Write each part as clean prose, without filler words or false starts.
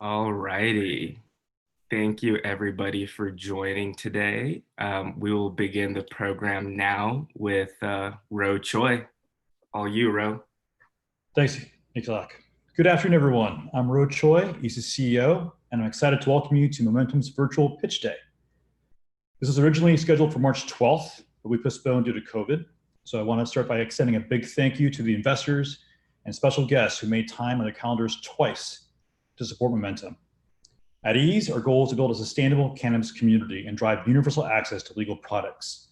All righty. Thank you, everybody, for joining today. We will begin the program now with Ro Choi. All you, Ro. Thanks, Nicolak. Good afternoon, everyone. I'm Ro Choi, he's the CEO, and I'm excited to welcome you to Momentum's virtual pitch day. This was originally scheduled for March 12th, but we postponed due to COVID. So I want to start by extending a big thank you to the investors and special guests who made time on their calendars twice to support Momentum. At Ease, our goal is to build a sustainable cannabis community and drive universal access to legal products.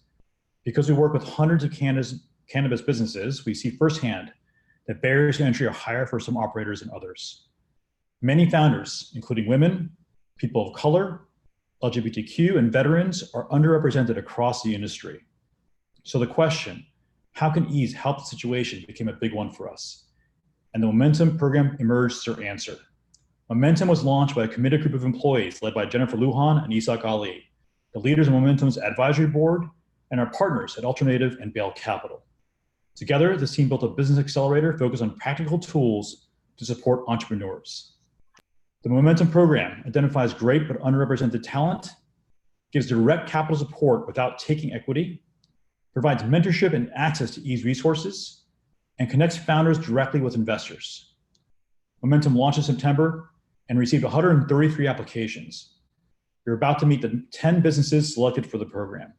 Because we work with hundreds of cannabis businesses, we see firsthand that barriers to entry are higher for some operators than others. Many founders, including women, people of color, LGBTQ, and veterans, are underrepresented across the industry. So the question, how can Ease help the situation, became a big one for us. And the Momentum program emerged as our answer. Momentum was launched by a committed group of employees led by Jennifer Lujan and Isak Ali, the leaders of Momentum's advisory board, and our partners at Alternative and Bale Capital. Together, this team built a business accelerator focused on practical tools to support entrepreneurs. The Momentum program identifies great but underrepresented talent, gives direct capital support without taking equity, provides mentorship and access to Ease resources, and connects founders directly with investors. Momentum launched in September and received 133 applications. You're about to meet the 10 businesses selected for the program.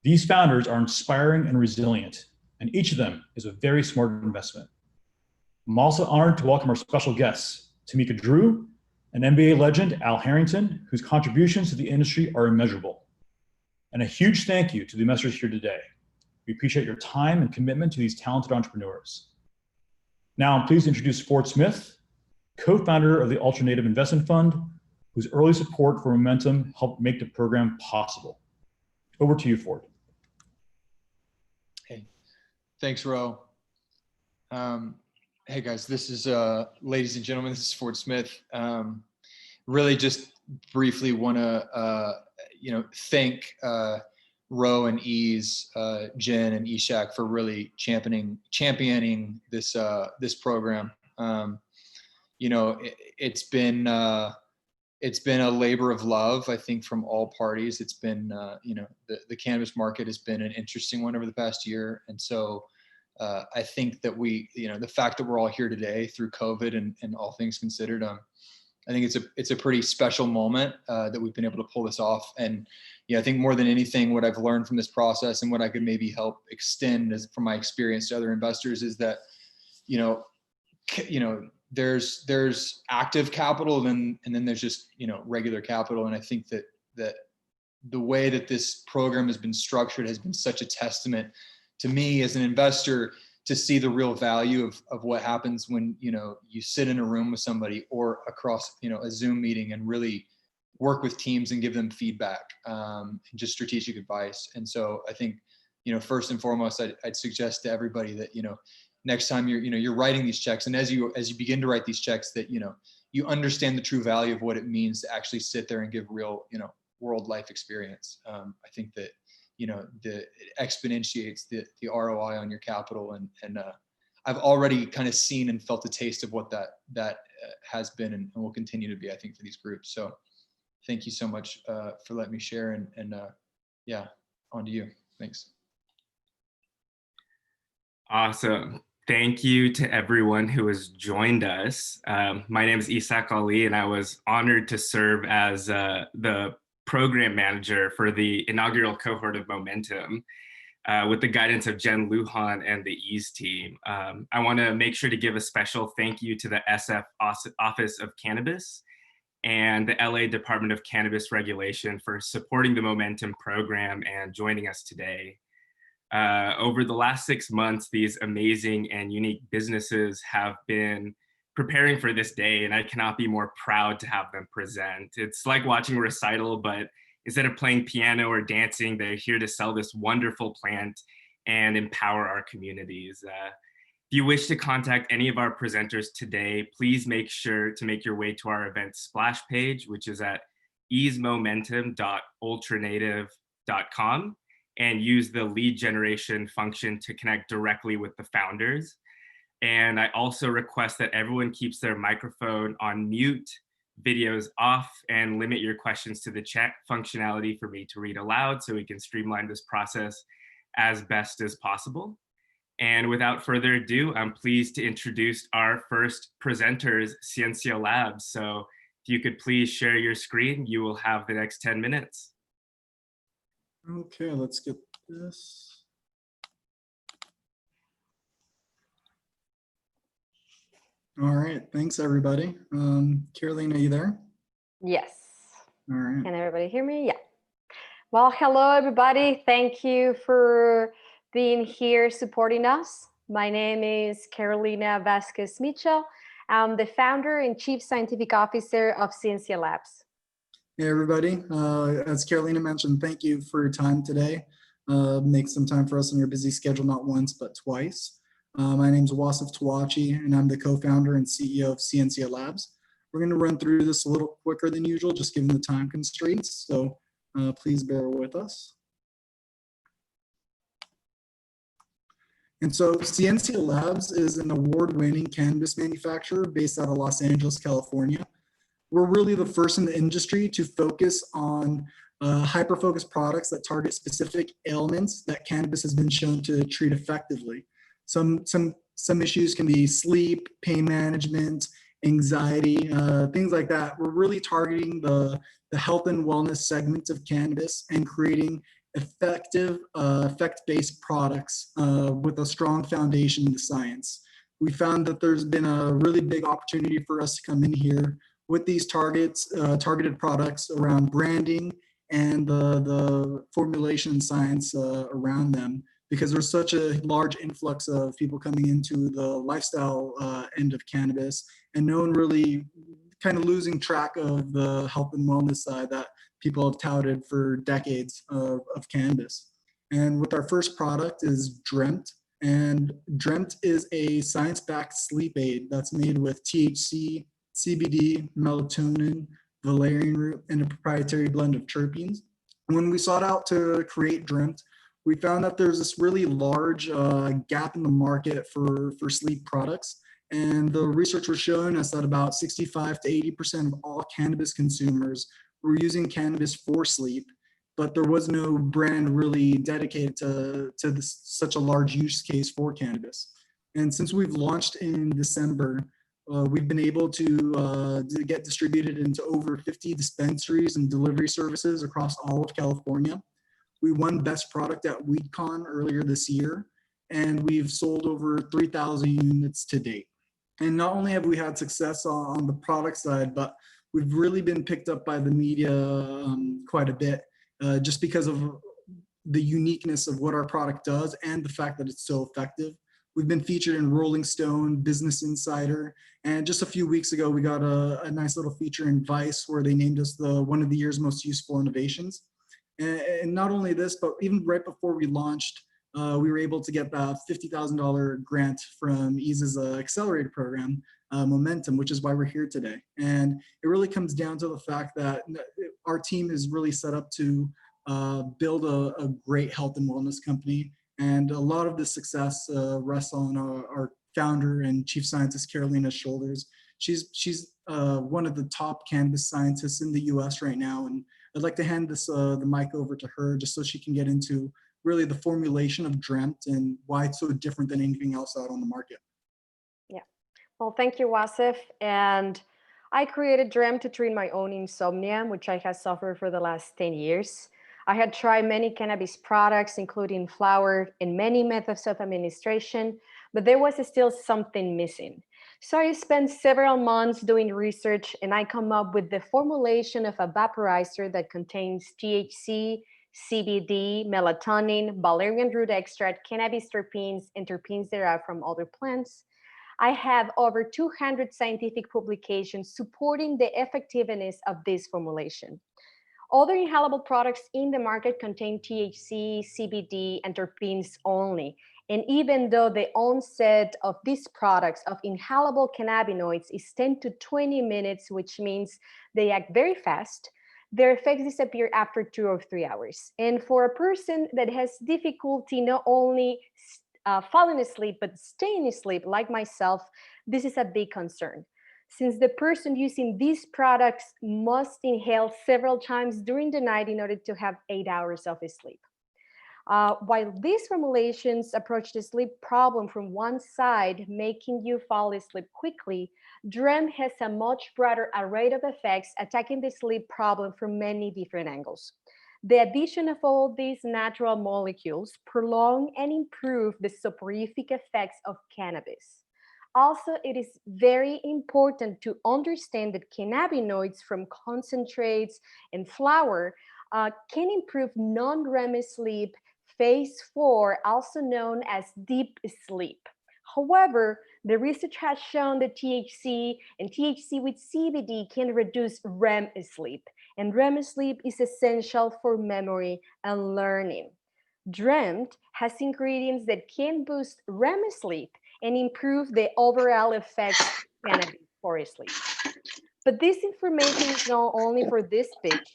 These founders are inspiring and resilient, and each of them is a very smart investment. I'm also honored to welcome our special guests, Timeka Drew, an NBA legend, Al Harrington, whose contributions to the industry are immeasurable. And a huge thank you to the investors here today. We appreciate your time and commitment to these talented entrepreneurs. Now I'm pleased to introduce Ford Smith, co-founder of the Alternative Investment Fund, whose early support for Momentum helped make the program possible. Over to you, Ford. Hey, thanks, Ro. Hey guys, this is, ladies and gentlemen, this is Ford Smith. Really just briefly want to, thank Ro and Ease, Jen and Ishak for really championing this this program. It's been a labor of love, I think, from all parties. It's been, the cannabis market has been an interesting one over the past year. And so I think that the fact that we're all here today through COVID and all things considered, I think it's a pretty special moment that we've been able to pull this off. And I think more than anything, what I've learned from this process and what I could maybe help extend from my experience to other investors is that, there's active capital and then there's just, regular capital. And I think that the way that this program has been structured has been such a testament to me as an investor to see the real value of what happens when, you sit in a room with somebody or across, a Zoom meeting and really work with teams and give them feedback and just strategic advice. And so I think, first and foremost, I'd suggest to everybody that, next time you're writing these checks, and as you begin to write these checks, that you understand the true value of what it means to actually sit there and give real world life experience. I think that it exponentiates the ROI on your capital, and I've already kind of seen and felt a taste of what that has been and will continue to be, I think, for these groups. So thank you so much for letting me share, and yeah, on to you. Thanks. Awesome. Thank you to everyone who has joined us. My name is Isak Ali, and I was honored to serve as the program manager for the inaugural cohort of Momentum with the guidance of Jen Lujan and the Ease team. I want to make sure to give a special thank you to the SF Office of Cannabis and the LA Department of Cannabis Regulation for supporting the Momentum program and joining us today. Over the last 6 months, these amazing and unique businesses have been preparing for this day, and I cannot be more proud to have them present. It's like watching a recital, but instead of playing piano or dancing, they're here to sell this wonderful plant and empower our communities. If you wish to contact any of our presenters today, please make sure to make your way to our event splash page, which is at easemomentum.ultranative.com. and use the lead generation function to connect directly with the founders. And I also request that everyone keeps their microphone on mute videos off and limit your questions to the chat functionality for me to read aloud so we can streamline this process as best as possible. And without further ado, I'm pleased to introduce our first presenters, Ciencia Labs. So if you could please share your screen, you will have the next 10 minutes. Okay, let's get this. All right, thanks everybody. Caroline, are you there? Yes. All right. Can everybody hear me? Yeah. Well, hello everybody. Thank you for being here supporting us. My name is Carolina Vasquez Mitchell. I'm the founder and chief scientific officer of Ciencia Labs. Hey everybody, as Carolina mentioned, thank you for your time today. Make some time for us on your busy schedule, not once, but twice. My name is Wasif Tawachi, and I'm the co-founder and CEO of Ciencia Labs. We're going to run through this a little quicker than usual, just given the time constraints, so please bear with us. And so Ciencia Labs is an award-winning cannabis manufacturer based out of Los Angeles, California. We're really the first in the industry to focus on hyper-focused products that target specific ailments that cannabis has been shown to treat effectively. Some issues can be sleep, pain management, anxiety, things like that. We're really targeting the health and wellness segments of cannabis and creating effective, effect-based products with a strong foundation in the science. We found that there's been a really big opportunity for us to come in here with these targeted products around branding and the formulation science around them, because there's such a large influx of people coming into the lifestyle end of cannabis, and no one really kind of losing track of the health and wellness side that people have touted for decades of cannabis. And with our first product is Dreamt. And Dreamt is a science-backed sleep aid that's made with THC, CBD, melatonin, valerian root, and a proprietary blend of terpenes. When we sought out to create Dreamt, we found that there's this really large gap in the market for sleep products. And the research was showing us that about 65 to 80% of all cannabis consumers were using cannabis for sleep, but there was no brand really dedicated to such a large use case for cannabis. And since we've launched in December, we've been able to get distributed into over 50 dispensaries and delivery services across all of California. We won Best Product at WeedCon earlier this year, and we've sold over 3,000 units to date. And not only have we had success on the product side, but we've really been picked up by the media quite a bit, just because of the uniqueness of what our product does and the fact that it's so effective. We've been featured in Rolling Stone, Business Insider, and just a few weeks ago, we got a nice little feature in Vice where they named us one of the year's most useful innovations. And not only this, but even right before we launched, we were able to get the $50,000 grant from EASE's accelerator program, Momentum, which is why we're here today. And it really comes down to the fact that our team is really set up to build a great health and wellness company. And a lot of the success rests on our founder and chief scientist, Carolina's shoulders. She's one of the top cannabis scientists in the US right now. And I'd like to hand the mic over to her just so she can get into really the formulation of Dreamt and why it's so different than anything else out on the market. Yeah. Well, thank you, Wasif. And I created Dreamt to treat my own insomnia, which I have suffered for the last 10 years. I had tried many cannabis products, including flower and many methods of administration, but there was still something missing. So I spent several months doing research, and I come up with the formulation of a vaporizer that contains THC, CBD, melatonin, valerian root extract, cannabis terpenes, and terpenes derived from other plants. I have over 200 scientific publications supporting the effectiveness of this formulation. Other inhalable products in the market contain THC, CBD, and terpenes only. And even though the onset of these products of inhalable cannabinoids is 10 to 20 minutes, which means they act very fast, their effects disappear after 2 or 3 hours. And for a person that has difficulty not only falling asleep, but staying asleep like myself, this is a big concern. since the person using these products must inhale several times during the night in order to have 8 hours of sleep. While these formulations approach the sleep problem from one side, making you fall asleep quickly, Dreamt has a much broader array of effects attacking the sleep problem from many different angles. The addition of all these natural molecules prolong and improve the soporific effects of cannabis. Also, it is very important to understand that cannabinoids from concentrates and flower can improve non-REM sleep, phase 4, also known as deep sleep. However, the research has shown that THC and THC with CBD can reduce REM sleep, and REM sleep is essential for memory and learning. Dreamt has ingredients that can boost REM sleep and improve the overall effects of cannabis for sleep. But this information is not only for this pitch.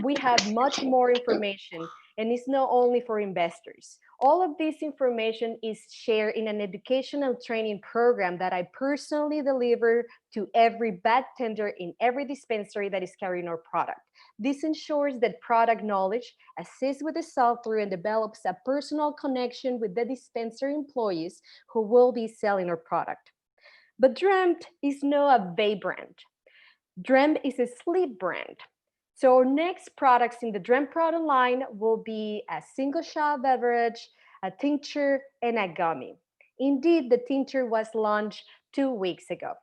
We have much more information, and it's not only for investors. All of this information is shared in an educational training program that I personally deliver to every bud tender in every dispensary that is carrying our product. This ensures that product knowledge assists with the sell-through and develops a personal connection with the dispensary employees who will be selling our product. But Dreamt is not a vape brand. Dreamt is a sleep brand. So our next products in the Dreamt product line will be a single shot beverage, a tincture, and a gummy. Indeed, the tincture was launched 2 weeks ago.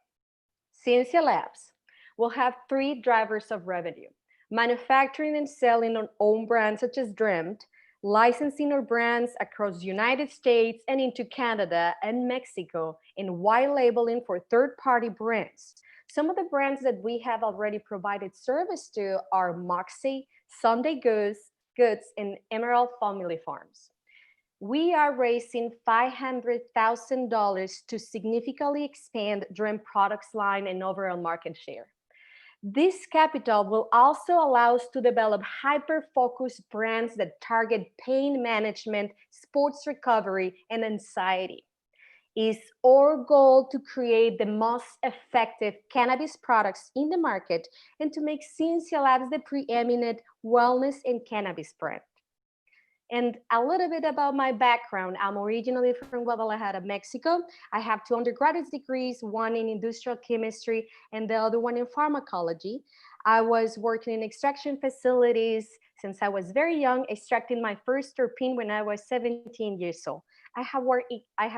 Ciencia Labs will have 3 drivers of revenue: manufacturing and selling our own brands such as Dreamt, licensing our brands across the United States and into Canada and Mexico, and white labeling for third-party brands. Some of the brands that we have already provided service to are Moxie, Sunday Goods, and Emerald Family Farms. We are raising $500,000 to significantly expand Dreamt products line and overall market share. This capital will also allow us to develop hyper-focused brands that target pain management, sports recovery, and anxiety. It's our goal to create the most effective cannabis products in the market and to make Ciencia Labs the preeminent wellness and cannabis brand. And a little bit about my background. I'm originally from Guadalajara, Mexico. I have 2 undergraduate degrees, one in industrial chemistry and the other one in pharmacology. I was working in extraction facilities since I was very young, extracting my first terpene when I was 17 years old. I have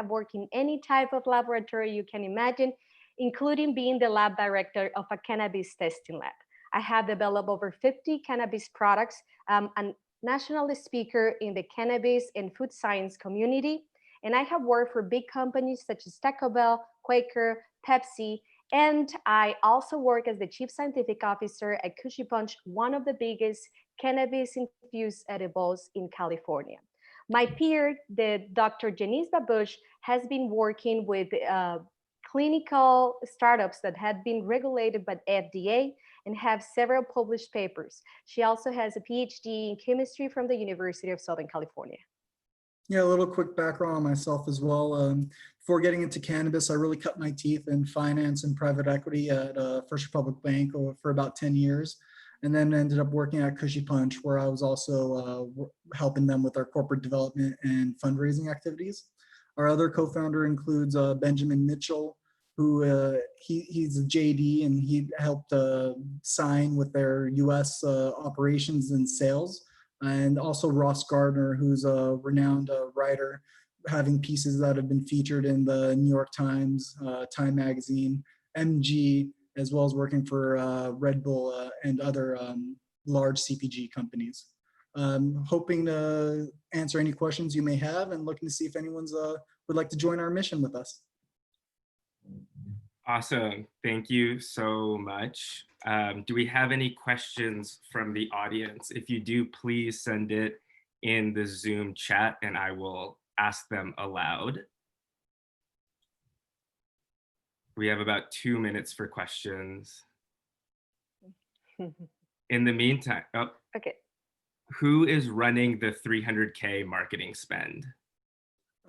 worked in any type of laboratory you can imagine, including being the lab director of a cannabis testing lab. I have developed over 50 cannabis products, and national speaker in the cannabis and food science community. And I have worked for big companies such as Taco Bell, Quaker, Pepsi, and I also work as the chief scientific officer at Cushy Punch, one of the biggest cannabis-infused edibles in California. My peer, the Dr. Janice Babush, has been working with clinical startups that have been regulated by FDA and have several published papers. She also has a PhD in chemistry from the University of Southern California. Yeah, a little quick background on myself as well. Before getting into cannabis, I really cut my teeth in finance and private equity at First Republic Bank for about 10 years. And then ended up working at Cushy Punch, where I was also helping them with our corporate development and fundraising activities. Our other co-founder includes Benjamin Mitchell, who he's a JD, and he helped sign with their US operations and sales. And also Ross Gardner, who's a renowned writer, having pieces that have been featured in the New York Times, Time Magazine, MG, as well as working for Red Bull and other large CPG companies. Hoping to answer any questions you may have and looking to see if anyone's would like to join our mission with us. Awesome. Thank you so much. Do we have any questions from the audience? If you do, please send it in the Zoom chat and I will ask them aloud. We have about 2 minutes for questions. In the meantime, Okay. Who is running the 300K marketing spend?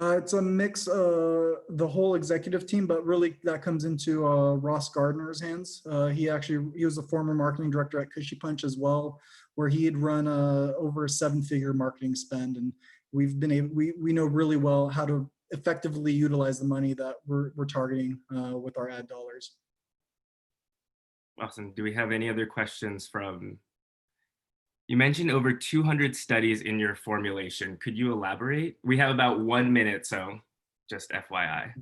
It's a mix, the whole executive team, but really that comes into Ross Gardner's hands. He was a former marketing director at Cushy Punch as well, where he had run over a 7-figure marketing spend, and we've been able, we know really well how to effectively utilize the money that we're targeting with our ad dollars. Awesome. Do we have any other questions from? You mentioned over 200 studies in your formulation. Could you elaborate? We have about 1 minute, so just FYI.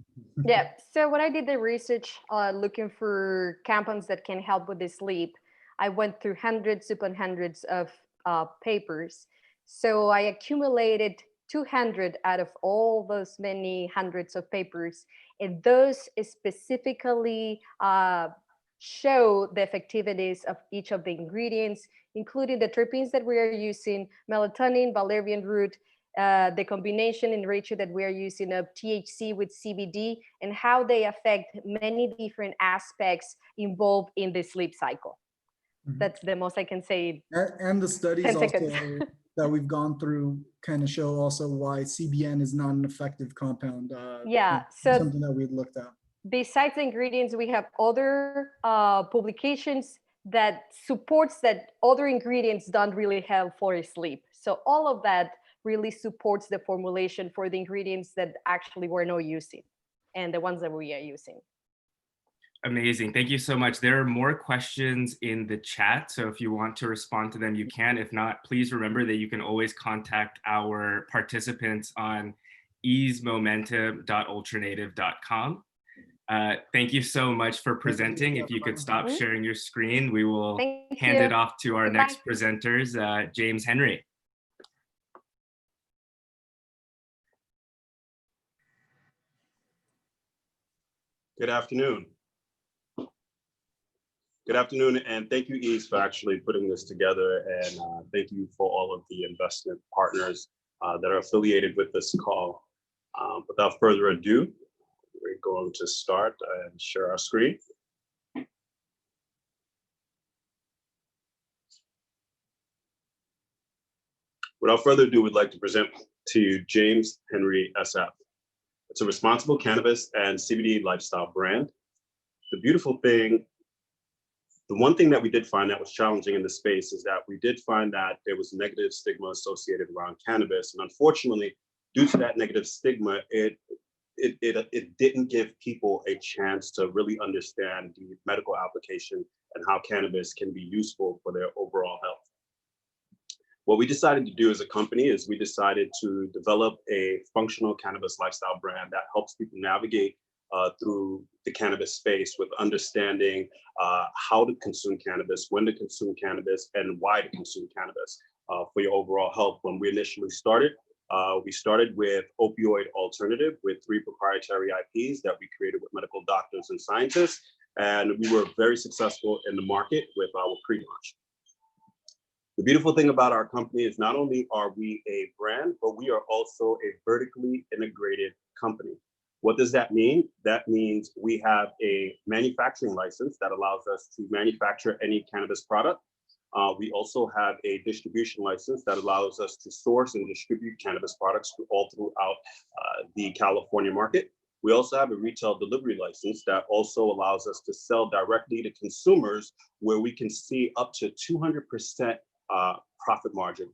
Yeah, so when I did the research looking for compounds that can help with the sleep, I went through hundreds upon hundreds of papers. So I accumulated 200 out of all those many hundreds of papers, and those specifically show the effectiveness of each of the ingredients, including the terpenes that we are using, melatonin, valerian root, the combination and ratio that we are using of THC with CBD, and how they affect many different aspects involved in the sleep cycle. Mhm. That's the most I can say. And the studies 10 also seconds. that we've gone through kind of show also why CBN is not an effective compound. Yeah, so something that we looked at. besides the ingredients, we have other publications that supports that other ingredients don't really help for sleep. So all of that really supports the formulation for the ingredients that actually we're not using and the ones that we are using. Amazing. Thank you so much. There are more questions in the chat, so if you want to respond to them, you can. If not, please remember that you can always contact our participants on easemomentum.ultranative.com. Thank you so much for presenting. If you could stop sharing your screen, we will hand it off to our next presenters, James Henry. Good afternoon. Good afternoon, and thank you, Ease, for actually putting this together, and thank you for all of the investment partners that are affiliated with this call. Without further ado, we're going to start and share our screen. Without further ado, we'd like to present to you James Henry SF. It's a responsible cannabis and CBD lifestyle brand. The beautiful thing, the one thing that we did find that was challenging in the space is that we did find that there was negative stigma associated around cannabis. And unfortunately, due to that negative stigma, it didn't give people a chance to really understand the medical application and how cannabis can be useful for their overall health. What we decided to do as a company is we decided to develop a functional cannabis lifestyle brand that helps people navigate through the cannabis space with understanding how to consume cannabis, when to consume cannabis, and why to consume cannabis for your overall health. When we initially started, we started with opioid alternative with 3 proprietary IPs that we created with medical doctors and scientists. And we were very successful in the market with our pre-launch. The beautiful thing about our company is not only are we a brand, but we are also a vertically integrated company. What does that mean? That means we have a manufacturing license that allows us to manufacture any cannabis product. We also have a distribution license that allows us to source and distribute cannabis products all throughout the California market. We also have a retail delivery license that also allows us to sell directly to consumers where we can see up to 200% profit margin,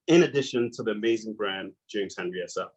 in addition to the amazing brand, James Henry SF.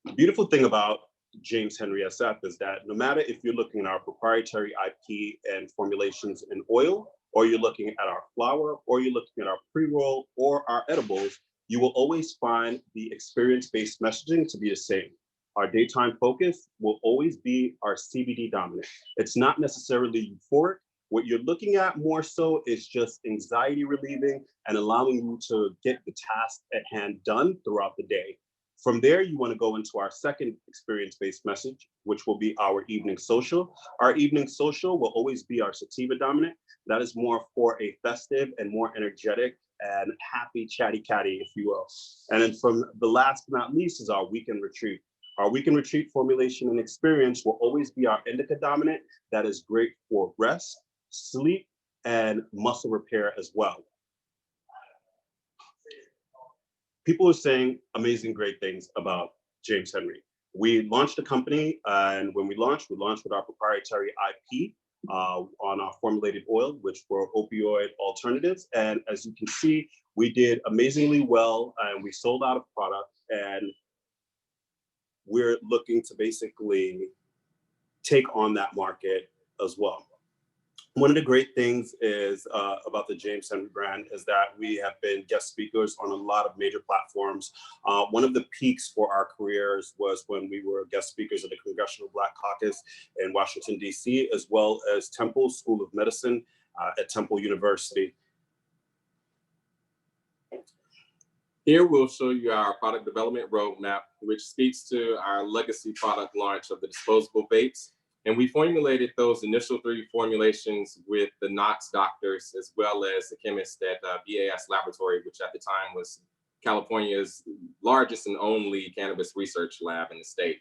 The beautiful thing about James Henry SF is that no matter if you're looking at our proprietary IP and formulations in oil, or you're looking at our flower, or you're looking at our pre-roll or our edibles, you will always find the experience-based messaging to be the same. Our daytime focus will always be our CBD dominant. It's not necessarily euphoric. What you're looking at more so is just anxiety relieving and allowing you to get the task at hand done throughout the day. From there, you want to go into our second experience-based message, which will be our evening social. Our evening social will always be our sativa dominant. That is more for a festive and more energetic and happy chatty catty, if you will. And then from the last but not least is our weekend retreat. Our weekend retreat formulation and experience will always be our indica dominant. That is great for rest, sleep, and muscle repair as well. People are saying amazing, great things about James Henry. We launched a company, and when we launched with our proprietary IP on our formulated oil, which were opioid alternatives. And as you can see, we did amazingly well, and we sold out of product, and we're looking to basically take on that market as well. One of the great things is about the James Henry brand is that we have been guest speakers on a lot of major platforms. One of the peaks for our careers was when we were guest speakers at the Congressional Black Caucus in Washington, D.C., as well as Temple School of Medicine at Temple University. Here we'll show you our product development roadmap, which speaks to our legacy product launch of the disposable vapes. And we formulated those initial 3 formulations with the Knox doctors, as well as the chemists at BAS Laboratory, which at the time was California's largest and only cannabis research lab in the state.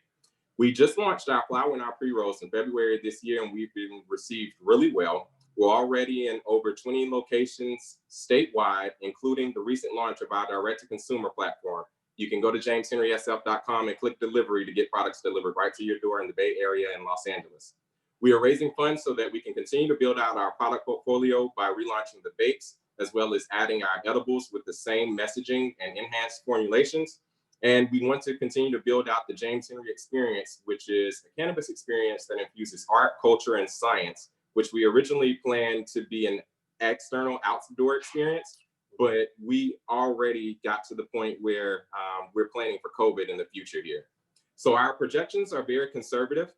We just launched our flower and our pre-rolls in February of this year, and we've been received really well. We're already in over 20 locations statewide, including the recent launch of our direct-to-consumer platform. You can go to jameshenrysf.com and click delivery to get products delivered right to your door in the Bay Area and Los Angeles. We are raising funds so that we can continue to build out our product portfolio by relaunching the vapes, as well as adding our edibles with the same messaging and enhanced formulations. And we want to continue to build out the James Henry experience, which is a cannabis experience that infuses art, culture, and science, which we originally planned to be an external outdoor experience. But we already got to the point where we're planning for COVID in the future here. So our projections are very conservative.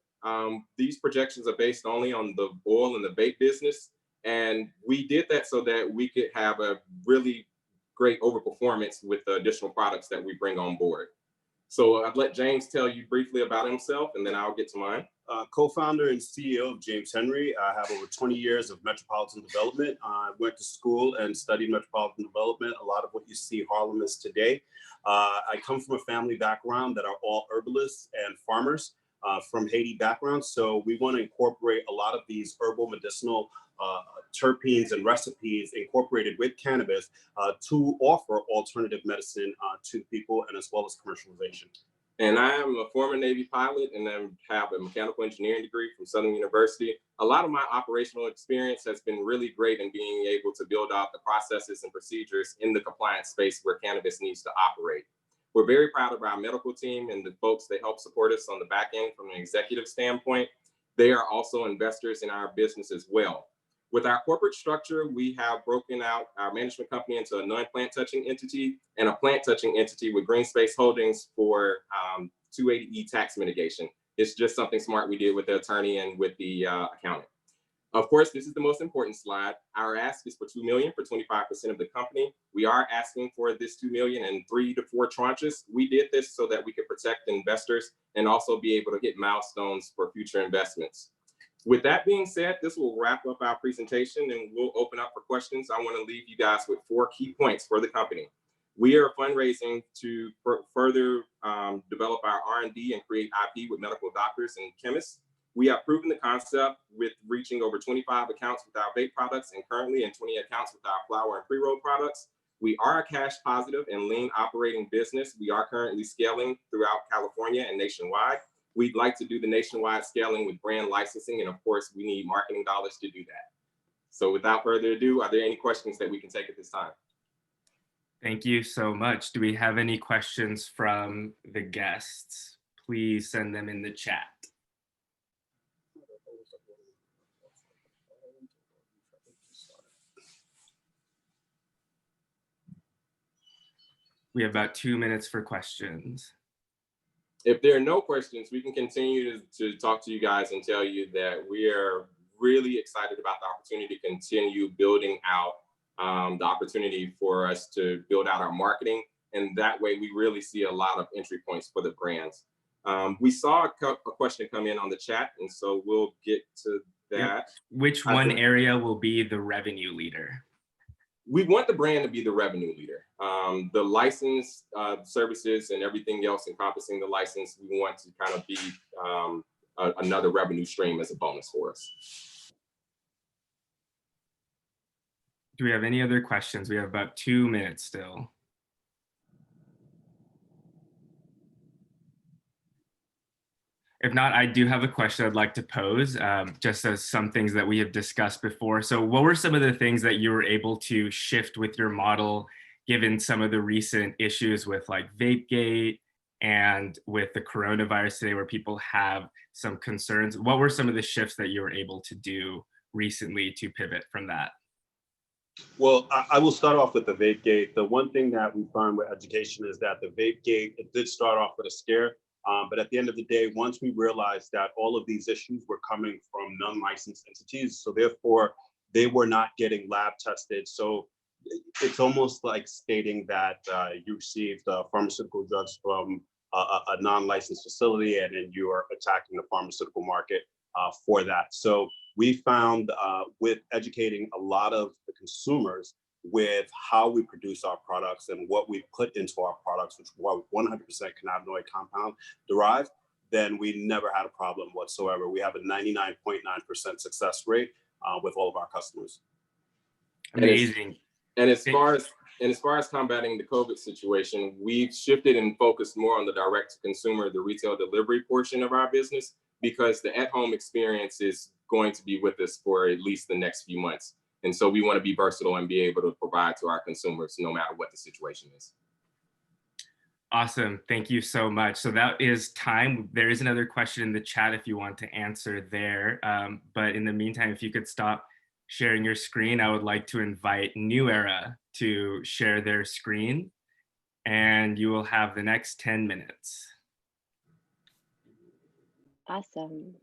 These projections are based only on the oil and the vape business. And we did that so that we could have a really great overperformance with the additional products that we bring on board. So I'd let James tell you briefly about himself, and then I'll get to mine. Co-founder and CEO of James Henry. I have over 20 years of metropolitan development. I went to school and studied metropolitan development. A lot of what you see Harlem is today. I come from a family background that are all herbalists and farmers from Haiti background. So we want to incorporate a lot of these herbal medicinal terpenes and recipes incorporated with cannabis to offer alternative medicine to people, and as well as commercialization. And I am a former Navy pilot, and I have a mechanical engineering degree from Southern University. A lot of my operational experience has been really great in being able to build out the processes and procedures in the compliance space where cannabis needs to operate. We're very proud of our medical team and the folks that help support us on the back end from an executive standpoint. They are also investors in our business as well. With our corporate structure, we have broken out our management company into a non-plant touching entity and a plant touching entity with Green Space Holdings for 280E tax mitigation. It's just something smart we did with the attorney and with the accountant. Of course, this is the most important slide. Our ask is for $2 million for 25% of the company. We are asking for this $2 million in 3 to 4 tranches. We did this so that we could protect investors and also be able to hit milestones for future investments. With that being said, this will wrap up our presentation and we'll open up for questions. I want to leave you guys with 4 key points for the company. We are fundraising to further develop our R&D and create IP with medical doctors and chemists. We have proven the concept with reaching over 25 accounts with our vape products and currently in 20 accounts with our flower and pre-roll products. We are a cash positive and lean operating business. We are currently scaling throughout California and nationwide. We'd like to do the nationwide scaling with brand licensing, and of course, we need marketing dollars to do that. So without further ado, are there any questions that we can take at this time? Thank you so much. Do we have any questions from the guests? Please send them in the chat. We have about 2 minutes for questions. If there are no questions, we can continue to talk to you guys and tell you that we are really excited about the opportunity to continue building out the opportunity for us to build out our marketing. And that way we really see a lot of entry points for the brands. We saw a question come in on the chat, and so we'll get to that. Yep. Which one area will be the revenue leader? We want the brand to be the revenue leader. The license services and everything else encompassing the license, we want to kind of be another revenue stream as a bonus for us. Do we have any other questions? We have about 2 minutes still. If not, I do have a question I'd like to pose, just as some things that we have discussed before. So what were some of the things that you were able to shift with your model, given some of the recent issues with like VapeGate and with the coronavirus today, where people have some concerns? What were some of the shifts that you were able to do recently to pivot from that? Well, I will start off with the VapeGate. The one thing that we find with education is that the VapeGate, it did start off with a scare. But at the end of the day, once we realized that all of these issues were coming from non-licensed entities, so therefore they were not getting lab tested. So it's almost like stating that you received pharmaceutical drugs from a non-licensed facility, and then you are attacking the pharmaceutical market for that. So we found with educating a lot of the consumers with how we produce our products and what we put into our products, which were 100% cannabinoid compound derived, then we never had a problem whatsoever. We have a 99.9% success rate with all of our customers. Amazing. And as far as combating the COVID situation, we've shifted and focused more on the direct to consumer, the retail delivery portion of our business, because the at-home experience is going to be with us for at least the next few months. And so we want to be versatile and be able to provide to our consumers no matter what the situation is. Awesome. Thank you so much. So that is time. There is another question in the chat if you want to answer there. But in the meantime, if you could stop sharing your screen, I would like to invite NOUERA to share their screen, and you will have the next 10 minutes. Awesome.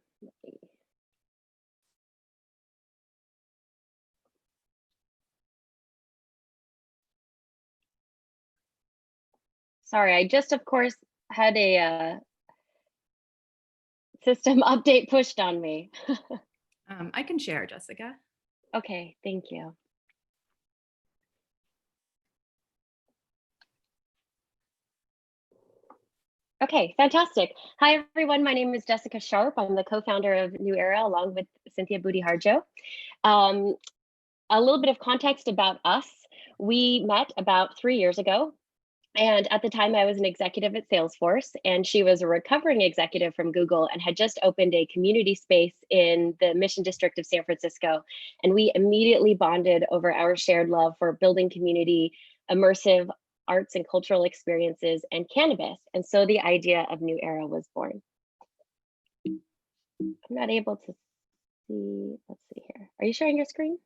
Sorry, I just, of course, had a system update pushed on me. I can share, Jessica. Okay, thank you. Okay, fantastic. Hi, everyone. My name is Jessica Sharp. I'm the co-founder of NOUERA along with Cynthia Boudy-Harjo. A little bit of context about us. We met about 3 years ago. And at the time, I was an executive at Salesforce, and she was a recovering executive from Google and had just opened a community space in the Mission District of San Francisco. And we immediately bonded over our shared love for building community, immersive arts and cultural experiences, and cannabis. And so the idea of NOUERA was born. I'm not able to see, let's see here. Are you sharing your screen?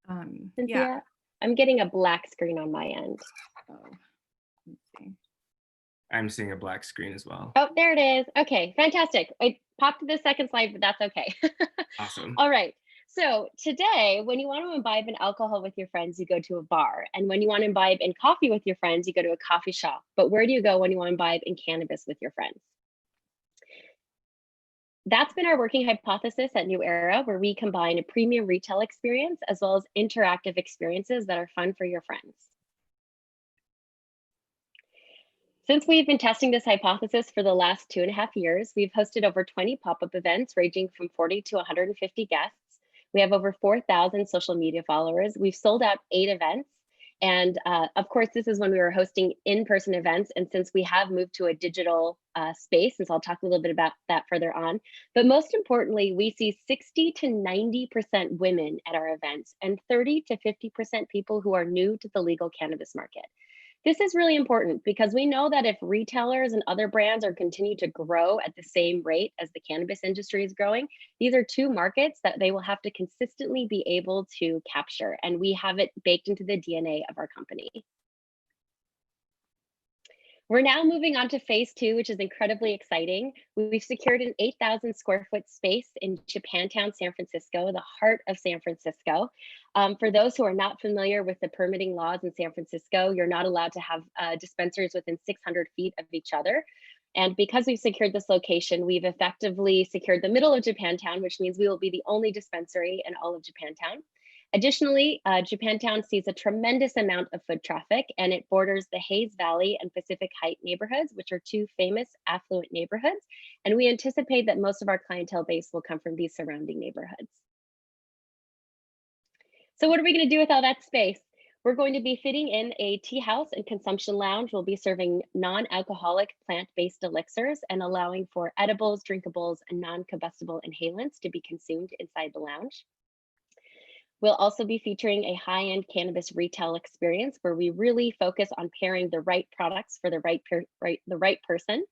Cynthia? Yeah. I'm getting a black screen on my end. Oh, let's see. I'm seeing a black screen as well. Oh, there it is. Okay, fantastic. I popped to the second slide, but that's okay. Awesome. All right. So today, when you want to imbibe in alcohol with your friends, you go to a bar. And when you want to imbibe in coffee with your friends, you go to a coffee shop. But where do you go when you want to imbibe in cannabis with your friends? That's been our working hypothesis at NOUERA, where we combine a premium retail experience as well as interactive experiences that are fun for your friends. Since we've been testing this hypothesis for the last 2.5 years, we've hosted over 20 pop-up events ranging from 40 to 150 guests. We have over 4,000 social media followers. We've sold out 8 events. And of course, this is when we were hosting in-person events. And since we have moved to a digital space, and so I'll talk a little bit about that further on. But most importantly, we see 60 to 90% women at our events and 30 to 50% people who are new to the legal cannabis market. This is really important because we know that if retailers and other brands are continue to grow at the same rate as the cannabis industry is growing, these are 2 markets that they will have to consistently be able to capture. And we have it baked into the DNA of our company. We're now moving on to phase 2, which is incredibly exciting. We've secured an 8,000 square foot space in Japantown, San Francisco, the heart of San Francisco. For those who are not familiar with the permitting laws in San Francisco, you're not allowed to have dispensaries within 600 feet of each other. And because we've secured this location, we've effectively secured the middle of Japantown, which means we will be the only dispensary in all of Japantown. Additionally, Japantown sees a tremendous amount of foot traffic, and it borders the Hayes Valley and Pacific Heights neighborhoods, which are 2 famous affluent neighborhoods. And we anticipate that most of our clientele base will come from these surrounding neighborhoods. So what are we going to do with all that space? We're going to be fitting in a tea house and consumption lounge. We'll be serving non-alcoholic plant-based elixirs and allowing for edibles, drinkables, and non-combustible inhalants to be consumed inside the lounge. We'll also be featuring a high-end cannabis retail experience where we really focus on pairing the right products for the right person.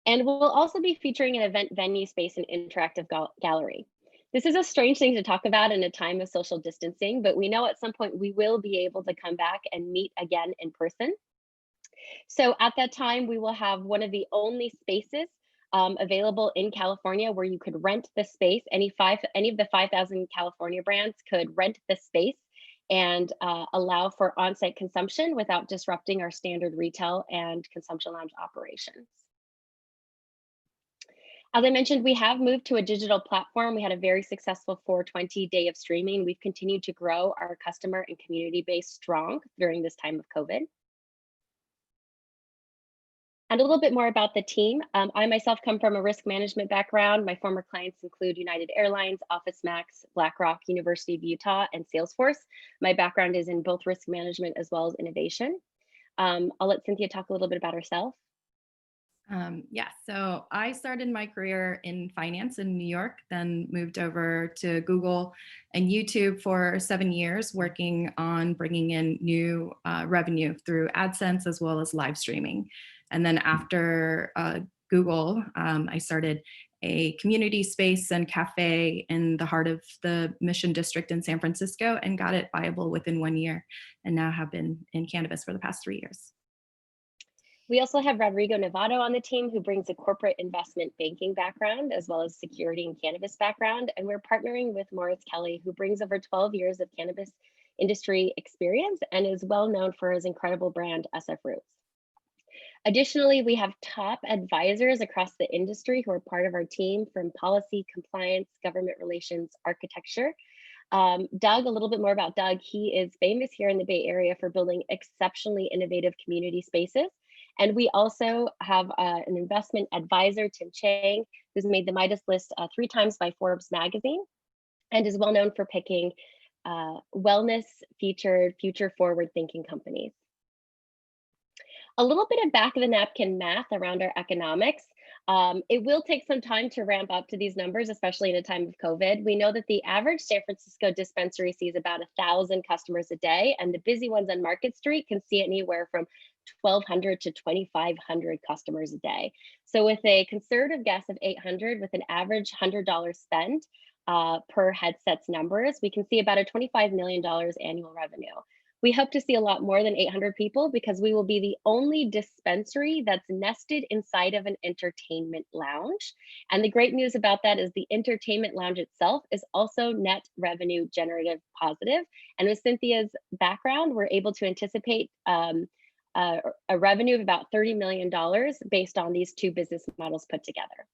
And we'll also be featuring an event venue space and interactive gallery. This is a strange thing to talk about in a time of social distancing, but we know at some point we will be able to come back and meet again in person. So at that time, we will have one of the only spaces available in California where you could rent the space. Any of the 5,000 California brands could rent the space and allow for on-site consumption without disrupting our standard retail and consumption lounge operations. As I mentioned, we have moved to a digital platform. We had a very successful 420 day of streaming. We've continued to grow our customer and community base strong during this time of COVID. And a little bit more about the team. I myself come from a risk management background. My former clients include United Airlines, OfficeMax, BlackRock, University of Utah, and Salesforce. My background is in both risk management as well as innovation. I'll let Cynthia talk a little bit about herself. Yeah, so I started my career in finance in New York, then moved over to Google and YouTube for 7 years, working on bringing in new revenue through AdSense as well as live streaming. And then after Google, I started a community space and cafe in the heart of the Mission District in San Francisco and got it viable within 1 year, and now have been in cannabis for the past 3 years. We also have Rodrigo Novato on the team, who brings a corporate investment banking background as well as security and cannabis background. And we're partnering with Moritz Kelly, who brings over 12 years of cannabis industry experience and is well known for his incredible brand, SF Roots. Additionally, we have top advisors across the industry who are part of our team, from policy, compliance, government relations, architecture. Doug, a little bit more about Doug. He is famous here in the Bay Area for building exceptionally innovative community spaces. And we also have an investment advisor, Tim Chang, who's made the Midas list 3 times by Forbes magazine and is well known for picking wellness featured, future forward thinking companies. A little bit of back of the napkin math around our economics. It will take some time to ramp up to these numbers, especially in a time of COVID. We know that the average San Francisco dispensary sees about 1,000 customers a day, and the busy ones on Market Street can see anywhere from 1,200 to 2,500 customers a day. So with a conservative guess of 800 with an average $100 spend per headsets numbers, we can see about a $25 million annual revenue. We hope to see a lot more than 800 people because we will be the only dispensary that's nested inside of an entertainment lounge. And the great news about that is the entertainment lounge itself is also net revenue generative positive. And with Cynthia's background, we're able to anticipate a revenue of about $30 million based on these 2 business models put together.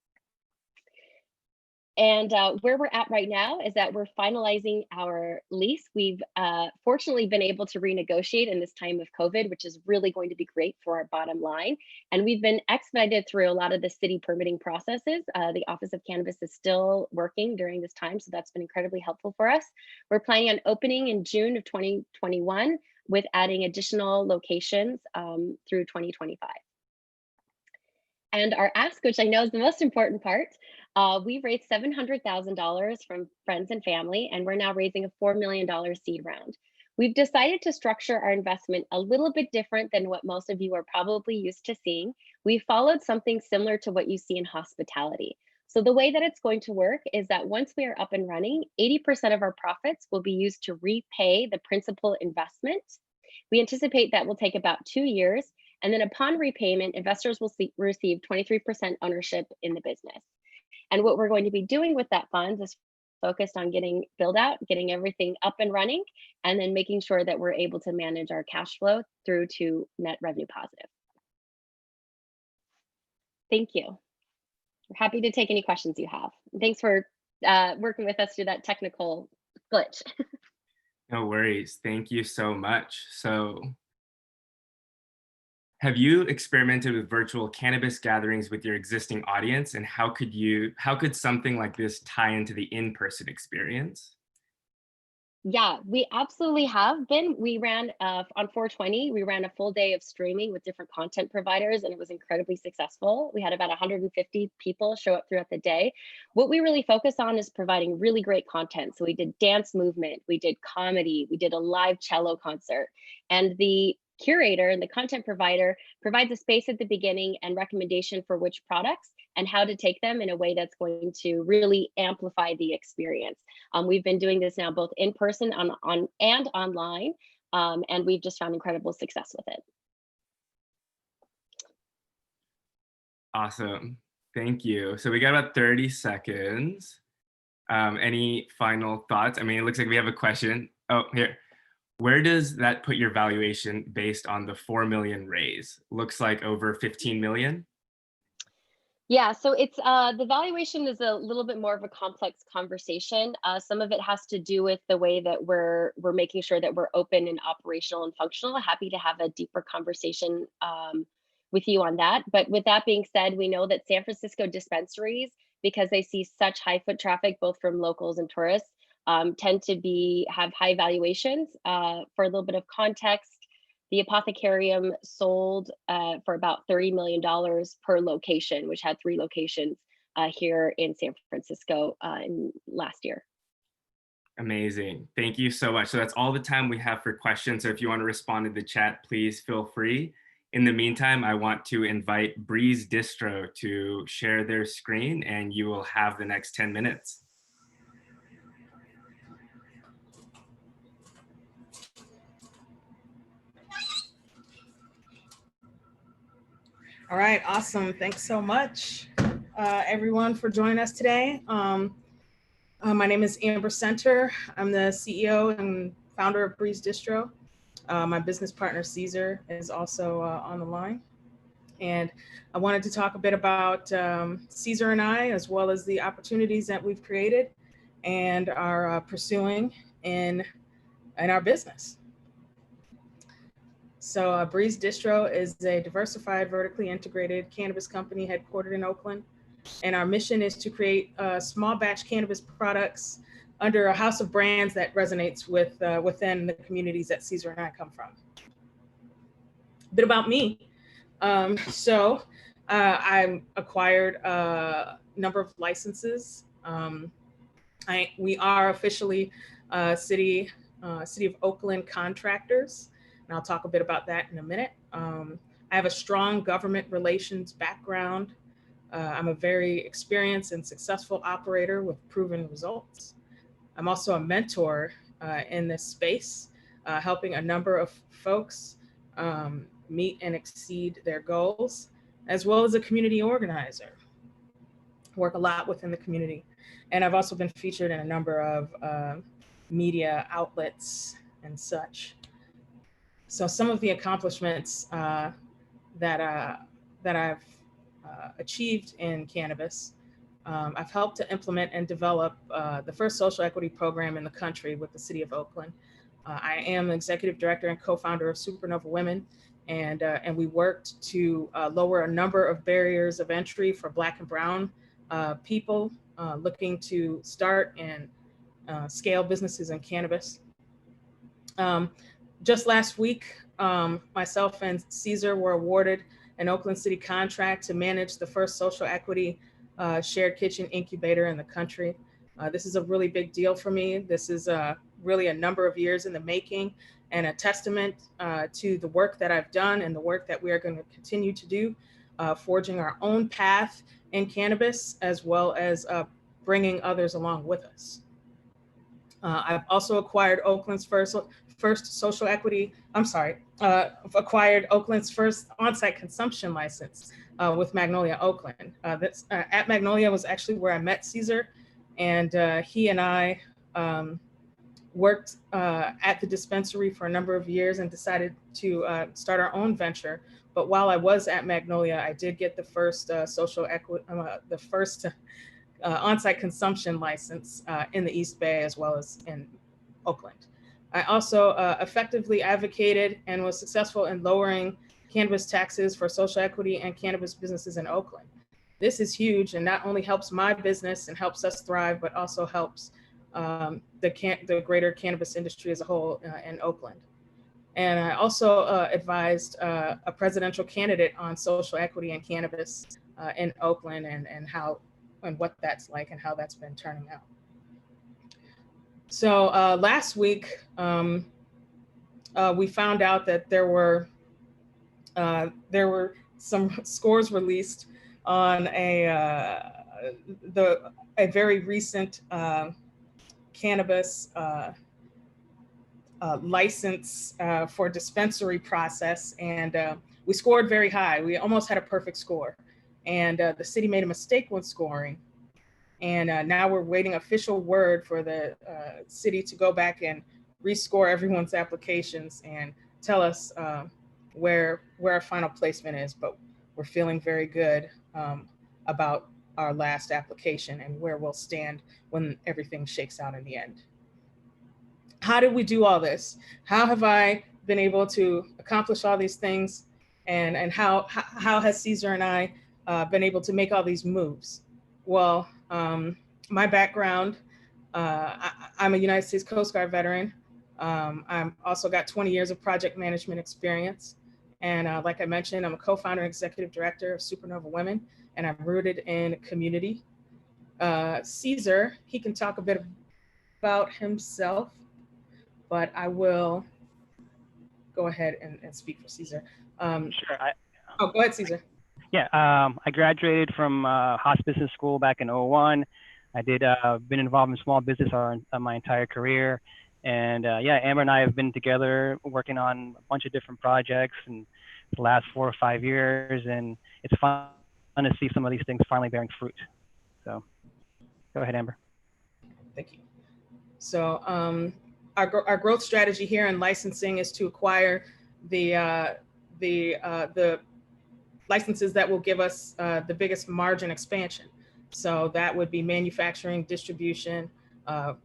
And where we're at right now is that we're finalizing our lease. We've fortunately been able to renegotiate in this time of COVID, which is really going to be great for our bottom line. And we've been expedited through a lot of the city permitting processes. The Office of Cannabis is still working during this time, so that's been incredibly helpful for us. We're planning on opening in June of 2021 with adding additional locations through 2025. And our ask, which I know is the most important part, we raised $700,000 from friends and family, and we're now raising a $4 million seed round. We've decided to structure our investment a little bit different than what most of you are probably used to seeing. We followed something similar to what you see in hospitality. So the way that it's going to work is that once we are up and running, 80% of our profits will be used to repay the principal investment. We anticipate that will take about 2 years. And then upon repayment, investors will receive 23% ownership in the business. And what we're going to be doing with that funds is focused on getting build out, getting everything up and running, and then making sure that we're able to manage our cash flow through to net revenue positive. Thank you. We're happy to take any questions you have. Thanks for working with us through that technical glitch. No worries. Thank you so much. So, have you experimented with virtual cannabis gatherings with your existing audience, and how could something like this tie into the in-person experience? Yeah, we absolutely have been. We ran on 420, we ran a full day of streaming with different content providers, and it was incredibly successful. We had about 150 people show up throughout the day. What we really focus on is providing really great content. So we did dance movement, we did comedy, we did a live cello concert, and the curator and the content provider provides a space at the beginning and recommendation for which products and how to take them in a way that's going to really amplify the experience. We've been doing this now both in person on and online, and we've just found incredible success with it. Awesome. Thank you. So we got about 30 seconds. Any final thoughts? I mean, it looks like we have a question. Oh, here. Where does that put your valuation based on the 4 million raise? Looks like over 15 million. Yeah, so it's the valuation is a little bit more of a complex conversation. Some of it has to do with the way that we're making sure that we're open and operational and functional. Happy to have a deeper conversation with you on that. But with that being said, we know that San Francisco dispensaries, because they see such high foot traffic, both from locals and tourists, tend to have high valuations. For a little bit of context, the Apothecarium sold for about $30 million per location, which had 3 locations here in San Francisco last year. Amazing. Thank you so much. So that's all the time we have for questions. So if you want to respond to the chat, please feel free. In the meantime, I want to invite Breeze Distro to share their screen, and you will have the next 10 minutes. All right, awesome. Thanks so much, everyone, for joining us today. My name is Amber Center. I'm the CEO and founder of Breeze Distro. My business partner, Caesar, is also on the line. And I wanted to talk a bit about Caesar and I, as well as the opportunities that we've created and are pursuing in our business. So Breeze Distro is a diversified, vertically integrated cannabis company headquartered in Oakland. And our mission is to create small batch cannabis products under a house of brands that resonates with within the communities that Caesar and I come from. A bit about me. I acquired a number of licenses. We are officially City of Oakland contractors. And I'll talk a bit about that in a minute. I have a strong government relations background. I'm a very experienced and successful operator with proven results. I'm also a mentor in this space, helping a number of folks meet and exceed their goals, as well as a community organizer. Work a lot within the community. And I've also been featured in a number of media outlets and such. So some of the accomplishments that I've achieved in cannabis, I've helped to implement and develop the first social equity program in the country with the City of Oakland. I am executive director and co-founder of Supernova Women, and we worked to lower a number of barriers of entry for Black and Brown people looking to start and scale businesses in cannabis. Just last week, myself and Caesar were awarded an Oakland City contract to manage the first social equity shared kitchen incubator in the country. This is a really big deal for me. This is really a number of years in the making and a testament to the work that I've done and the work that we are going to continue to do, forging our own path in cannabis, as well as bringing others along with us. I've also acquired Oakland's first social equity, acquired Oakland's first on-site consumption license with Magnolia Oakland. At Magnolia was actually where I met Caesar, and he and I worked at the dispensary for a number of years and decided to start our own venture. But while I was at Magnolia, I did get the first on-site consumption license in the East Bay as well as in Oakland. I also effectively advocated and was successful in lowering cannabis taxes for social equity and cannabis businesses in Oakland. This is huge and not only helps my business and helps us thrive, but also helps the greater cannabis industry as a whole in Oakland. And I also advised a presidential candidate on social equity and cannabis in Oakland and what that's like and how that's been turning out. So last week, we found out that there were some scores released on a very recent cannabis license for dispensary process, and we scored very high. We almost had a perfect score, and the city made a mistake when scoring, and now we're waiting official word for the city to go back and rescore everyone's applications and tell us where our final placement is. But we're feeling very good about our last application and where we'll stand when everything shakes out in the end. How did we do all this? How have I been able to accomplish all these things? And how has Cesar and I been able to make all these moves? Well, my background, I'm a United States Coast Guard veteran. I'm also got 20 years of project management experience. And like I mentioned, I'm a co-founder and executive director of Supernova Women, and I'm rooted in community. Cesar, he can talk a bit about himself, but I will go ahead and speak for Cesar. Sure. Go ahead, Cesar. Yeah, I graduated from Haas Business School back in 2001. I did been involved in small business my entire career. And yeah, Amber and I have been together working on a bunch of different projects in the last 4 or 5 years. And it's fun to see some of these things finally bearing fruit. So go ahead, Amber. Thank you. So our growth strategy here in licensing is to acquire the licenses that will give us the biggest margin expansion. So that would be manufacturing, distribution,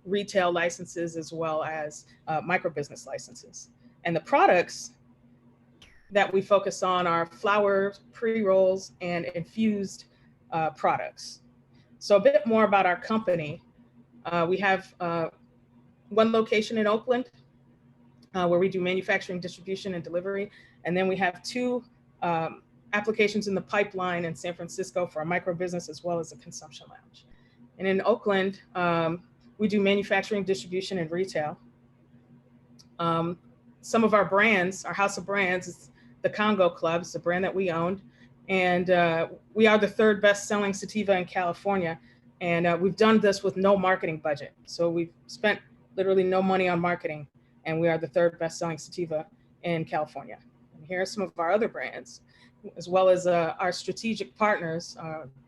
retail licenses, as well as micro business licenses. And the products that we focus on are flowers, pre-rolls, and infused products. So a bit more about our company. We have one location in Oakland where we do manufacturing, distribution, and delivery. And then we have 2 applications in the pipeline in San Francisco for a micro business as well as a consumption lounge. And in Oakland, we do manufacturing, distribution, and retail. Some of our brands, our house of brands, is the Congo Club, is the brand that we owned. And we are the 3rd best-selling sativa in California. And we've done this with no marketing budget. So we've spent literally no money on marketing. And we are the 3rd best-selling sativa in California. And here are some of our other brands, as well as our strategic partners,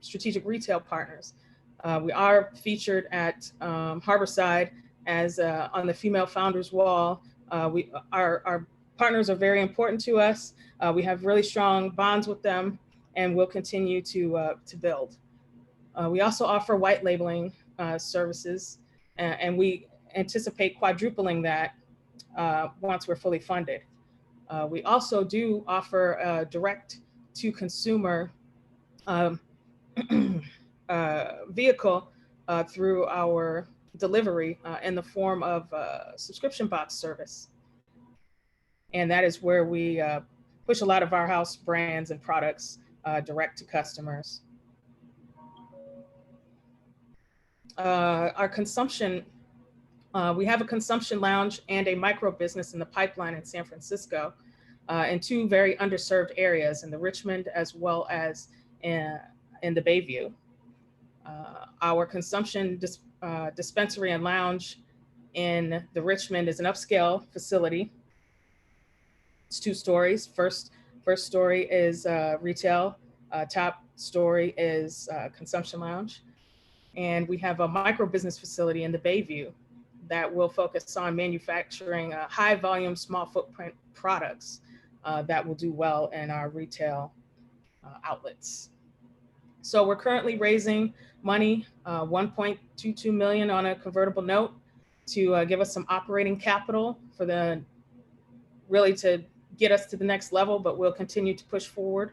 strategic retail partners. We are featured at Harborside as on the Female Founders Wall. Our partners are very important to us. We have really strong bonds with them, and we'll continue to build. We also offer white labeling services, and we anticipate quadrupling that once we're fully funded. We also do offer a direct-to-consumer vehicle through our delivery in the form of a subscription box service. And that is where we push a lot of our house brands and products direct to customers. Our consumption, we have a consumption lounge and a micro business in the pipeline in San Francisco in 2 very underserved areas, in the Richmond as well as in the Bayview. Our consumption dispensary and lounge in the Richmond is an upscale facility. It's 2 stories. First story is retail. Top story is consumption lounge. And we have a micro business facility in the Bayview that will focus on manufacturing high volume, small footprint products that will do well in our retail outlets. So we're currently raising money, 1.22 million on a convertible note to give us some operating capital really to get us to the next level, but we'll continue to push forward.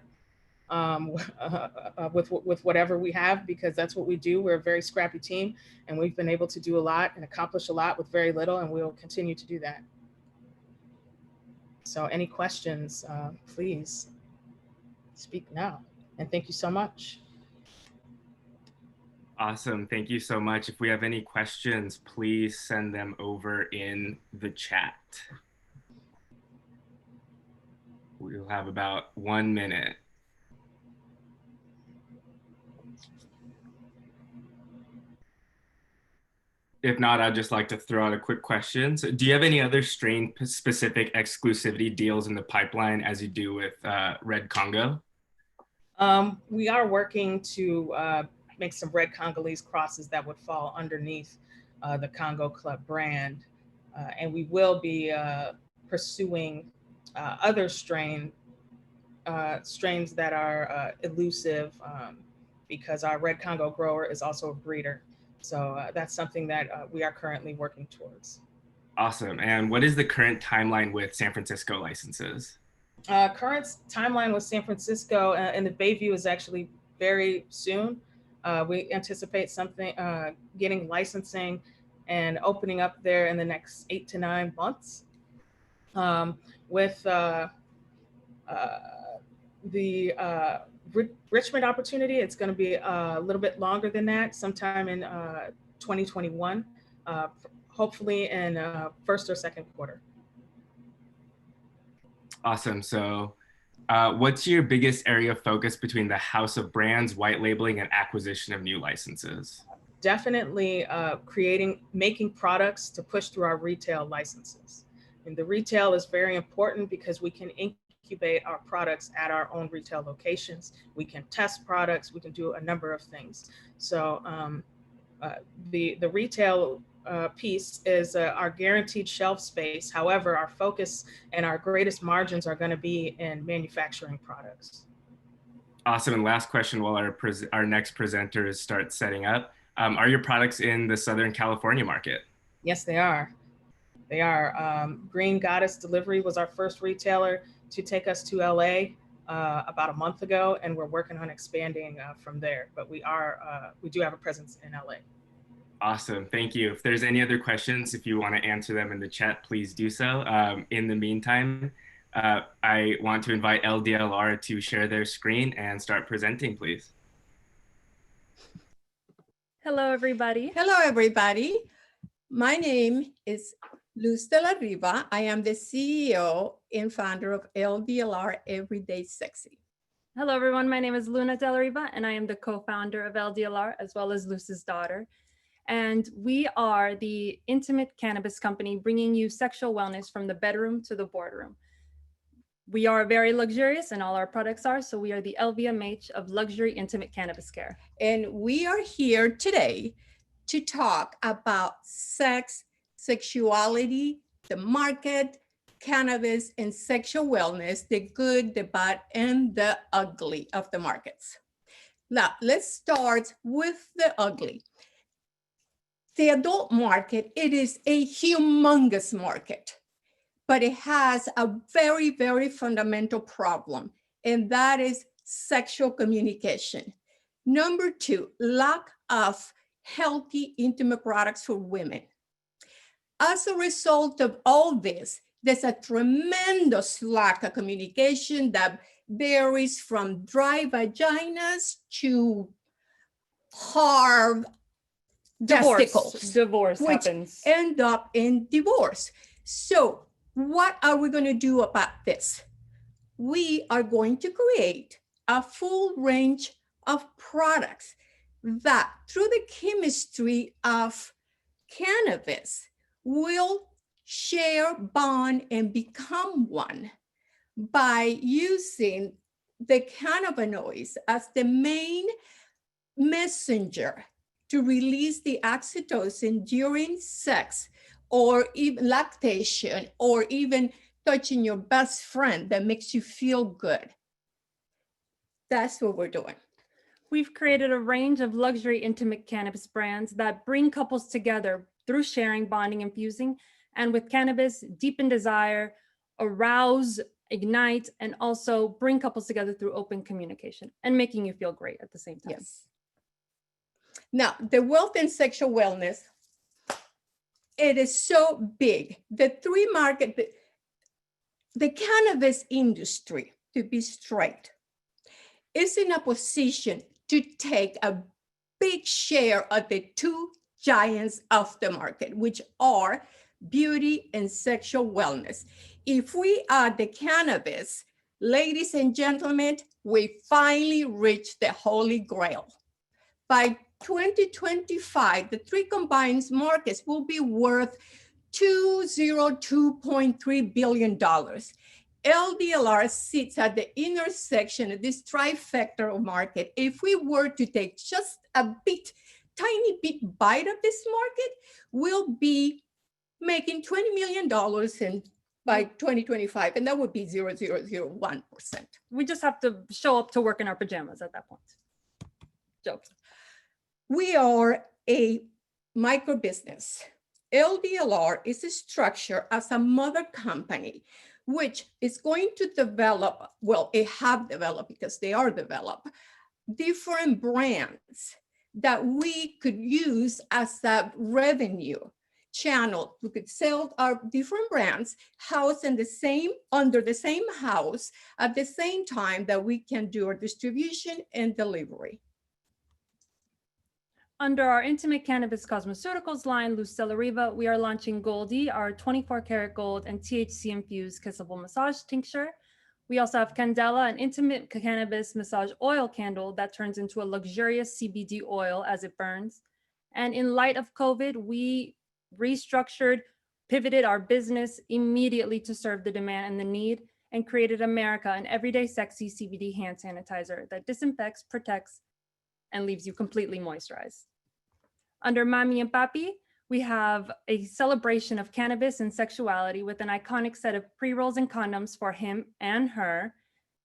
with whatever we have, because that's what we do. We're a very scrappy team, and we've been able to do a lot and accomplish a lot with very little, and we'll continue to do that. So any questions, please speak now. And thank you so much. Awesome. Thank you so much. If we have any questions, please send them over in the chat. We'll have about 1 minute. If not, I'd just like to throw out a quick question. So do you have any other strain-specific exclusivity deals in the pipeline as you do with Red Congo? We are working to make some red Congolese crosses that would fall underneath the Congo Club brand. And we will be pursuing other strains that are elusive because our red Congo grower is also a breeder. So that's something that we are currently working towards. Awesome. And what is the current timeline with San Francisco licenses? Current timeline with San Francisco and the Bayview is actually very soon. We anticipate something getting licensing and opening up there in the next 8 to 9 months. With the Richmond opportunity, it's going to be a little bit longer than that, sometime in 2021, hopefully in first or second quarter. Awesome. So what's your biggest area of focus between the house of brands, white labeling, and acquisition of new licenses? Definitely making products to push through our retail licenses. And the retail is very important because we can incubate our products at our own retail locations. We can test products, we can do a number of things. So the retail piece is our guaranteed shelf space. However, our focus and our greatest margins are going to be in manufacturing products. Awesome. And last question while our next presenters start setting up. Are your products in the Southern California market? Yes, they are. They are. Green Goddess Delivery was our first retailer to take us to LA about a month ago, and we're working on expanding from there. But we do have a presence in LA. Awesome. Thank you. If there's any other questions, if you want to answer them in the chat, please do so. In the meantime, I want to invite LDLR to share their screen and start presenting, please. Hello, everybody. Hello, everybody. My name is Luz de la Riva. I am the CEO and founder of LDLR Everyday Sexy. Hello, everyone. My name is Luna Del Riva, and I am the co-founder of LDLR, as well as Luz's daughter. And we are the intimate cannabis company bringing you sexual wellness from the bedroom to the boardroom. We are very luxurious, and all our products are, so we are the LVMH of luxury intimate cannabis care. And we are here today to talk about sex, sexuality, the market, cannabis, and sexual wellness, the good, the bad, and the ugly of the markets. Now, let's start with the ugly. The adult market, it is a humongous market, but it has a very, very fundamental problem, and that is sexual communication. Number 2, lack of healthy, intimate products for women. As a result of all this, there's a tremendous lack of communication that varies from dry vaginas to hard testicles. Divorce which happens. End up in divorce. So what are we going to do about this? We are going to create a full range of products that, through the chemistry of cannabis, will share, bond, and become one by using the cannabinoids as the main messenger to release the oxytocin during sex, or even lactation, or even touching your best friend that makes you feel good. That's what we're doing. We've created a range of luxury intimate cannabis brands that bring couples together through sharing, bonding, and fusing, and with cannabis, deepen desire, arouse ignite, and also bring couples together through open communication and making you feel great at the same time. Yes. Now, the wealth and sexual wellness, it is so big. The three market, the cannabis industry, to be straight, is in a position to take a big share of the two giants of the market, which are beauty and sexual wellness. If we add the cannabis, ladies and gentlemen, we finally reached the holy grail. By 2025, the three combined markets will be worth $202.3 billion. LDLR sits at the intersection of this trifecta market. If we were to take just a tiny bit bite of this market, we'll be making $20 million by 2025, and that would be 0.0001%. We just have to show up to work in our pajamas at that point. Jokes. We are a micro business. LDLR is structured as a mother company, which is going to develop, well, it have developed because they are developed, different brands that we could use as a revenue channel. We could sell our different brands housed in the same, under the same house at the same time that we can do our distribution and delivery. Under our intimate cannabis cosmeceuticals line, Lucella Riva, we are launching Goldie, our 24-karat gold and THC-infused kissable massage tincture. We also have Candela, an intimate cannabis massage oil candle that turns into a luxurious CBD oil as it burns. And in light of COVID, we restructured, pivoted our business immediately to serve the demand and the need, and created America, an everyday sexy CBD hand sanitizer that disinfects, protects, and leaves you completely moisturized. Under Mami and Papi, we have a celebration of cannabis and sexuality with an iconic set of pre-rolls and condoms for him and her,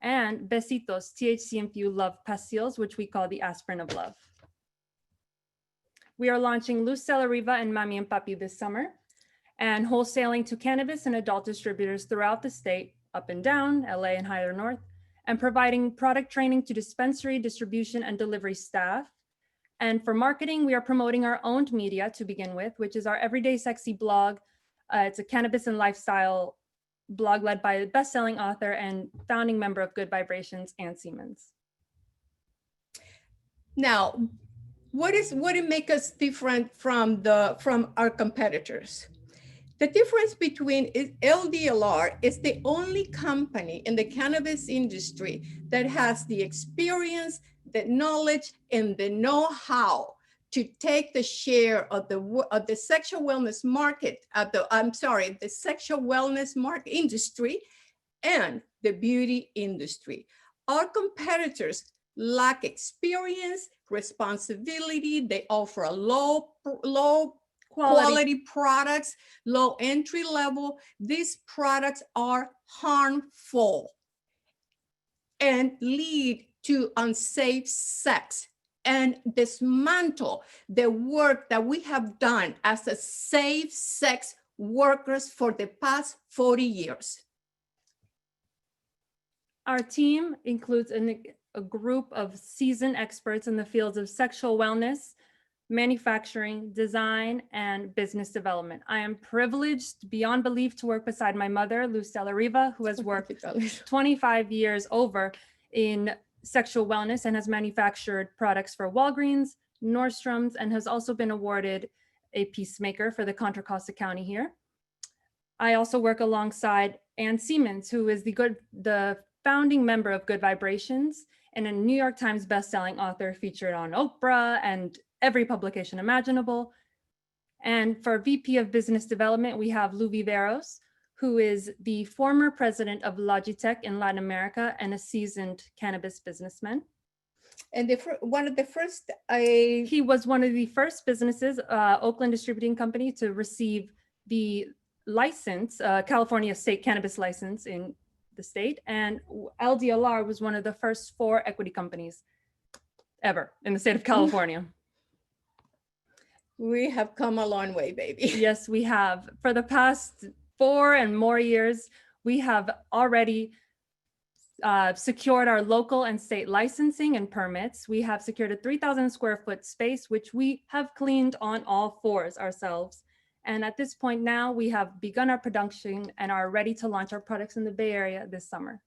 and Besitos, THC-infused love pastilles, which we call the aspirin of love. We are launching Lucella Riva and Mami and Papi this summer, and wholesaling to cannabis and adult distributors throughout the state, up and down, LA and higher north, and providing product training to dispensary, distribution, and delivery staff. And for marketing, we are promoting our owned media to begin with, which is our Everyday Sexy blog. It's a cannabis and lifestyle blog led by a best-selling author and founding member of Good Vibrations, Ann Siemens. Now, what makes us different from our competitors? The difference between LDLR is the only company in the cannabis industry that has the experience, the knowledge, and the know-how to take the share of the sexual wellness market, the sexual wellness market industry and the beauty industry. Our competitors lack experience, responsibility. They offer a low quality products, low entry level. These products are harmful and lead to unsafe sex, and dismantle the work that we have done as a safe sex workers for the past 40 years. Our team includes a group of seasoned experts in the fields of sexual wellness, manufacturing, design, and business development. I am privileged beyond belief to work beside my mother, Lucella Riva, who has worked 25 years over in sexual wellness and has manufactured products for Walgreens, Nordstrom's, and has also been awarded a Peacemaker for the Contra Costa County here. I also work alongside Ann Siemens, who is the founding member of Good Vibrations and a New York Times bestselling author featured on Oprah and every publication imaginable. And for VP of Business Development, we have Lou Viveros, who is the former president of Logitech in Latin America and a seasoned cannabis businessman. And he was one of the first businesses, Oakland Distributing Company, to receive the license, California state cannabis license in the state. And LDLR was one of the first 4 equity companies ever in the state of California. We have come a long way, baby. Yes, we have. For the past 4 and more years, we have already secured our local and state licensing and permits. We have secured a 3,000 square foot space, which we have cleaned on all fours ourselves. And at this point now, we have begun our production and are ready to launch our products in the Bay Area this summer.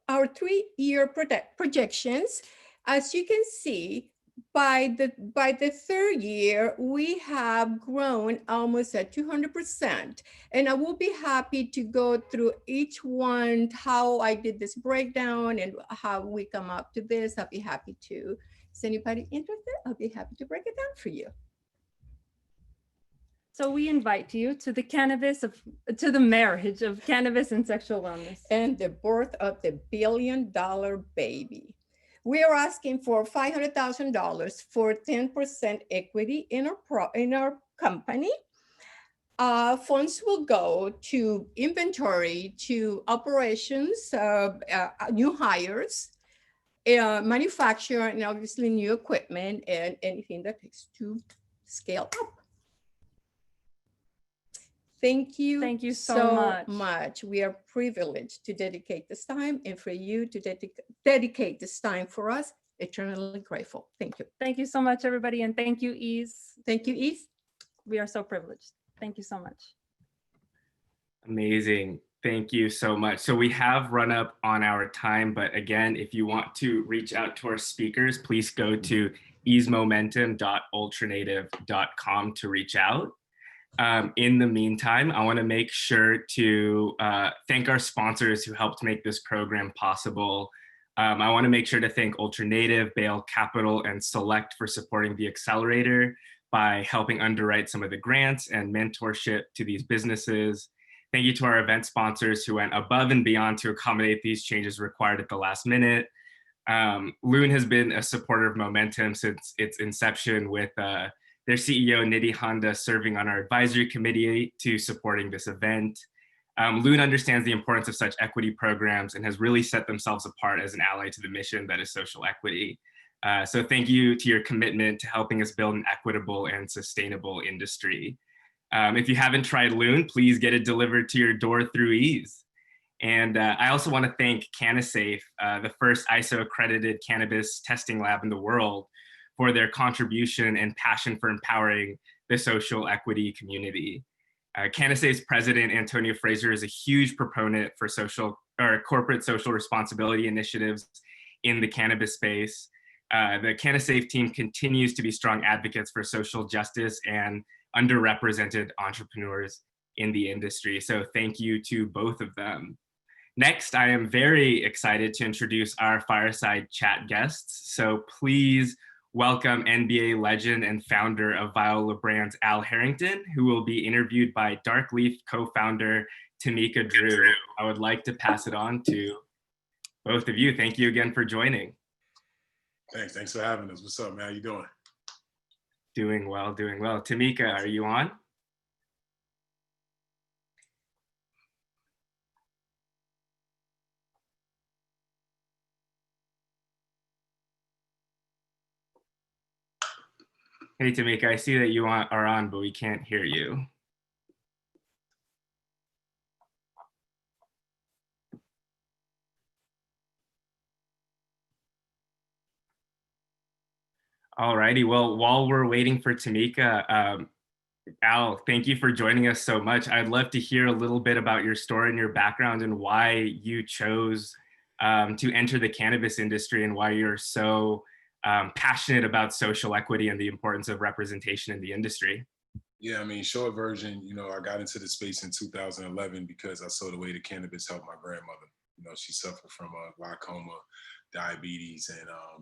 Our 3-year projections, as you can see, by the third year, we have grown almost at 200%. And I will be happy to go through each one, how I did this breakdown and how we come up to this. I'll be happy to. Is anybody interested? I'll be happy to break it down for you. So we invite you to the marriage of cannabis and sexual wellness. And the birth of the $1 billion baby. We are asking for $500,000 for 10% equity in our company. Funds will go to inventory, to operations, new hires, manufacture, and obviously new equipment and anything that takes to scale up. Thank you. Thank you so much. We are privileged to dedicate this time, and for you to dedicate this time for us, eternally grateful. Thank you. Thank you so much, everybody. And thank you, Ease. Thank you, Ease. We are so privileged. Thank you so much. Amazing. Thank you so much. So we have run up on our time, but again, if you want to reach out to our speakers, please go to easemomentum.ultranative.com to reach out. In the meantime, I want to make sure to thank our sponsors who helped make this program possible. I want to make sure to thank Ultranative, Bale Capital, and Select for supporting the accelerator by helping underwrite some of the grants and mentorship to these businesses. Thank you to our event sponsors who went above and beyond to accommodate these changes required at the last minute. Loon has been a supporter of Momentum since its inception, with their CEO, Nidhi Honda, serving on our advisory committee to supporting this event. Loon understands the importance of such equity programs and has really set themselves apart as an ally to the mission that is social equity. So thank you to your commitment to helping us build an equitable and sustainable industry. If you haven't tried Loon, please get it delivered to your door through Ease. And I also want to thank CannaSafe, the first ISO accredited cannabis testing lab in the world, for their contribution and passion for empowering the social equity community. CannaSafe's president, Antonio Fraser, is a huge proponent for corporate social responsibility initiatives in the cannabis space. The CannaSafe team continues to be strong advocates for social justice and underrepresented entrepreneurs in the industry. So thank you to both of them. Next, I am very excited to introduce our Fireside Chat guests. So please welcome NBA legend and founder of Viola Brands Al Harrington, who will be interviewed by Dark Leaf co-founder Timeka Drew. I would like to pass it on to both of you. Thank you again for joining. Thanks for having us. What's up, man? How you doing? Doing well. Timeka, are you on? Hey, Timeka, I see that you are on, but we can't hear you. All righty. Well, while we're waiting for Timeka, Al, thank you for joining us so much. I'd love to hear a little bit about your story and your background and why you chose to enter the cannabis industry and why you're so passionate about social equity and the importance of representation in the industry. Yeah, I mean, short version, I got into the space in 2011 because I saw the way the cannabis helped my grandmother. She suffered from glaucoma, diabetes, and I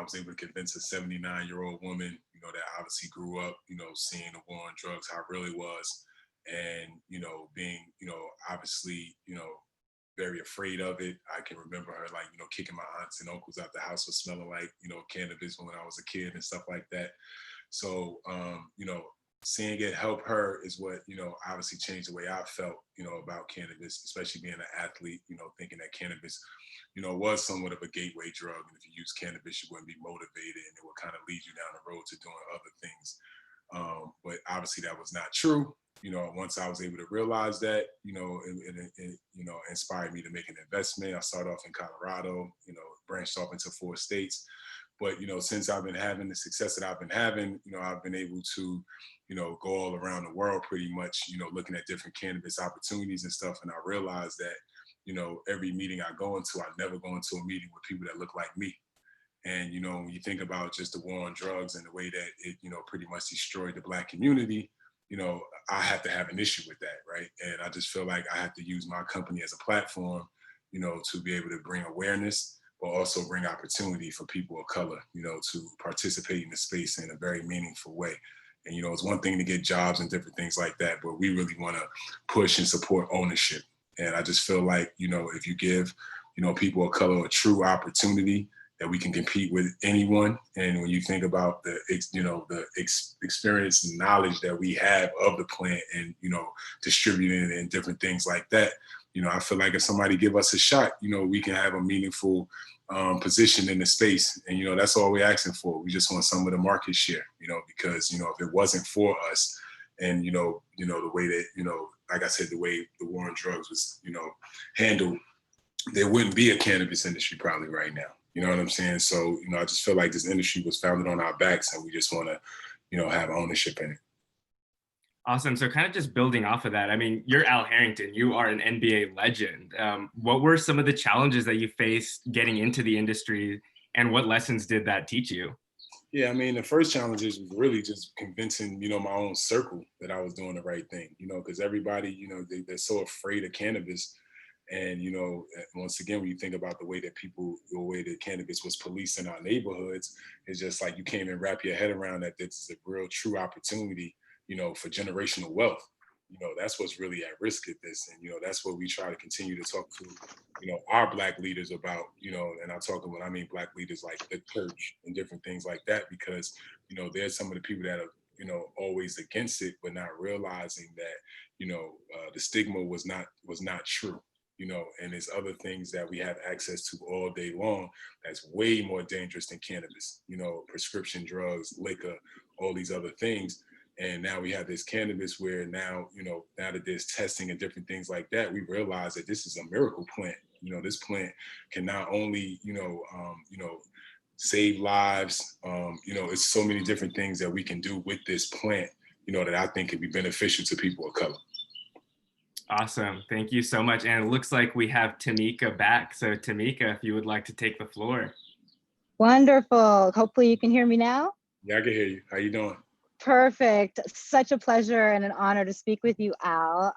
was able to convince a 79-year-old woman, that obviously grew up, seeing the war on drugs, how it really was, and being, obviously, very afraid of it. I can remember her kicking my aunts and uncles out the house for smelling like, cannabis when I was a kid and stuff like that. So, seeing it help her is what, obviously changed the way I felt, about cannabis, especially being an athlete, thinking that cannabis, was somewhat of a gateway drug. And if you use cannabis, you wouldn't be motivated and it would kind of lead you down the road to doing other things. But obviously that was not true. once I was able to realize that, it inspired me to make an investment. I started off in Colorado, branched off into 4 states. But, since I've been having the success that I've been having, I've been able to, go all around the world pretty much, looking at different cannabis opportunities and stuff. And I realized that, every meeting I go into, I never go into a meeting with people that look like me. And, when you think about just the war on drugs and the way that it, pretty much destroyed the Black community, I have to have an issue with that, right? And I just feel like I have to use my company as a platform, to be able to bring awareness, but also bring opportunity for people of color, to participate in the space in a very meaningful way. And, it's one thing to get jobs and different things like that, but we really want to push and support ownership. And I just feel like, if you give, people of color a true opportunity, that we can compete with anyone. And when you think about the experience and knowledge that we have of the plant and, distributing it and different things like that, I feel like if somebody give us a shot, we can have a meaningful position in the space. And, that's all we're asking for. We just want some of the market share, because, if it wasn't for us and, the way that, like I said, the way the war on drugs was, handled, there wouldn't be a cannabis industry probably right now. You know what I'm saying? So, I just feel like this industry was founded on our backs and we just want to, have ownership in it. Awesome. So kind of just building off of that, I mean, you're Al Harrington, you are an NBA legend. What were some of the challenges that you faced getting into the industry and what lessons did that teach you? Yeah, I mean, the first challenges was really just convincing, my own circle that I was doing the right thing, because everybody, they're so afraid of cannabis. And, once again, when you think about the way that cannabis was policed in our neighborhoods, it's just like you can't even wrap your head around that this is a real true opportunity, for generational wealth. That's what's really at risk at this. And, that's what we try to continue to talk to, our Black leaders about, and I'm talking when I mean Black leaders like the church and different things like that, because, there's some of the people that are, always against it, but not realizing that, the stigma was not true. And there's other things that we have access to all day long that's way more dangerous than cannabis, prescription drugs, liquor, all these other things. And now we have this cannabis where now, now that there's testing and different things like that, we realize that this is a miracle plant. This plant can not only, save lives, it's so many different things that we can do with this plant, that I think can be beneficial to people of color. Awesome. Thank you so much. And it looks like we have Timeka back. So Timeka, if you would like to take the floor. Wonderful. Hopefully you can hear me now. Yeah, I can hear you. How you doing? Perfect. Such a pleasure and an honor to speak with you, Al.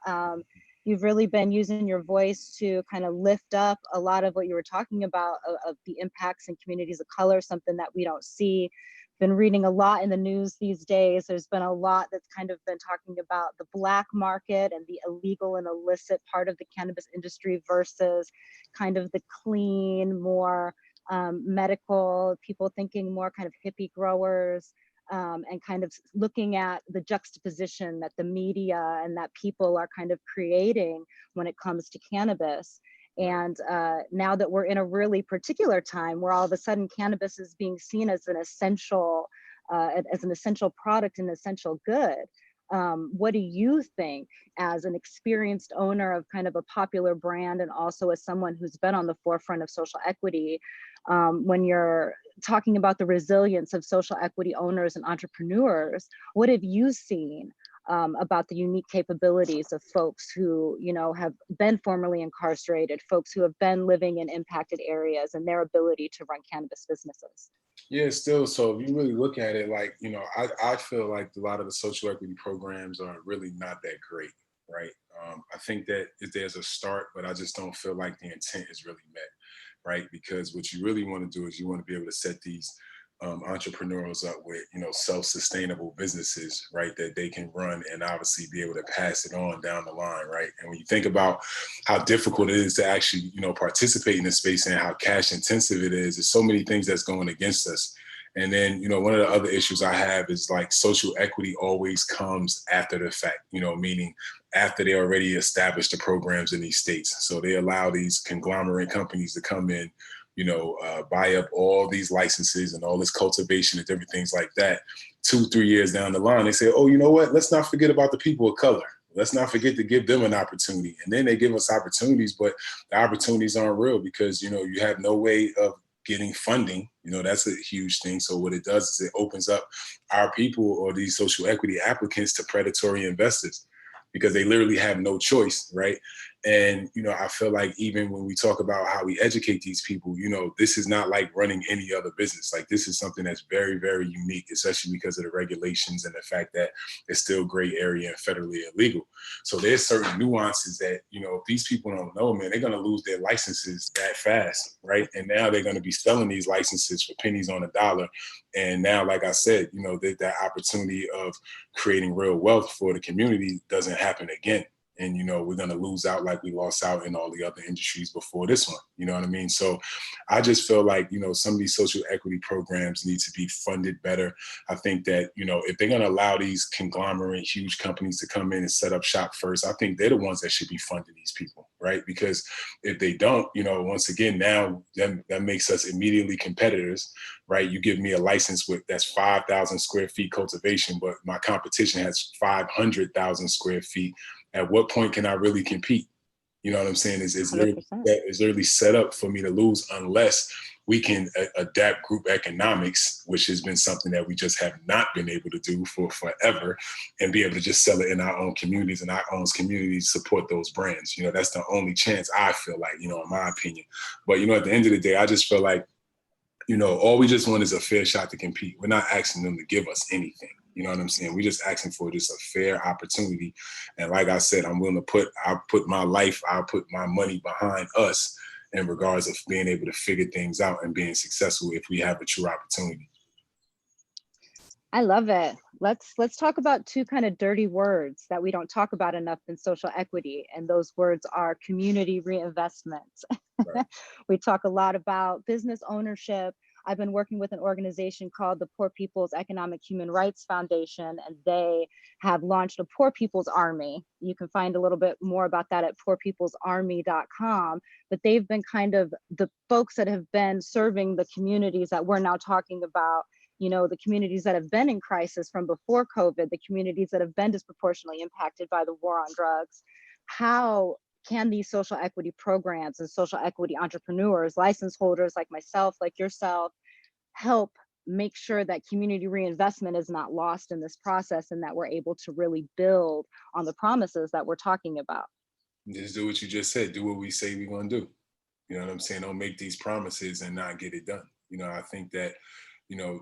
You've really been using your voice to kind of lift up a lot of what you were talking about of the impacts in communities of color, something that we don't see. Been reading a lot in the news these days. There's been a lot that's kind of been talking about the Black market and the illegal and illicit part of the cannabis industry versus kind of the clean, more medical, people thinking more kind of hippie growers, and kind of looking at the juxtaposition that the media and that people are kind of creating when it comes to cannabis. And now that we're in a really particular time where all of a sudden cannabis is being seen as an essential product and essential good, what do you think as an experienced owner of kind of a popular brand and also as someone who's been on the forefront of social equity, when you're talking about the resilience of social equity owners and entrepreneurs, what have you seen about the unique capabilities of folks who, have been formerly incarcerated, folks who have been living in impacted areas and their ability to run cannabis businesses? Yeah, still. So if you really look at it, like, I feel like a lot of the social equity programs are really not that great, right? I think that there's a start, but I just don't feel like the intent is really met, right? Because what you really want to do is you want to be able to set these entrepreneurs up with, self-sustainable businesses, right, that they can run and obviously be able to pass it on down the line, right? And when you think about how difficult it is to actually, participate in this space and how cash intensive it is, there's so many things that's going against us. And then, one of the other issues I have is like social equity always comes after the fact, meaning after they already established the programs in these states. So they allow these conglomerate companies to come in, buy up all these licenses and all this cultivation and different things like that. 2-3 years down the line, they say, oh, you know what? Let's not forget about the people of color, Let's not forget to give them an opportunity. And then they give us opportunities, but the opportunities aren't real because, you know, you have no way of getting funding. You know, that's a huge thing. So what it does is it opens up our people or these social equity applicants to predatory investors because they literally have no choice, right? And, you know, I feel like even when we talk about how we educate these people, you know, this is not like running any other business. Like this is something that's very, very unique, especially because of the regulations and the fact that it's still gray area and federally illegal. So there's certain nuances that, you know, if these people don't know, man, they're going to lose their licenses that fast, right? And now they're going to be selling these licenses for pennies on a dollar. And now, like I said, you know, that opportunity of creating real wealth for the community doesn't happen again. And, you know, we're going to lose out like we lost out in all the other industries before this one. You know what I mean? So I just feel like, you know, some of these social equity programs need to be funded better. I think that, you know, if they're going to allow these conglomerate, huge companies to come in and set up shop first, I think they're the ones that should be funding these people, right? Because if they don't, you know, once again, now that makes us immediately competitors, right? You give me a license that's 5,000 square feet cultivation, but my competition has 500,000 square feet. At what point can I really compete? You know what I'm saying? It's literally set up for me to lose unless we can adapt group economics, which has been something that we just have not been able to do for forever, and be able to just sell it in our own communities and our own communities support those brands. You know, that's the only chance I feel like, you know, in my opinion. But, you know, at the end of the day, I just feel like, you know, all we just want is a fair shot to compete. We're not asking them to give us anything. You know what I'm saying? We're just asking for just a fair opportunity. And like I said, I'm willing to I'll put my life, I'll put my money behind us in regards of being able to figure things out and being successful if we have a true opportunity. I love it. Let's talk about two kind of dirty words that we don't talk about enough in social equity. And those words are community reinvestment. Right. We talk a lot about business ownership. I've been working with an organization called the Poor People's Economic Human Rights Foundation, and they have launched a Poor People's Army. You can find a little bit more about that at poorpeoplesarmy.com, but they've been kind of the folks that have been serving the communities that we're now talking about, you know, the communities that have been in crisis from before COVID, the communities that have been disproportionately impacted by the war on drugs. How can these social equity programs and social equity entrepreneurs, license holders like myself, like yourself, help make sure that community reinvestment is not lost in this process and that we're able to really build on the promises that we're talking about? Just do what you just said. Do what we say we're going to do. You know what I'm saying? Don't make these promises and not get it done. You know, I think that, you know,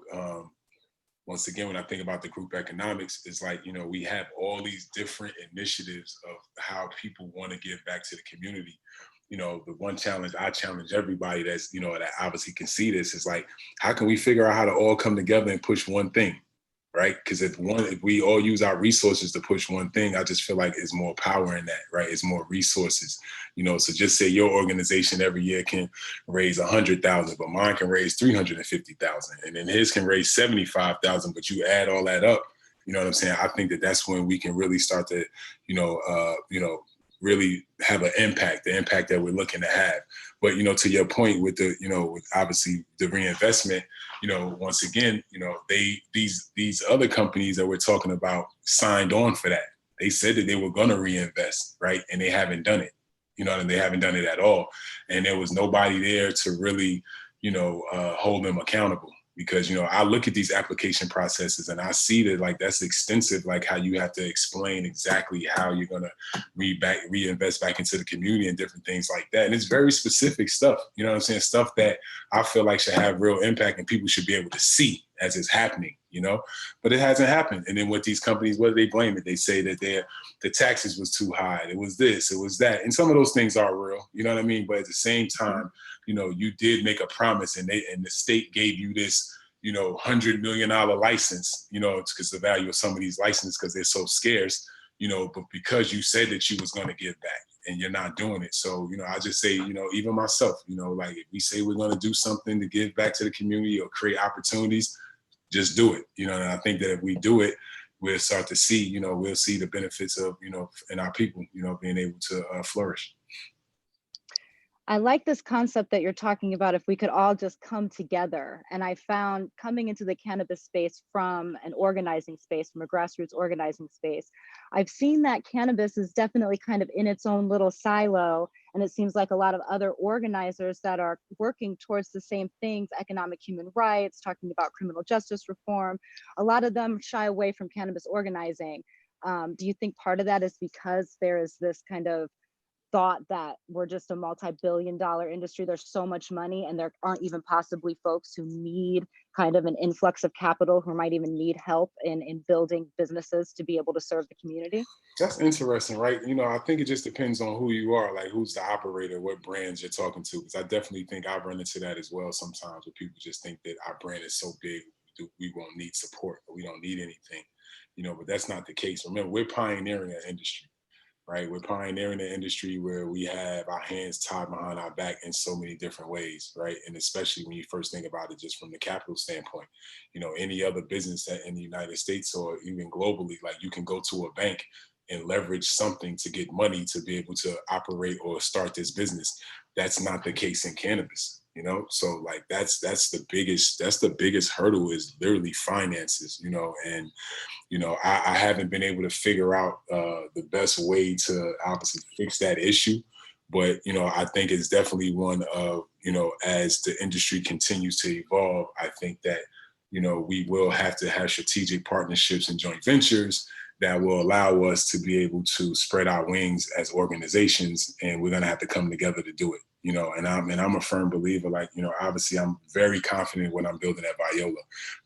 once again, when I think about the group economics, it's like, you know, we have all these different initiatives of how people want to give back to the community. You know, the one challenge I challenge everybody that's, you know, that obviously can see this is like, how can we figure out how to all come together and push one thing, right? Because if we all use our resources to push one thing, I just feel like it's more power in that, right? It's more resources, you know. So just say your organization every year can raise 100,000, but mine can raise 350,000, and then his can raise 75,000. But you add all that up, you know what I'm saying? I think that that's when we can really start to, you know, really have an impact, the impact that we're looking to have. But, you know, to your point with the, you know, with obviously the reinvestment, you know, once again, you know, these other companies that we're talking about signed on for that. They said that they were going to reinvest, right? And they haven't done it, you know, and they haven't done it at all. And there was nobody there to really, you know, hold them accountable. Because, you know, I look at these application processes and I see that like that's extensive, like how you have to explain exactly how you're going to reinvest back into the community and different things like that. And it's very specific stuff, you know what I'm saying? Stuff that I feel like should have real impact and people should be able to see as it's happening, you know, but it hasn't happened. And then with these companies, what do they blame it? They say that the taxes was too high. It was this, it was that. And some of those things are real, you know what I mean? But at the same time, you know, you did make a promise and the state gave you this, you know, $100 million license, you know, it's because the value of some of these licenses, because they're so scarce, you know, but because you said that you was going to give back and you're not doing it. So, you know, I just say, you know, even myself, you know, like if we say we're going to do something to give back to the community or create opportunities, just do it, you know, and I think that if we do it, we'll start to see, you know, we'll see the benefits of, you know, in our people, you know, being able to flourish. I like this concept that you're talking about, if we could all just come together. And I found coming into the cannabis space from an organizing space, from a grassroots organizing space, I've seen that cannabis is definitely kind of in its own little silo. And it seems like a lot of other organizers that are working towards the same things, economic human rights, talking about criminal justice reform, a lot of them shy away from cannabis organizing. Do you think part of that is because there is this kind of thought that we're just a multi-billion-dollar industry, there's so much money, and there aren't even possibly folks who need kind of an influx of capital, who might even need help in building businesses to be able to serve the community? That's interesting, right? You know, I think it just depends on who you are, like who's the operator, what brands you're talking to. Because I definitely think I run into that as well sometimes, where people just think that our brand is so big, we won't need support, or we don't need anything, you know, but that's not the case. Remember, we're pioneering an industry. Right, we're pioneering an industry where we have our hands tied behind our back in so many different ways, right? And especially when you first think about it, just from the capital standpoint, you know, any other business that in the United States or even globally, like you can go to a bank and leverage something to get money to be able to operate or start this business. That's not the case in cannabis, you know? So like that's the biggest hurdle, is literally finances, you know. And you know, I haven't been able to figure out the best way to obviously fix that issue. But, you know, I think it's definitely one of, you know, as the industry continues to evolve, I think that, you know, we will have to have strategic partnerships and joint ventures that will allow us to be able to spread our wings as organizations. And we're going to have to come together to do it. You know, and I'm a firm believer, like, you know, obviously I'm very confident when I'm building at Viola,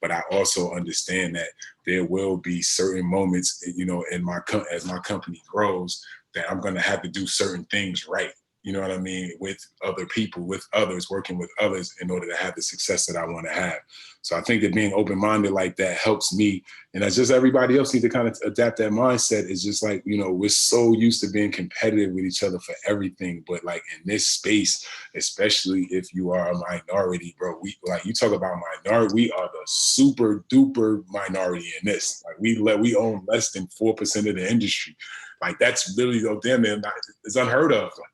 but I also understand that there will be certain moments, you know, as my company grows, that I'm going to have to do certain things right. You know what I mean? With other people, with others, working with others in order to have the success that I want to have. So I think that being open-minded like that helps me. And that's just everybody else need to kind of adapt that mindset. Is just like, you know, we're so used to being competitive with each other for everything. But like in this space, especially if you are a minority, bro, we like, you talk about minority, we are the super duper minority in this. Like we own less than 4% of the industry. Like that's literally, oh damn man, it's unheard of. Like,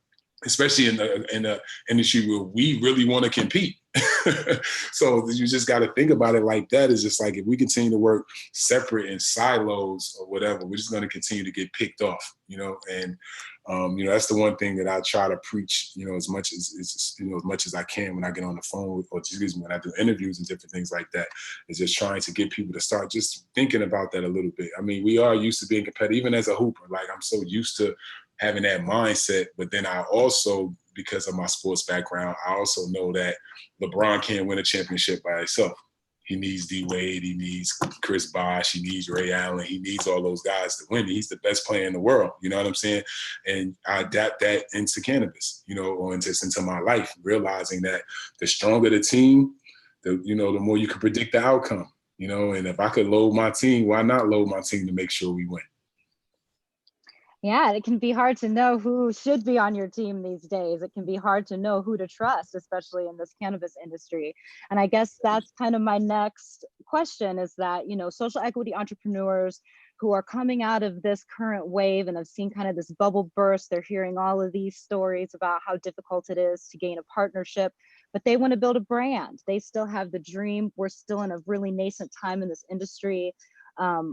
especially in the industry where we really want to compete. So you just got to think about it like that. It's just like, if we continue to work separate in silos or whatever, we're just going to continue to get picked off, you know. And you know, that's the one thing that I try to preach, you know, as much as I can when I get on the phone with, or excuse me, when I do interviews and different things like that, is just trying to get people to start just thinking about that a little bit. I mean, we are used to being competitive, even as a hooper. Like I'm so used to having that mindset, but then I also, because of my sports background, I also know that LeBron can't win a championship by himself. He needs D Wade, he needs Chris Bosh, he needs Ray Allen, he needs all those guys to win. He's the best player in the world, you know what I'm saying? And I adapt that into cannabis, you know, or into my life, realizing that the stronger the team, the more you can predict the outcome, you know. And if I could load my team, why not load my team to make sure we win? Yeah, it can be hard to know who should be on your team these days. It can be hard to know who to trust, especially in this cannabis industry. And I guess that's kind of my next question, is that, you know, social equity entrepreneurs who are coming out of this current wave and have seen kind of this bubble burst, they're hearing all of these stories about how difficult it is to gain a partnership, but they want to build a brand. They still have the dream. We're still in a really nascent time in this industry.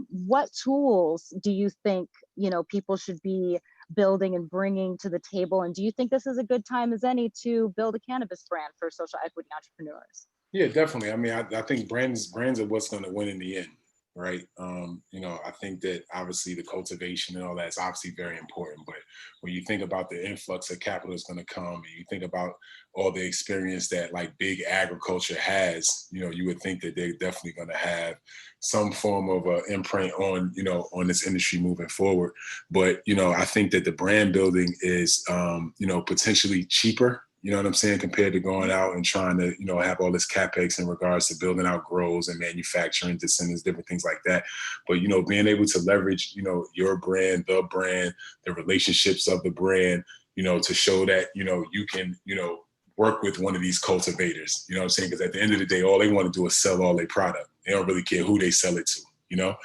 What tools do you think, you know, people should be building and bringing to the table? And do you think this is a good time as any to build a cannabis brand for social equity entrepreneurs? Yeah, definitely. I mean, I think brands are what's going to win in the end, right? You know, I think that obviously the cultivation and all that is obviously very important. But when you think about the influx of capital that's going to come, and you think about all the experience that like big agriculture has, you know, you would think that they're definitely going to have some form of an imprint on, you know, on this industry moving forward. But, you know, I think that the brand building is, you know, potentially cheaper. You know what I'm saying? Compared to going out and trying to, you know, have all this CapEx in regards to building out grows and manufacturing descendants, different things like that. But, you know, being able to leverage, you know, your brand, the relationships of the brand, you know, to show that, you know, you can, you know, work with one of these cultivators, you know what I'm saying? Because at the end of the day, all they want to do is sell all their product. They don't really care who they sell it to. you know?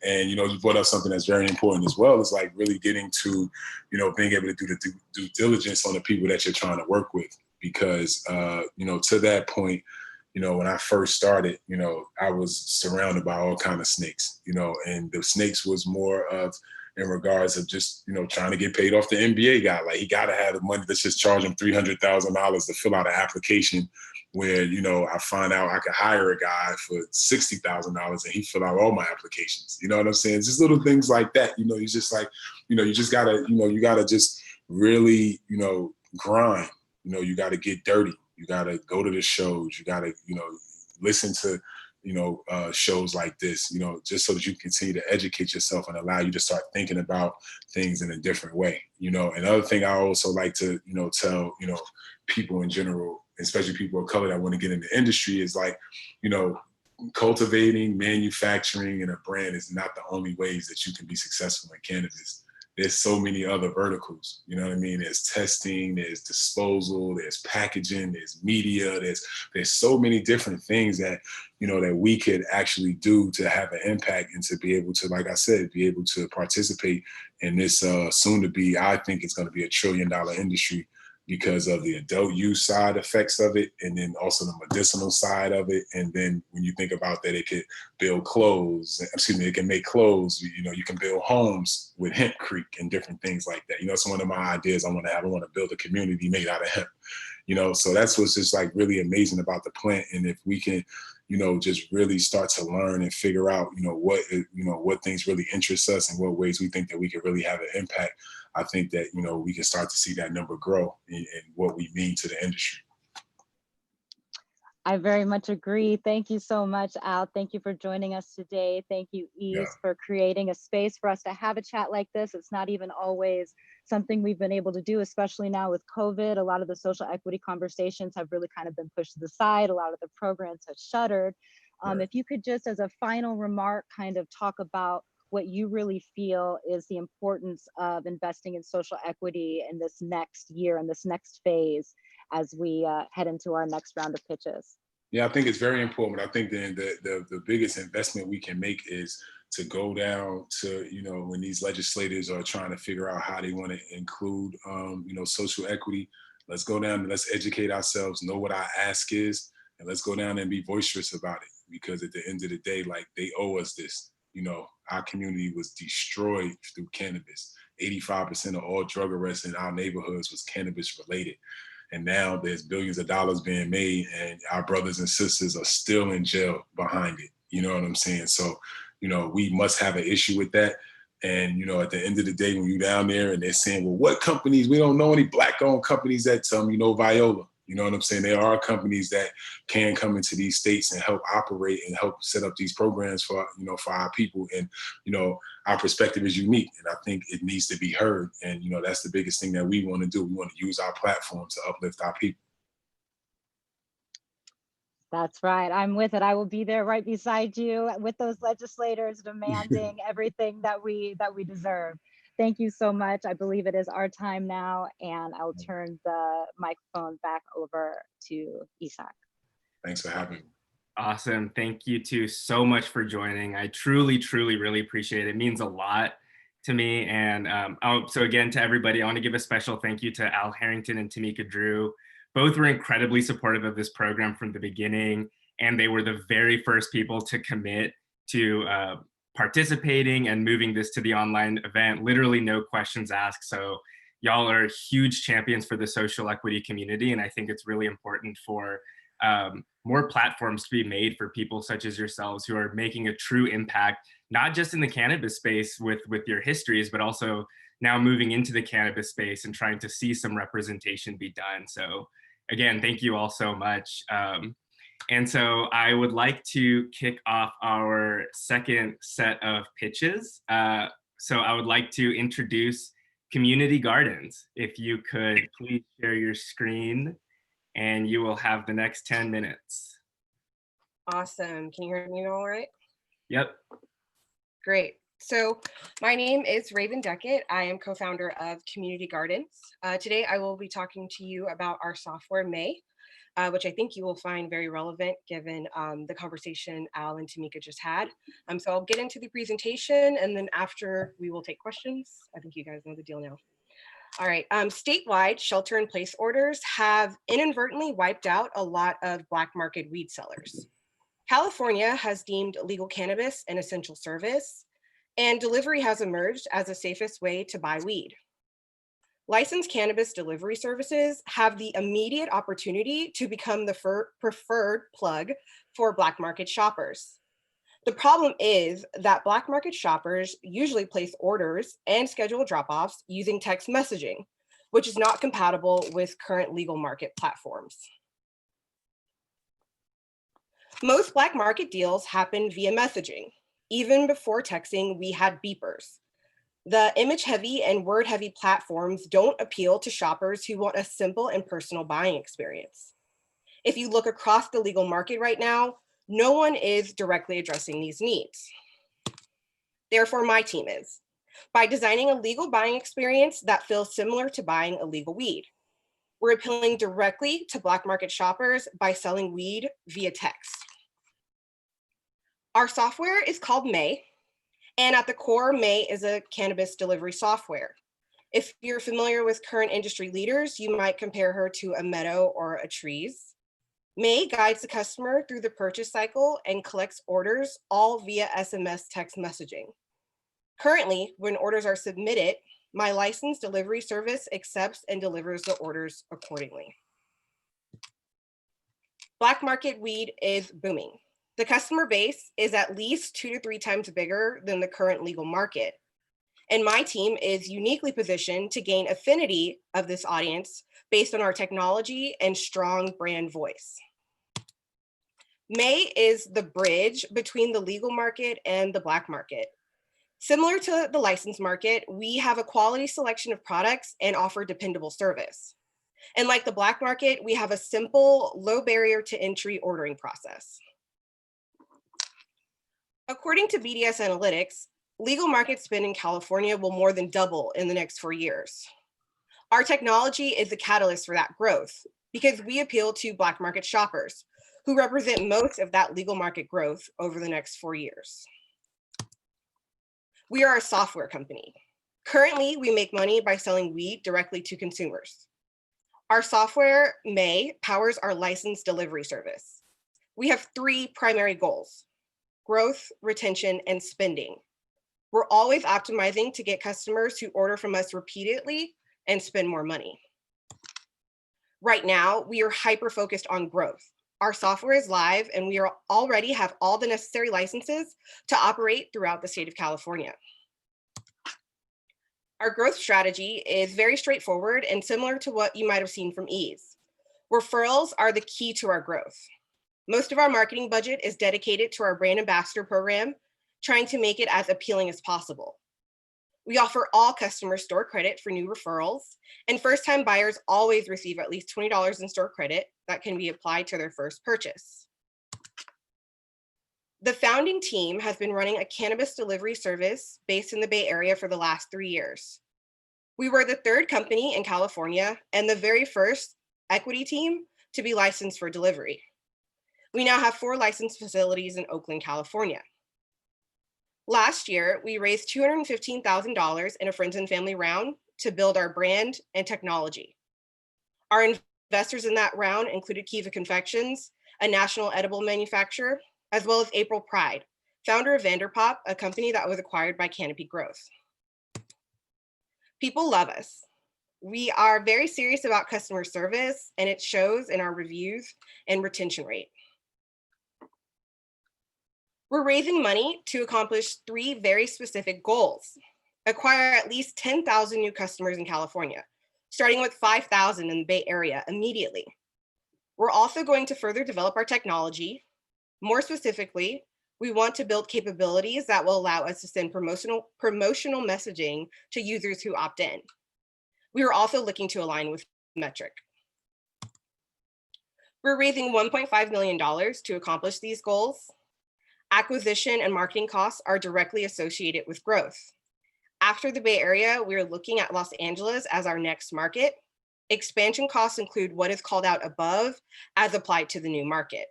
And, you know, you brought up something that's very important as well, is like really getting to, you know, being able to do the due diligence on the people that you're trying to work with. Because, you know, to that point, you know, when I first started, you know, I was surrounded by all kind of snakes, you know, and the snakes was more of in regards of just, you know, trying to get paid off the NBA guy. Like, he got to have the money. Let's just charge him $300,000 to fill out an application where, you know, I find out I could hire a guy for $60,000 and he fill out all my applications. You know what I'm saying? Just little things like that. You know, you just like, you know, you just gotta, you know, you gotta just really, you know, grind. You know, you gotta get dirty. You gotta go to the shows. You gotta, you know, listen to, you know, shows like this, you know, just so that you continue to educate yourself and allow you to start thinking about things in a different way, you know. Another thing I also like to, you know, tell, you know, people in general, especially people of color that want to get in the industry, is like, you know, cultivating, manufacturing, and a brand is not the only ways that you can be successful in cannabis. There's so many other verticals, you know what I mean? There's testing, there's disposal, there's packaging, there's media, there's so many different things that, you know, that we could actually do to have an impact and to be able to, like I said, be able to participate in this soon to be, I think it's going to be $1 trillion industry, because of the adult use side effects of it, and then also the medicinal side of it. And then when you think about that, it could build clothes, excuse me, it can make clothes, you know, you can build homes with hempcrete and different things like that. You know, it's one of my ideas I want to have. I want to build a community made out of hemp, you know, so that's what's just like really amazing about the plant. And if we can, you know, just really start to learn and figure out, you know, what things really interest us and what ways we think that we can really have an impact, I think that, you know, we can start to see that number grow in what we mean to the industry. I very much agree. Thank you so much, Al. Thank you for joining us today. Thank you, Ease, for creating a space for us to have a chat like this. It's not even always something we've been able to do, especially now with COVID. A lot of the social equity conversations have really kind of been pushed to the side. A lot of the programs have shuttered. If you could just, as a final remark, kind of talk about what you really feel is the importance of investing in social equity in this next year and this next phase as we head into our next round of pitches. Yeah, I think it's very important. I think the biggest investment we can make is to go down to, you know, when these legislators are trying to figure out how they want to include, you know, social equity, let's go down and let's educate ourselves, know what our ask is, and let's go down and be boisterous about it. Because at the end of the day, like, they owe us this. You know, our community was destroyed through cannabis. 85% of all drug arrests in our neighborhoods was cannabis related. And now there's billions of dollars being made and our brothers and sisters are still in jail behind it. You know what I'm saying? So, you know, we must have an issue with that. And, you know, at the end of the day, when you're down there and they're saying, well, what companies, we don't know any Black-owned companies that, you know, Viola. You know what I'm saying? There are companies that can come into these states and help operate and help set up these programs for, you know, for our people. And, you know, our perspective is unique and I think it needs to be heard. And, you know, that's the biggest thing that we want to do. We want to use our platform to uplift our people. That's right. I'm with it. I will be there right beside you with those legislators demanding everything that we deserve. Thank you so much. I believe it is our time now, and I'll turn the microphone back over to Isak. Thanks for having me. Awesome. Thank you two so much for joining. I truly, truly, really appreciate it. It means a lot to me. And so again, to everybody, I want to give a special thank you to Al Harrington and Timeka Drew. Both were incredibly supportive of this program from the beginning, and they were the very first people to commit to participating and moving this to the online event, literally no questions asked. So y'all are huge champions for the social equity community. And I think it's really important for more platforms to be made for people such as yourselves who are making a true impact, not just in the cannabis space with your histories, but also now moving into the cannabis space and trying to see some representation be done. So again, thank you all so much. And so I would like to kick off our second set of pitches. So I would like to introduce Community Gardens. If you could please share your screen and you will have the next 10 minutes. Awesome. Can you hear me all right? Yep. Great. So my name is Raven Duckett. I am co-founder of Community Gardens. Today I will be talking to you about our software, May. which I think you will find very relevant given the conversation Al and Timeka just had. So I'll get into the presentation, and then after we will take questions. I think you guys know the deal now. All right, statewide shelter-in-place orders have inadvertently wiped out a lot of black market weed sellers. California has deemed legal cannabis an essential service, and delivery has emerged as the safest way to buy weed. Licensed cannabis delivery services have the immediate opportunity to become the preferred plug for black market shoppers. The problem is that black market shoppers usually place orders and schedule drop-offs using text messaging, which is not compatible with current legal market platforms. Most black market deals happen via messaging. Even before texting, we had beepers. The image-heavy and word-heavy platforms don't appeal to shoppers who want a simple and personal buying experience. If you look across the legal market right now, no one is directly addressing these needs. Therefore, my team is, by designing a legal buying experience that feels similar to buying illegal weed. We're appealing directly to black market shoppers by selling weed via text. Our software is called May, and at the core, May is a cannabis delivery software. If you're familiar with current industry leaders, you might compare her to a Meadow or a Trees. May guides the customer through the purchase cycle and collects orders all via SMS text messaging. Currently, when orders are submitted, my licensed delivery service accepts and delivers the orders accordingly. Black market weed is booming. The customer base is at least 2 to 3 times bigger than the current legal market. And my team is uniquely positioned to gain affinity of this audience based on our technology and strong brand voice. May is the bridge between the legal market and the black market. Similar to the licensed market, we have a quality selection of products and offer dependable service. And like the black market, we have a simple, low barrier to entry ordering process. According to BDS Analytics, legal market spend in California will more than double in the next 4 years. Our technology is the catalyst for that growth because we appeal to black market shoppers who represent most of that legal market growth over the next 4 years. We are a software company. Currently, we make money by selling weed directly to consumers. Our software, May, powers our licensed delivery service. We have 3 primary goals: growth, retention, and spending. We're always optimizing to get customers who order from us repeatedly and spend more money. Right now, we are hyper-focused on growth. Our software is live and we already have all the necessary licenses to operate throughout the state of California. Our growth strategy is very straightforward and similar to what you might have seen from Ease. Referrals are the key to our growth. Most of our marketing budget is dedicated to our brand ambassador program, trying to make it as appealing as possible. We offer all customers store credit for new referrals, and first-time buyers always receive at least $20 in store credit that can be applied to their first purchase. The founding team has been running a cannabis delivery service based in the Bay Area for the last 3 years. We were the 3rd company in California and the very first equity team to be licensed for delivery. We now have 4 licensed facilities in Oakland, California. Last year, we raised $215,000 in a friends and family round to build our brand and technology. Our investors in that round included Kiva Confections, a national edible manufacturer, as well as April Pride, founder of Vanderpop, a company that was acquired by Canopy Growth. People love us. We are very serious about customer service, and it shows in our reviews and retention rate. We're raising money to accomplish 3 very specific goals. Acquire at least 10,000 new customers in California, starting with 5,000 in the Bay Area immediately. We're also going to further develop our technology. More specifically, we want to build capabilities that will allow us to send promotional messaging to users who opt in. We are also looking to align with Metric. We're raising $1.5 million to accomplish these goals. Acquisition and marketing costs are directly associated with growth. After the Bay Area, we're looking at Los Angeles as our next market. Expansion costs include what is called out above as applied to the new market.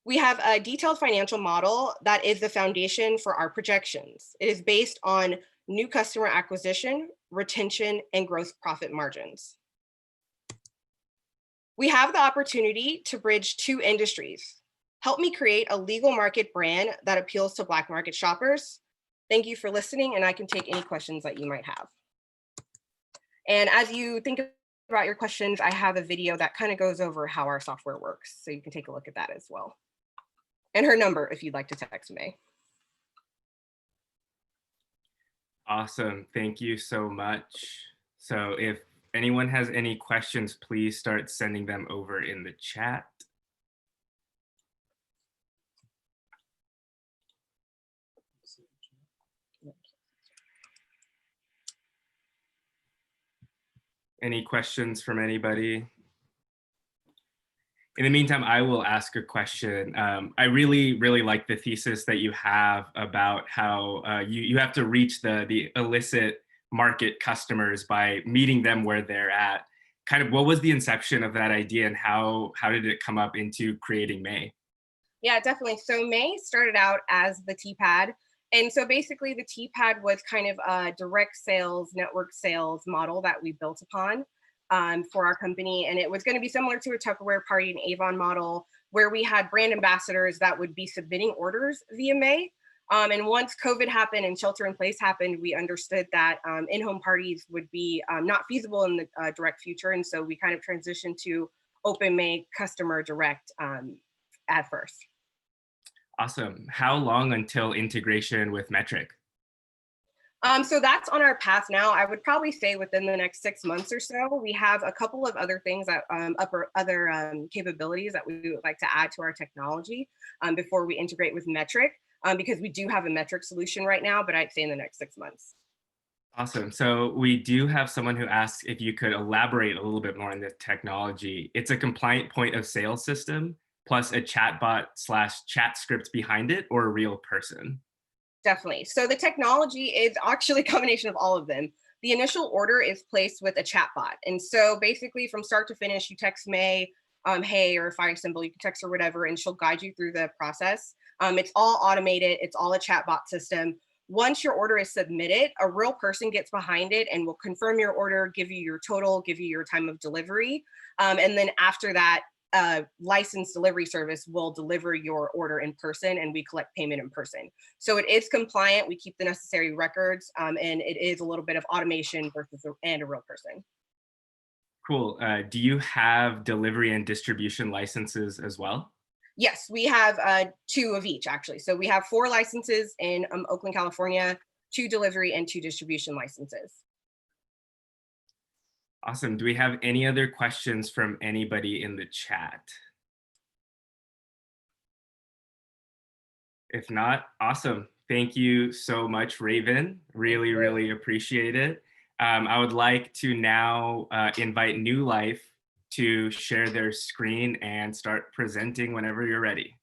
We have a detailed financial model that is the foundation for our projections. It is based on new customer acquisition, retention, and gross profit margins. We have the opportunity to bridge two industries. Help me create a legal market brand that appeals to Black market shoppers. Thank you for listening, and I can take any questions that you might have. And as you think about your questions, I have a video that kind of goes over how our software works, so you can take a look at that as well. And her number if you'd like to text May. Awesome, thank you so much. So if anyone has any questions, please start sending them over in the chat. Any questions from anybody? In the meantime, I will ask a question. I really like the thesis that you have about how you have to reach the illicit market customers by meeting them where they're at. Kind of what was the inception of that idea, and how did it come up into creating May? Yeah, definitely. So May started out as the T-Pad. And so basically the T-Pad was kind of a direct sales, network sales model that we built upon for our company. And it was going to be similar to a Tupperware Party and Avon model, where we had brand ambassadors that would be submitting orders via May. And once COVID happened and shelter in place happened, we understood that in-home parties would be not feasible in the direct future. And so we kind of transitioned to open May customer direct at first. Awesome. How long until integration with Metric? So that's on our path now. I would probably say within the next 6 months or so. We have a couple of other things that other capabilities that we would like to add to our technology before we integrate with Metric, because we do have a Metric solution right now, but I'd say in the next 6 months. Awesome. So we do have someone who asks if you could elaborate a little bit more on the technology. It's a compliant point of sale system plus a chatbot / chat script behind it, or a real person? Definitely. So the technology is actually a combination of all of them. The initial order is placed with a chatbot. And so basically from start to finish, you text May, hey, or a fire symbol, you can text her whatever, and she'll guide you through the process. It's all automated. It's all a chatbot system. Once your order is submitted, a real person gets behind it and will confirm your order, give you your total, give you your time of delivery. And then after that, licensed delivery service will deliver your order in person, and we collect payment in person. So it is compliant. We keep the necessary records, and it is a little bit of automation versus a real person. Cool. Do you have delivery and distribution licenses as well? Yes, we have 2 of each, actually. So we have 4 licenses in Oakland, California, 2 delivery and 2 distribution licenses. Awesome. Do we have any other questions from anybody in the chat? If not, awesome. Thank you so much, Raven. Really appreciate it. I would like to now invite New Life to share their screen and start presenting whenever you're ready.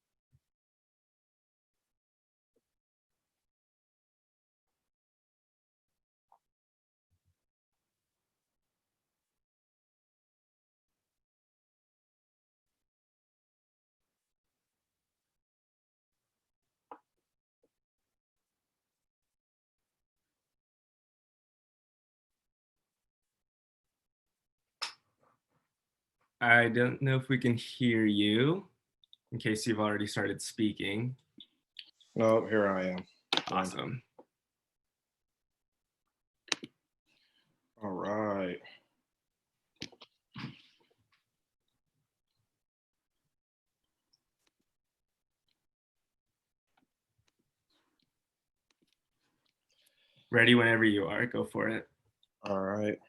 I don't know if we can hear you, in case you've already started speaking. No, here I am. Awesome. All right. Ready whenever you are, go for it. All right.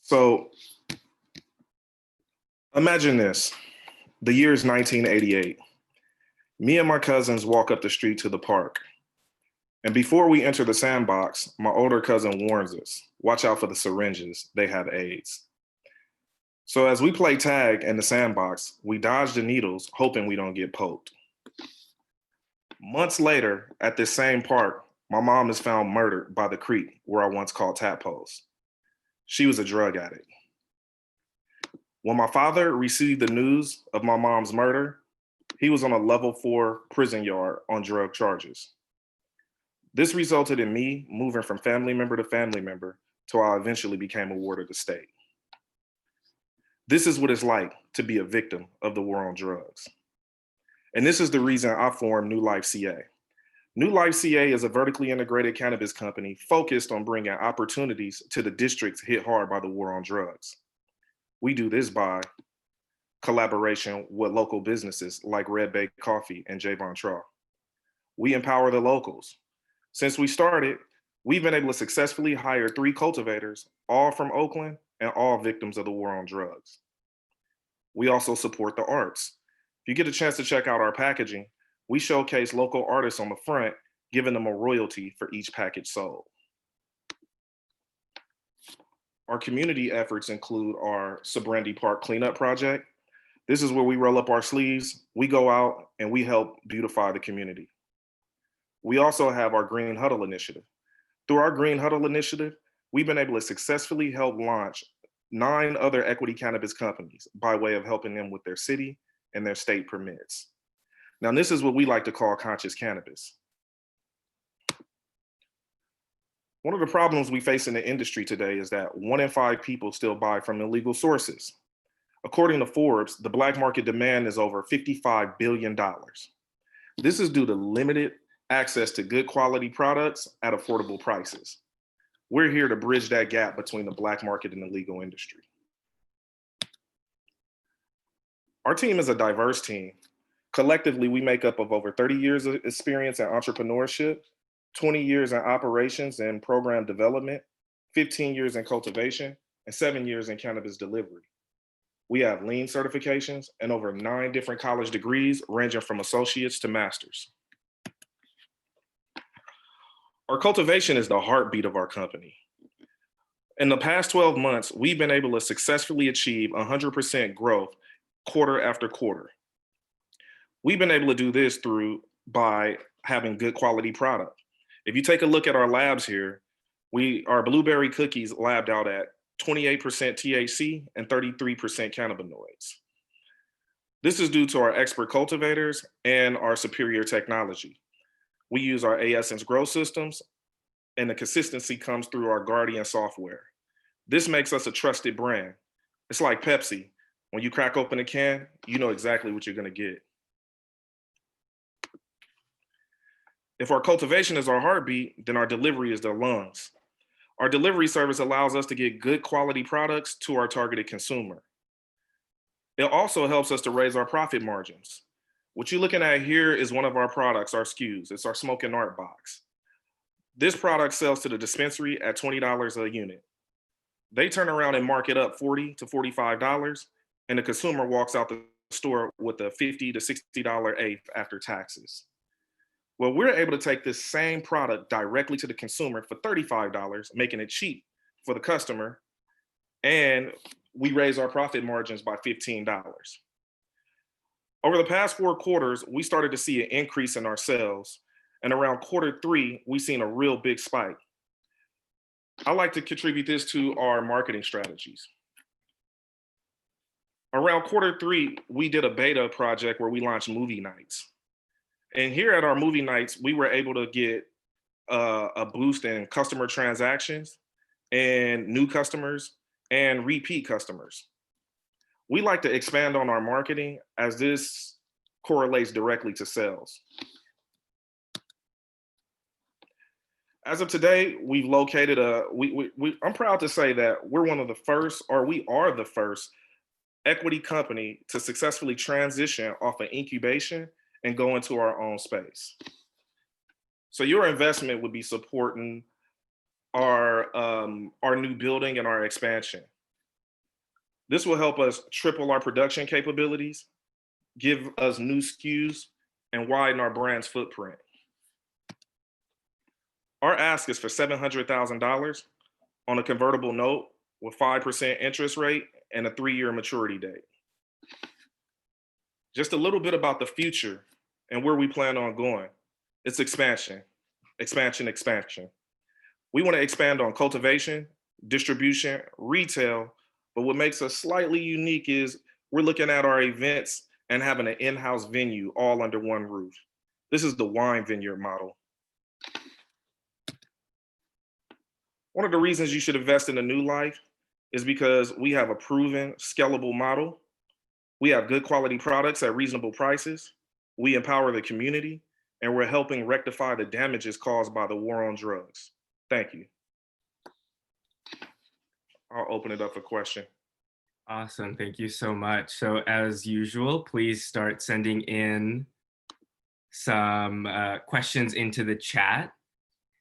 So imagine this. The year is 1988. Me and my cousins walk up the street to the park. And before we enter the sandbox, my older cousin warns us, watch out for the syringes, they have AIDS. So as we play tag in the sandbox, we dodge the needles, hoping we don't get poked. Months later, at this same park, My mom is found murdered by the creek where I once called tadpoles. She was a drug addict. When my father received the news of my mom's murder, he was on a level 4 prison yard on drug charges. This resulted in me moving from family member to family member till I eventually became a ward of the state. This is what it's like to be a victim of the war on drugs. And this is the reason I formed New Life CA. New Life CA is a vertically integrated cannabis company focused on bringing opportunities to the districts hit hard by the war on drugs. We do this by collaboration with local businesses like Red Bay Coffee and Javon Traw. We empower the locals. Since we started, we've been able to successfully hire 3 cultivators, all from Oakland and all victims of the war on drugs. We also support the arts. If you get a chance to check out our packaging, we showcase local artists on the front, giving them a royalty for each package sold. Our community efforts include our Sabrandy Park cleanup project. This is where we roll up our sleeves, we go out and we help beautify the community. We also have our Green Huddle initiative. Through our Green Huddle initiative, we've been able to successfully help launch 9 other equity cannabis companies by way of helping them with their city and their state permits. Now, this is what we like to call conscious cannabis. One of the problems we face in the industry today is that 1 in 5 people still buy from illegal sources. According to Forbes, the black market demand is over $55 billion. This is due to limited access to good quality products at affordable prices. We're here to bridge that gap between the black market and the legal industry. Our team is a diverse team. Collectively, we make up of over 30 years of experience in entrepreneurship, 20 years in operations and program development, 15 years in cultivation, and 7 years in cannabis delivery. We have lean certifications and over 9 different college degrees ranging from associates to masters. Our cultivation is the heartbeat of our company. In the past 12 months, we've been able to successfully achieve 100% growth quarter after quarter. We've been able to do this by having good quality product. If you take a look at our labs here, our blueberry cookies labbed out at 28% THC and 33% cannabinoids. This is due to our expert cultivators and our superior technology. We use our ASense grow systems, and the consistency comes through our Guardian software. This makes us a trusted brand. It's like Pepsi. When you crack open a can, you know exactly what you're gonna get. If our cultivation is our heartbeat, then our delivery is the lungs. Our delivery service allows us to get good quality products to our targeted consumer. It also helps us to raise our profit margins. What you're looking at here is one of our products, our SKUs. It's our Smoke and Art box. This product sells to the dispensary at $20 a unit. They turn around and mark it up $40 to $45, and the consumer walks out the store with a $50 to $60 eighth after taxes. Well, we're able to take this same product directly to the consumer for $35, making it cheap for the customer, and we raise our profit margins by $15. Over the past 4 quarters, we started to see an increase in our sales, and around Q3, we've seen a real big spike. I like to contribute this to our marketing strategies. Around Q3, we did a beta project where we launched movie nights. And here at our movie nights, we were able to get a boost in customer transactions and new customers and repeat customers. We like to expand on our marketing as this correlates directly to sales. As of today, we've located I'm proud to say that we're one of the first, or we are the first equity company to successfully transition off of incubation and go into our own space. So your investment would be supporting our new building and our expansion. This will help us triple our production capabilities, give us new SKUs, and widen our brand's footprint. Our ask is for $700,000 on a convertible note with 5% interest rate and a 3-year maturity date. Just a little bit about the future and where we plan on going. It's expansion. expansion, expansion. We want to expand on cultivation, distribution, retail, but what makes us slightly unique is we're looking at our events and having an in-house venue all under one roof. This is the wine vineyard model. One of the reasons you should invest in a New Life is because we have a proven, scalable model. We have good quality products at reasonable prices. We empower the community, and we're helping rectify the damages caused by the war on drugs. Thank you. I'll open it up for question. Awesome, thank you so much. So as usual, please start sending in some questions into the chat.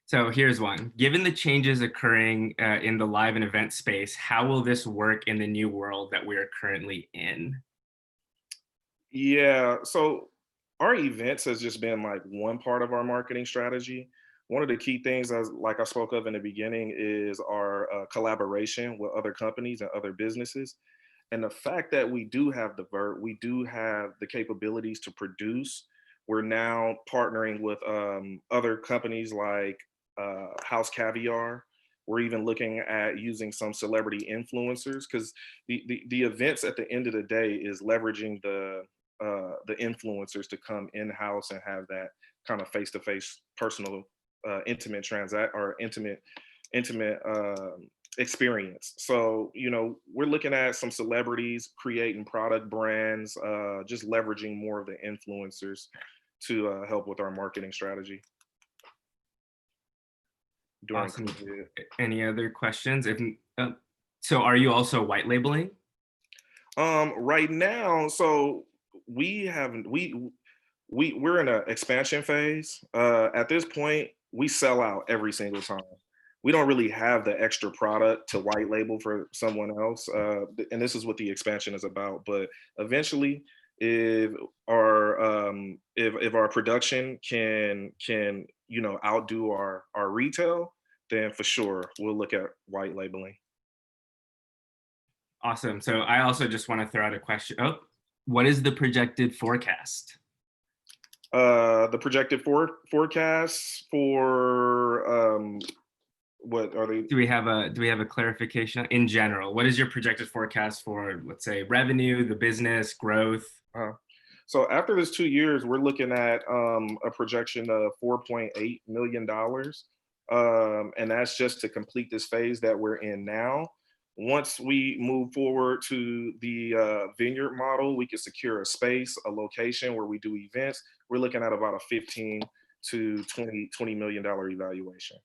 So here's one. Given the changes occurring in the live and event space, how will this work in the new world that we're currently in? Yeah, so our events has just been like one part of our marketing strategy. One of the key things, as like I spoke of in the beginning, is our collaboration with other companies and other businesses. And the fact that we do have we do have the capabilities to produce. We're now partnering with other companies like House Caviar. We're even looking at using some celebrity influencers, because the events at the end of the day is leveraging the influencers to come in-house and have that kind of face-to-face personal intimate experience. So, you know, we're looking at some celebrities creating product brands, just leveraging more of the influencers to help with our marketing strategy. Awesome. Any other questions? If so, are you also white labeling? Right now, so we're in an expansion phase. At this point, we sell out every single time. We don't really have the extra product to white label for someone else. And this is what the expansion is about. But eventually, if our production can you know outdo our retail, then for sure we'll look at white labeling. Awesome. So I also just want to throw out a question. Oh, what is the projected forecast? The projected forecast for what are they? Do we have a clarification in general? What is your projected forecast for, let's say, revenue, the business growth? So after this 2 years, we're looking at a projection of $4.8 million. And that's just to complete this phase that we're in now. Once we move forward to the vineyard model, we can secure a space, a location where we do events. We're looking at about a 15 to $20 million evaluation.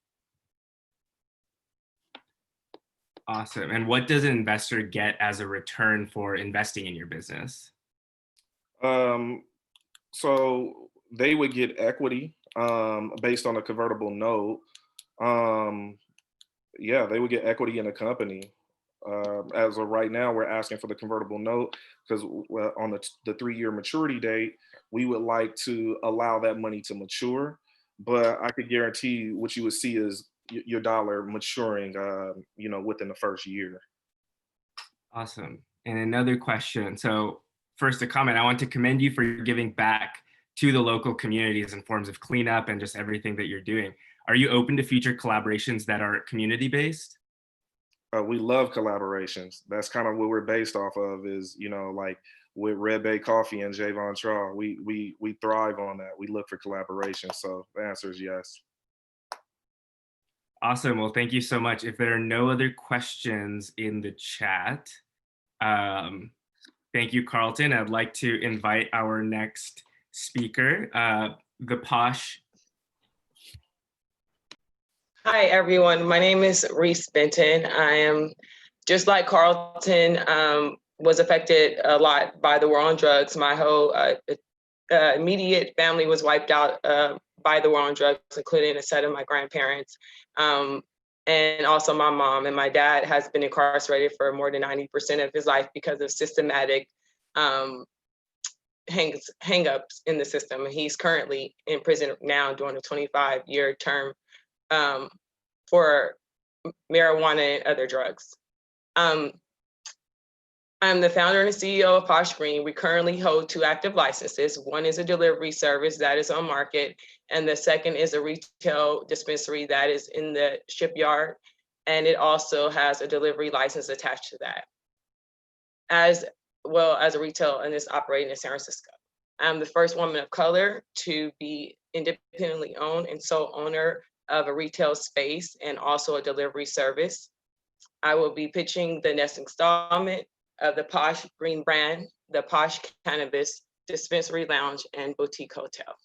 Awesome. And what does an investor get as a return for investing in your business? So they would get equity based on a convertible note. Yeah, they would get equity in a company. As of right now, we're asking for the convertible note because on the 3-year maturity date, we would like to allow that money to mature. But I could guarantee you what you would see is your dollar maturing, you know, within the first year. Awesome. And another question. So first, a comment. I want to commend you for giving back to the local communities in forms of cleanup and just everything that you're doing. Are you open to future collaborations that are community-based? We love collaborations. That's kind of what we're based off of is, you know, like with Red Bay Coffee and Javon Traw, we thrive on that. We look for collaboration. So the answer is yes. Awesome. Well, thank you so much. If there are no other questions in the chat, thank you, Carlton. I'd like to invite our next speaker, the Posh. Hi, everyone. My name is Reese Benton. I am, just like Carlton, was affected a lot by the war on drugs. My whole immediate family was wiped out by the war on drugs, including a set of my grandparents, and also my mom. And my dad has been incarcerated for more than 90% of his life because of systematic hang-ups in the system. He's currently in prison now doing a 25-year term for marijuana and other drugs. I'm the founder and CEO of Posh Green. We currently hold 2 active licenses. One is a delivery service that is on market, and the second is a retail dispensary that is in the shipyard, and it also has a delivery license attached to that, as well as a retail, and is operating in San Francisco. I'm the first woman of color to be independently owned and sole owner of a retail space and also a delivery service. I will be pitching the next installment of the Posh Green brand, the Posh Cannabis Dispensary Lounge and Boutique Hotel.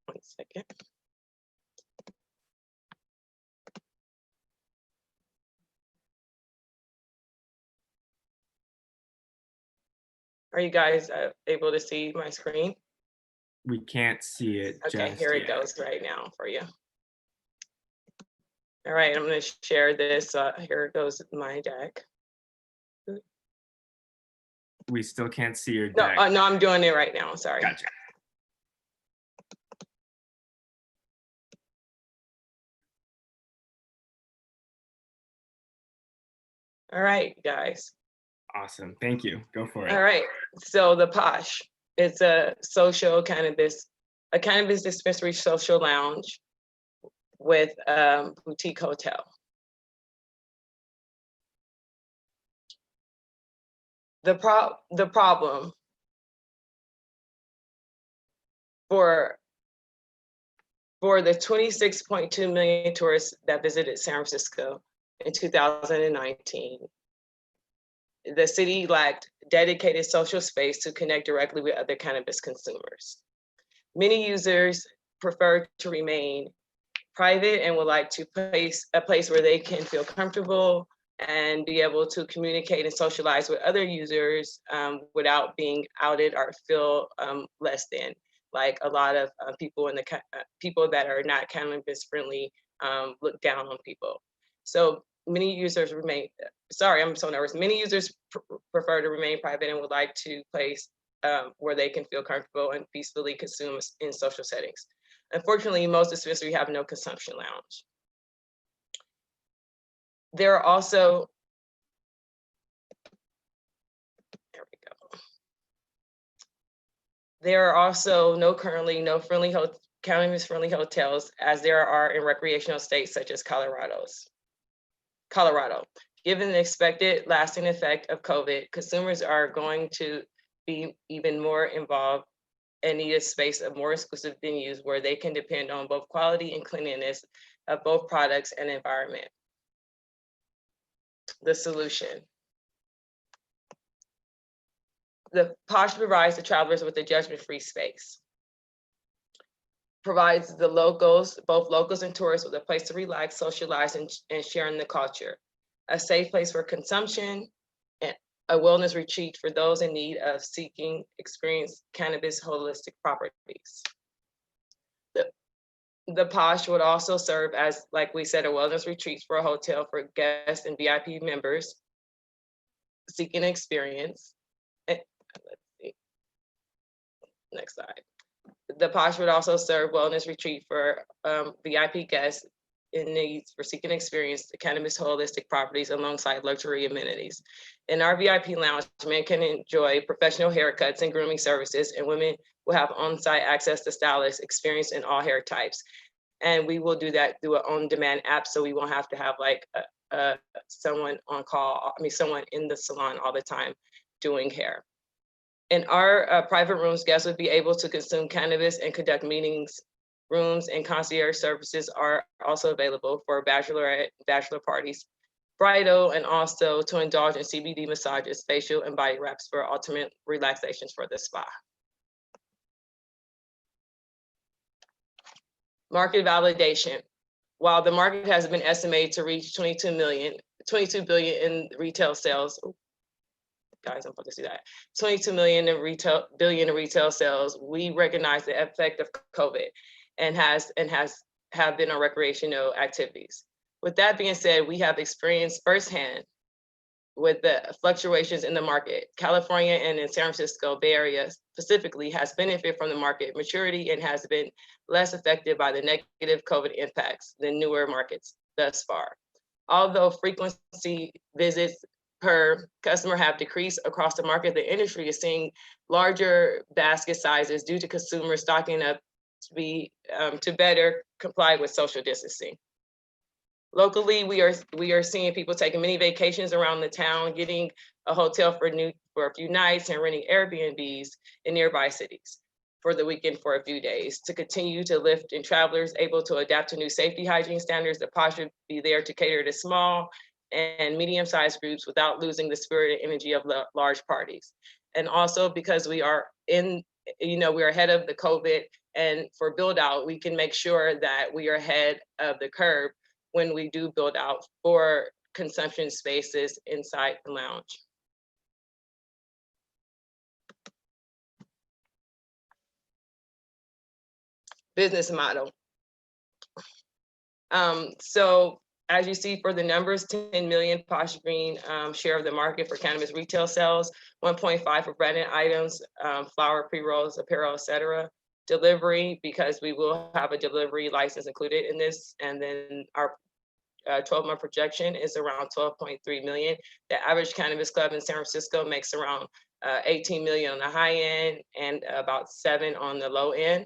1 second. Are you guys able to see my screen? We can't see it. Okay, just here it yet. goes right now for you. All right, I'm going to share this. Here goes my deck. We still can't see your No, deck. no, I'm doing it right now. Sorry. Gotcha. All right, guys. Awesome. Thank you. Go for it. All right. So the Posh, it's a social cannabis, a cannabis dispensary social lounge with boutique hotel. The problem for the 26.2 million tourists that visited San Francisco in 2019, the city lacked dedicated social space to connect directly with other cannabis consumers. Many users prefer to remain private and would like to place a place where they can feel comfortable and be able to communicate and socialize with other users without being outed or feel less than. Like a lot of people in the people that are not cannabis friendly look down on people. So many users remain. Sorry, I'm so nervous. Many users prefer to remain private and would like to place where they can feel comfortable and peacefully consume in social settings. Unfortunately, most dispensaries have no consumption lounge. There are also, there we go. There are also currently no cannabis friendly hotels as there are in recreational states such as Colorado. Given the expected lasting effect of COVID, consumers are going to be even more involved and need a space of more exclusive venues where they can depend on both quality and cleanliness of both products and environment. The solution. The Posh provides the travelers with a judgment-free space. Provides the locals, both locals and tourists, with a place to relax, socialize, and share in the culture. A safe place for consumption, and a wellness retreat for those in need of seeking experience cannabis holistic properties. The Posh would also serve as, like we said, a wellness retreat for a hotel for guests and VIP members seeking experience. Let's see. Next slide. The Posh would also serve wellness retreat for VIP guests in needs for seeking experience the cannabis holistic properties alongside luxury amenities. In our VIP lounge, men can enjoy professional haircuts and grooming services, and women will have on-site access to stylists experienced in all hair types. And we will do that through an on-demand app, so we won't have to have like someone on call, someone in the salon all the time doing hair. In our private rooms, guests would be able to consume cannabis and conduct meetings. Rooms and concierge services are also available for bachelor parties, bridal, and also to indulge in CBD massages, facial, and body wraps for ultimate relaxations for the spa. Market validation. While the market has been estimated to reach 22 billion in retail sales, guys, I'm supposed to see that. 22 billion in retail sales. We recognize the effect of COVID and have been on recreational activities. With that being said, we have experienced firsthand with the fluctuations in the market. California and in San Francisco Bay Area specifically has benefited from the market maturity and has been less affected by the negative COVID impacts than newer markets thus far. Although frequency visits per customer have decreased across the market, the industry is seeing larger basket sizes due to consumers stocking up to better comply with social distancing. Locally, we are seeing people taking many vacations around the town, getting a hotel for a few nights and renting Airbnbs in nearby cities for the weekend for a few days. To continue to lift in travelers able to adapt to new safety hygiene standards, the Posh should be there to cater to small and medium-sized groups without losing the spirit and energy of large parties. And also because we are we're ahead of the COVID, and for build out, we can make sure that we are ahead of the curve when we do build out for consumption spaces inside the lounge. Business model. So as you see for the numbers, 10 million Posh Green share of the market for cannabis retail sales, 1.5 for branded items, flower, pre-rolls, apparel, etc. Delivery, because we will have a delivery license included in this, and then our 12-month projection is around 12.3 million. The average cannabis club in San Francisco makes around 18 million on the high end and about 7 on the low end.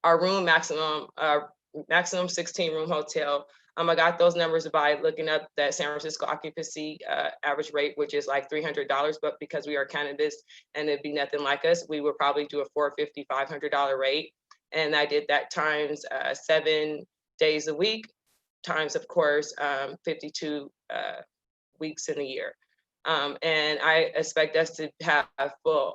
Our room maximum 16 room hotel. I got those numbers by looking up that San Francisco occupancy average rate, which is like $300, but because we are cannabis and it'd be nothing like us, we would probably do a $450, $500 rate. And I did that times 7 days a week, times of course 52 weeks in a year. And I expect us to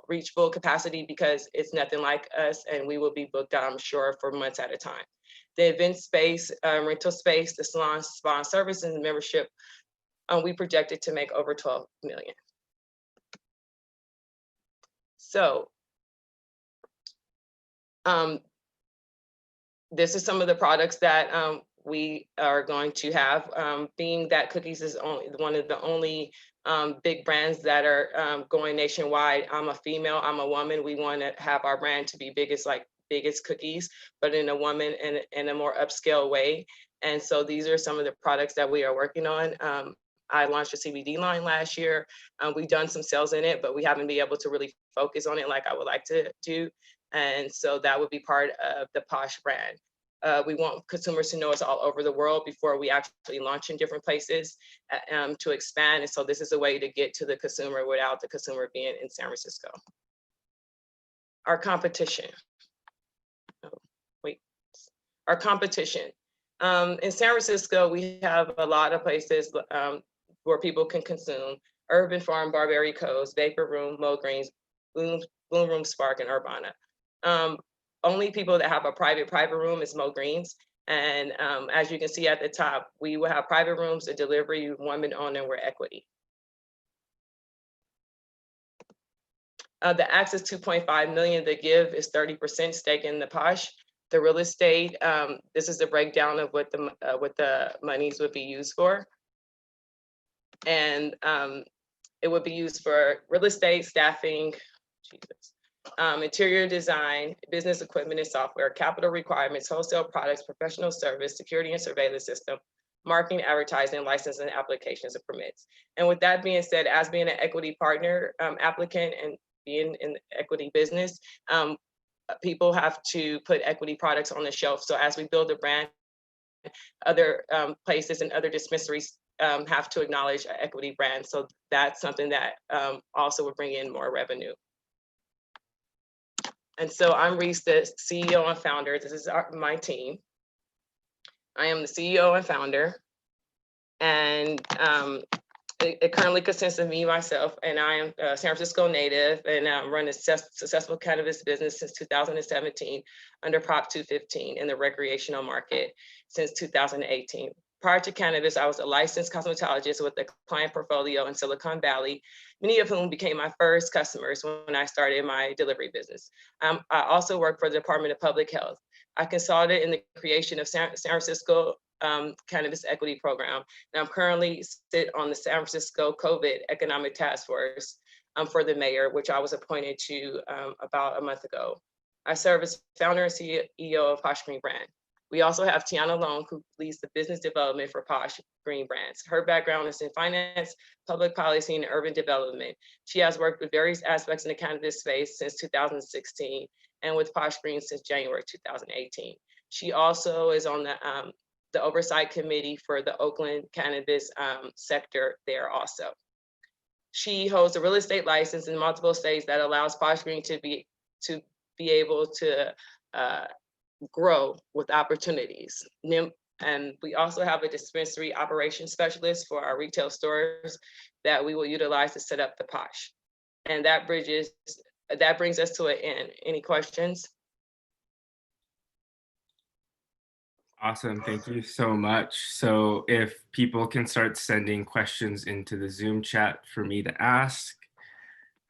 reach full capacity because it's nothing like us, and we will be booked out, I'm sure, for months at a time. The event space, rental space, the salon, spa services, and membership, we projected to make over 12 million. So this is some of the products that we are going to have, being that cookies is one of the only big brands that are going nationwide. I'm a female, I'm a woman. We want to have our brand to be biggest cookies, but in a woman and in a more upscale way. And so these are some of the products that we are working on. I launched a CBD line last year. We've done some sales in it, but we haven't been able to really focus on it like I would like to do. And so that would be part of the Posh brand. We want consumers to know us all over the world before we actually launch in different places to expand. And so this is a way to get to the consumer without the consumer being in San Francisco. Our competition. Our competition. In San Francisco, we have a lot of places where people can consume: Urban Farm, Barbary Coast, Vapor Room, Mo Greens, Bloom Room, Spark, and Urbana. Only people that have a private room is Mo Greens. And as you can see at the top, we will have private rooms, a delivery, women owned, and we're equity. The access 2.5 million, the give is 30% stake in the Posh. The real estate, this is the breakdown of what the monies would be used for. And it would be used for real estate, staffing, interior design, business equipment and software, capital requirements, wholesale products, professional service, security and surveillance system, marketing, advertising, licensing, applications and permits. And with that being said, as being an equity partner applicant and being in the equity business, people have to put equity products on the shelf. So as we build a brand, other places and other dispensaries have to acknowledge an equity brand. So that's something that also would bring in more revenue. And so I'm Reese, the CEO and founder. This is my team. I am the CEO and founder. And it currently consists of me, myself, and I am a San Francisco native and run a successful cannabis business since 2017 under Prop 215 in the recreational market since 2018. Prior to cannabis, I was a licensed cosmetologist with a client portfolio in Silicon Valley, many of whom became my first customers when I started my delivery business. I also worked for the Department of Public Health. I consulted in the creation of San Francisco Cannabis Equity Program, and I'm currently sit on the San Francisco COVID Economic Task Force for the mayor, which I was appointed to about a month ago. I serve as founder and CEO of Posh Green Brand. We also have Tiana Long, who leads the business development for Posh Green Brands. Her background is in finance, public policy, and urban development. She has worked with various aspects in the cannabis space since 2016 and with Posh Green since January 2018. She also is on the oversight committee for the Oakland cannabis sector there also. She holds a real estate license in multiple states that allows Posh Green to be able to grow with opportunities. And we also have a dispensary operations specialist for our retail stores that we will utilize to set up the Posh. And that brings us to an end. Any questions? Awesome, thank you so much. So if people can start sending questions into the Zoom chat for me to ask,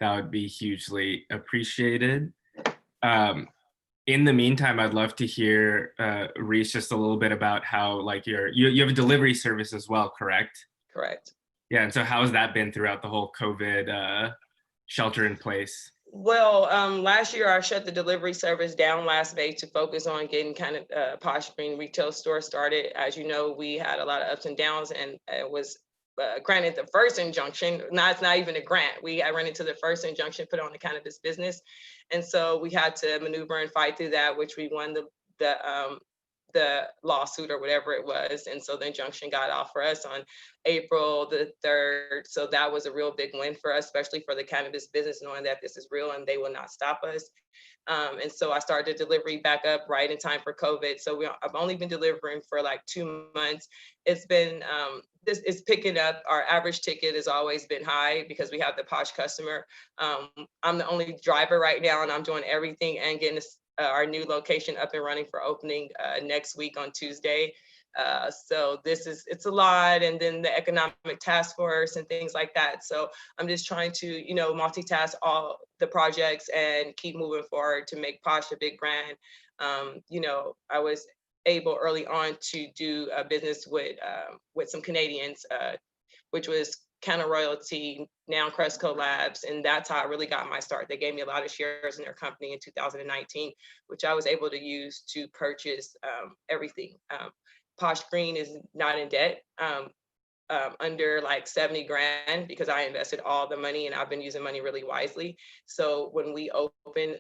that would be hugely appreciated. In the meantime, I'd love to hear, Reese, just a little bit about how like you have a delivery service as well, correct? Correct. Yeah, and so how's that been throughout the whole COVID shelter in place? Well, last year I shut the delivery service down last May to focus on getting kind of Posh Green retail store started. As you know, we had a lot of ups and downs, and it was granted the first injunction. Now it's not even a grant. I ran into the first injunction put on the cannabis business, and so we had to maneuver and fight through that, which we won the lawsuit or whatever it was. And so the injunction got off for us on April the 3rd. So that was a real big win for us, especially for the cannabis business, knowing that this is real and they will not stop us. And so I started delivery back up right in time for COVID. So I've only been delivering for like 2 months. It's been, it's picking up. Our average ticket has always been high because we have the Posh customer. I'm the only driver right now, and I'm doing everything and getting our new location up and running for opening next week on Tuesday. So it's a lot, and then the economic task force and things like that. So I'm just trying to, multitask all the projects and keep moving forward to make Posh a big brand. I was able early on to do a business with some Canadians, which was Counter Royalty, now Cresco Labs, and that's how I really got my start. They gave me a lot of shares in their company in 2019, which I was able to use to purchase everything. Posh Green is not in debt, under like 70 grand, because I invested all the money and I've been using money really wisely. So when we open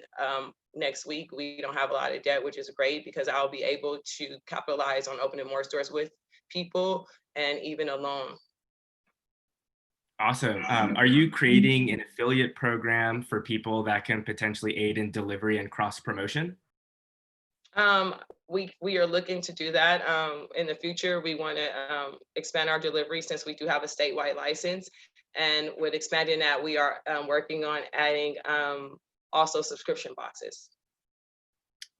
next week, we don't have a lot of debt, which is great because I'll be able to capitalize on opening more stores with people and even a loan. Awesome. Are you creating an affiliate program for people that can potentially aid in delivery and cross promotion? We are looking to do that. In the future, we want to expand our delivery since we do have a statewide license. And with expanding that, we are working on adding also subscription boxes.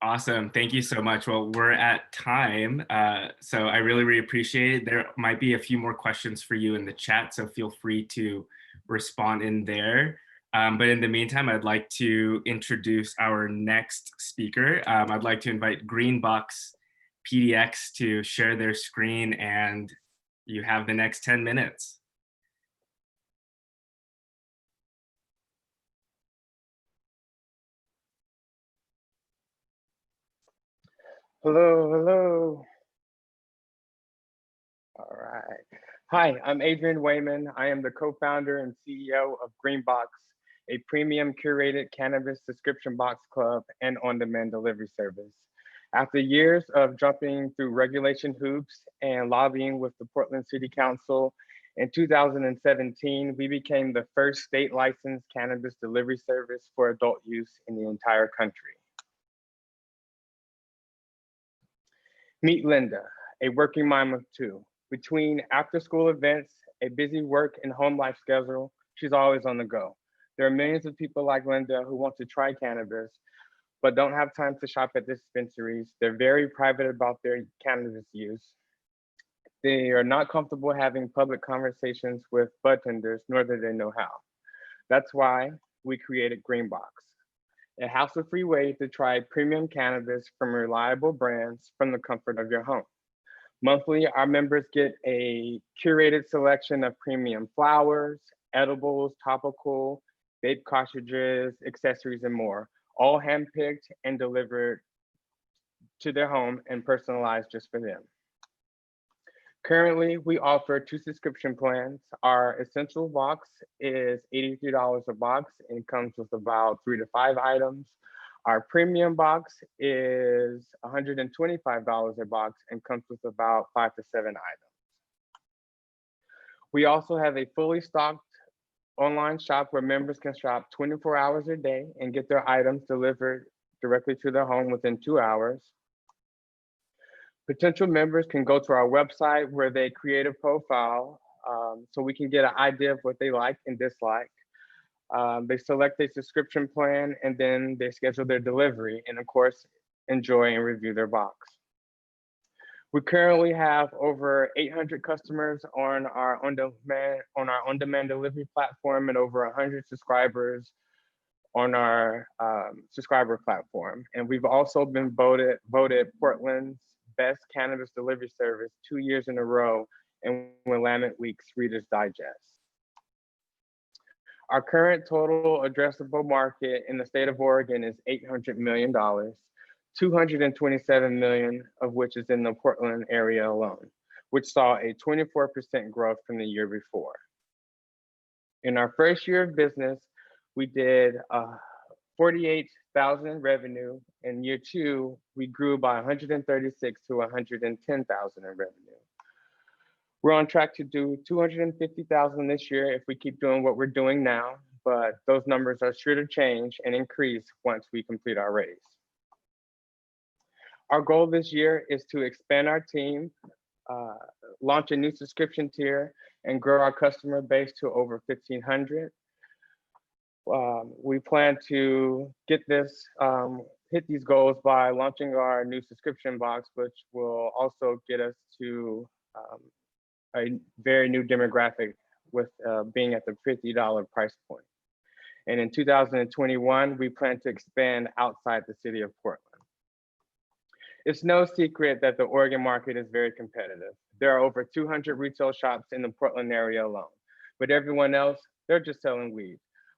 Awesome. Thank you so much. Well, we're at time. So I really, really appreciate it. There might be a few more questions for you in the chat, so feel free to respond in there. But in the meantime, I'd like to introduce our next speaker. I'd like to invite Box PDX to share their screen, and you have the next 10 minutes. Hello. All right. Hi, I'm Adrian Wayman. I am the co-founder and CEO of Box, a premium curated cannabis subscription box club and on-demand delivery service. After years of jumping through regulation hoops and lobbying with the Portland City Council, in 2017, we became the first state licensed cannabis delivery service for adult use in the entire country. Meet Linda, a working mom of two. Between after-school events, a busy work and home life schedule, she's always on the go. There are millions of people like Linda who want to try cannabis, but don't have time to shop at dispensaries. They're very private about their cannabis use. They are not comfortable having public conversations with bud tenders, nor do they know how. That's why we created Box, a hassle-free way to try premium cannabis from reliable brands from the comfort of your home. Monthly, our members get a curated selection of premium flowers, edibles, topical, vape cartridges, accessories, and more, all handpicked and delivered to their home and personalized just for them. Currently, we offer 2 subscription plans. Our essential box is $83 a box and comes with about 3 to 5 items. Our premium box is $125 a box and comes with about 5 to 7 items. We also have a fully stocked online shop where members can shop 24 hours a day and get their items delivered directly to their home within 2 hours. Potential members can go to our website where they create a profile so we can get an idea of what they like and dislike. They select a subscription plan and then they schedule their delivery and of course, enjoy and review their box. We currently have over 800 customers on our on-demand delivery platform and over 100 subscribers on our subscriber platform. And we've also been voted Portland's best cannabis delivery service 2 years in a row in Willamette Week's Reader's Digest. Our current total addressable market in the state of Oregon is $800 million, 227 million of which is in the Portland area alone, which saw a 24% growth from the year before. In our first year of business, we did 48,000 in revenue. In year 2, we grew by 136 to 110,000 in revenue. We're on track to do 250,000 this year if we keep doing what we're doing now, but those numbers are sure to change and increase once we complete our raise. Our goal this year is to expand our team, launch a new subscription tier, and grow our customer base to over 1,500. We plan to get this, hit these goals by launching our new subscription box, which will also get us to a very new demographic with being at the $50 price point. And in 2021, we plan to expand outside the city of Portland. It's no secret that the Oregon market is very competitive. There are over 200 retail shops in the Portland area alone, but everyone else, they're just selling weed.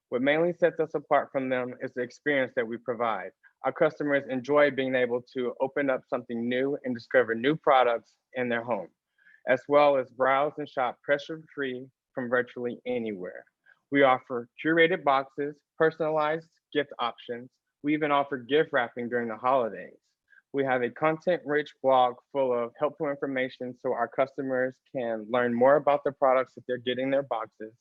What mainly sets us apart from them is the experience that we provide. Our customers enjoy being able to open up something new and discover new products in their home, as well as browse and shop pressure-free from virtually anywhere. We offer curated boxes, personalized gift options. We even offer gift wrapping during the holidays. We have a content-rich blog full of helpful information so our customers can learn more about the products that they're getting their boxes.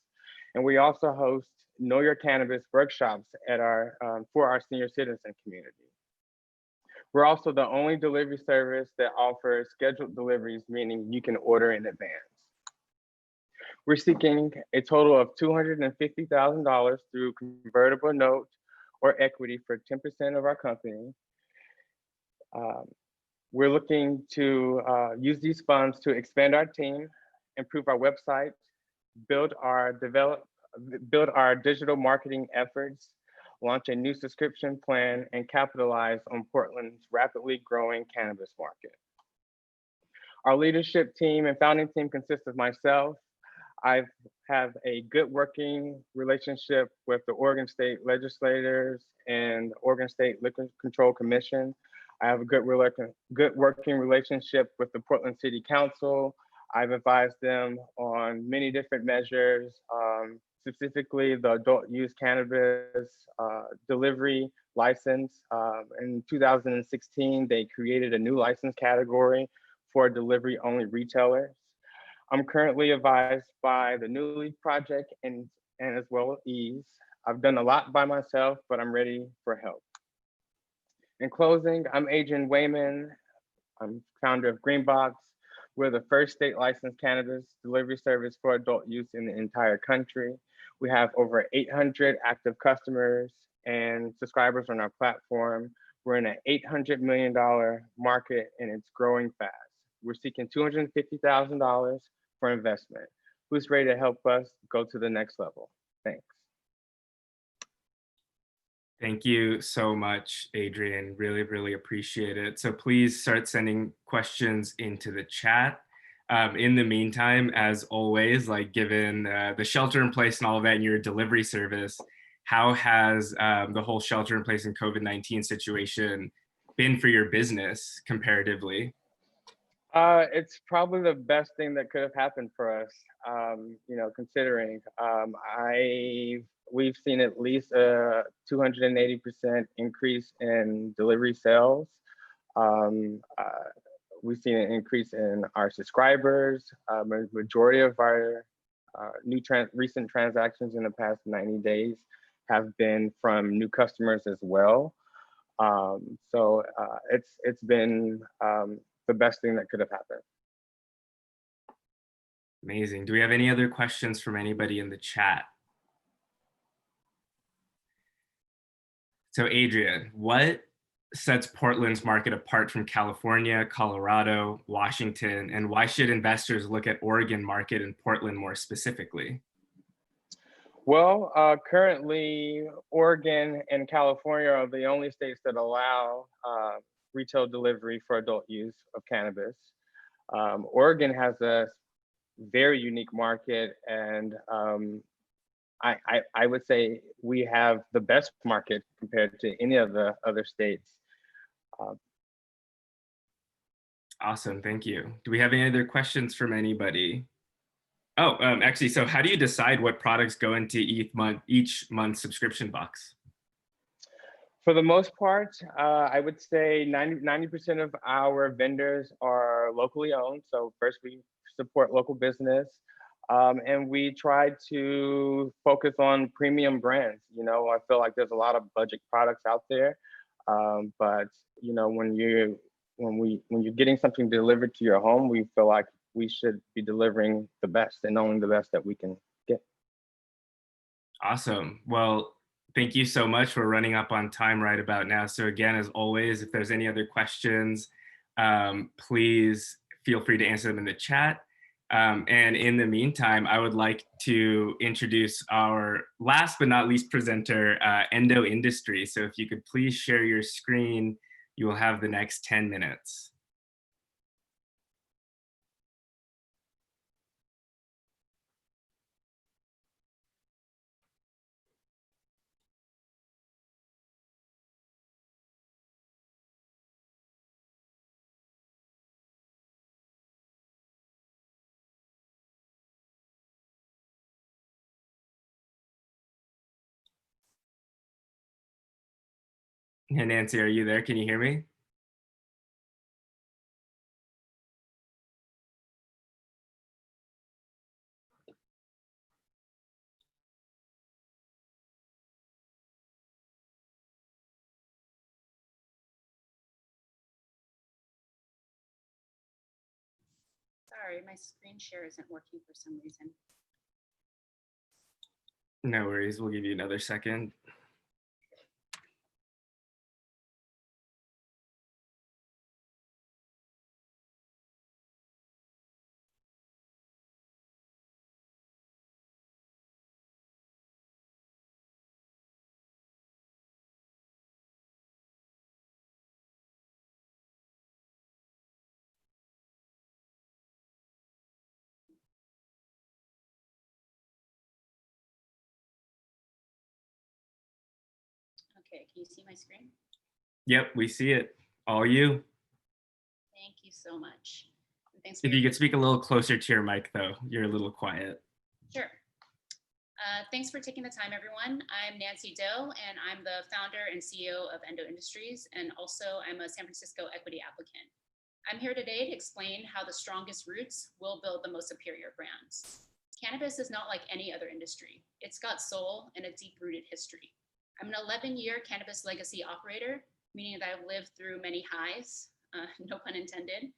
And we also host Know Your Cannabis workshops at for our senior citizen community. We're also the only delivery service that offers scheduled deliveries, meaning you can order in advance. We're seeking a total of $250,000 through convertible note or equity for 10% of our company. We're looking to use these funds to expand our team, improve our website, build our digital marketing efforts, launch a new subscription plan, and capitalize on Portland's rapidly growing cannabis market. Our leadership team and founding team consists of myself. I have a good working relationship with the Oregon State legislators and Oregon State Liquor Control Commission. I have a good working relationship with the Portland City Council. I've advised them on many different measures, specifically the adult use cannabis delivery license. In 2016, they created a new license category for delivery only retailers. I'm currently advised by the New Leaf Project and as well as Ease. I've done a lot by myself, but I'm ready for help. In closing, I'm Adrian Wayman. I'm founder of Greenbox. We're the first state licensed cannabis delivery service for adult use in the entire country. We have over 800 active customers and subscribers on our platform. We're in an $800 million market and it's growing fast. We're seeking $250,000 for investment. Who's ready to help us go to the next level? Thanks. Thank you so much, Adrian. Really, really appreciate it. So please start sending questions into the chat. In the meantime, as always, like given the shelter in place and all of that in your delivery service, how has the whole shelter in place and COVID-19 situation been for your business comparatively? It's probably the best thing that could have happened for us, considering we've seen at least a 280% increase in delivery sales. We've seen an increase in our subscribers. Majority of our recent transactions in the past 90 days have been from new customers as well. So it's been the best thing that could have happened. Amazing. Do we have any other questions from anybody in the chat? So Adrian, what sets Portland's market apart from California, Colorado, Washington, and why should investors look at Oregon market and Portland more specifically? Well, currently, Oregon and California are the only states that allow retail delivery for adult use of cannabis. Oregon has a very unique market, and I would say we have the best market compared to any of the other states. Awesome, thank you. Do we have any other questions from anybody? Oh, actually, so how do you decide what products go into each month subscription box? For the most part, I would say 90% of our vendors are locally owned. So first we support local business, and we try to focus on premium brands. I feel like there's a lot of budget products out there, but when you're getting something delivered to your home, we feel like we should be delivering the best and only the best that we can get. Awesome. Well, thank you so much. We're running up on time right about now. So again, as always, if there's any other questions, please feel free to answer them in the chat. And in the meantime, I would like to introduce our last but not least presenter, Endo Industries. So if you could please share your screen, you will have the next 10 minutes. Hey, Nancy, are you there? Can you hear me? Sorry, my screen share isn't working for some reason. No worries, we'll give you another second. Okay, can you see my screen? Yep, we see it. All you. Thank you so much. And thanks for If you could speak a little closer to your mic, though, you're a little quiet. Sure. Thanks for taking the time, everyone. I'm Nancy Doe, and I'm the founder and CEO of Endo Industries, and also I'm a San Francisco equity applicant. I'm here today to explain how the strongest roots will build the most superior brands. Cannabis is not like any other industry. It's got soul and a deep-rooted history. I'm an 11-year cannabis legacy operator, meaning that I've lived through many highs, no pun intended,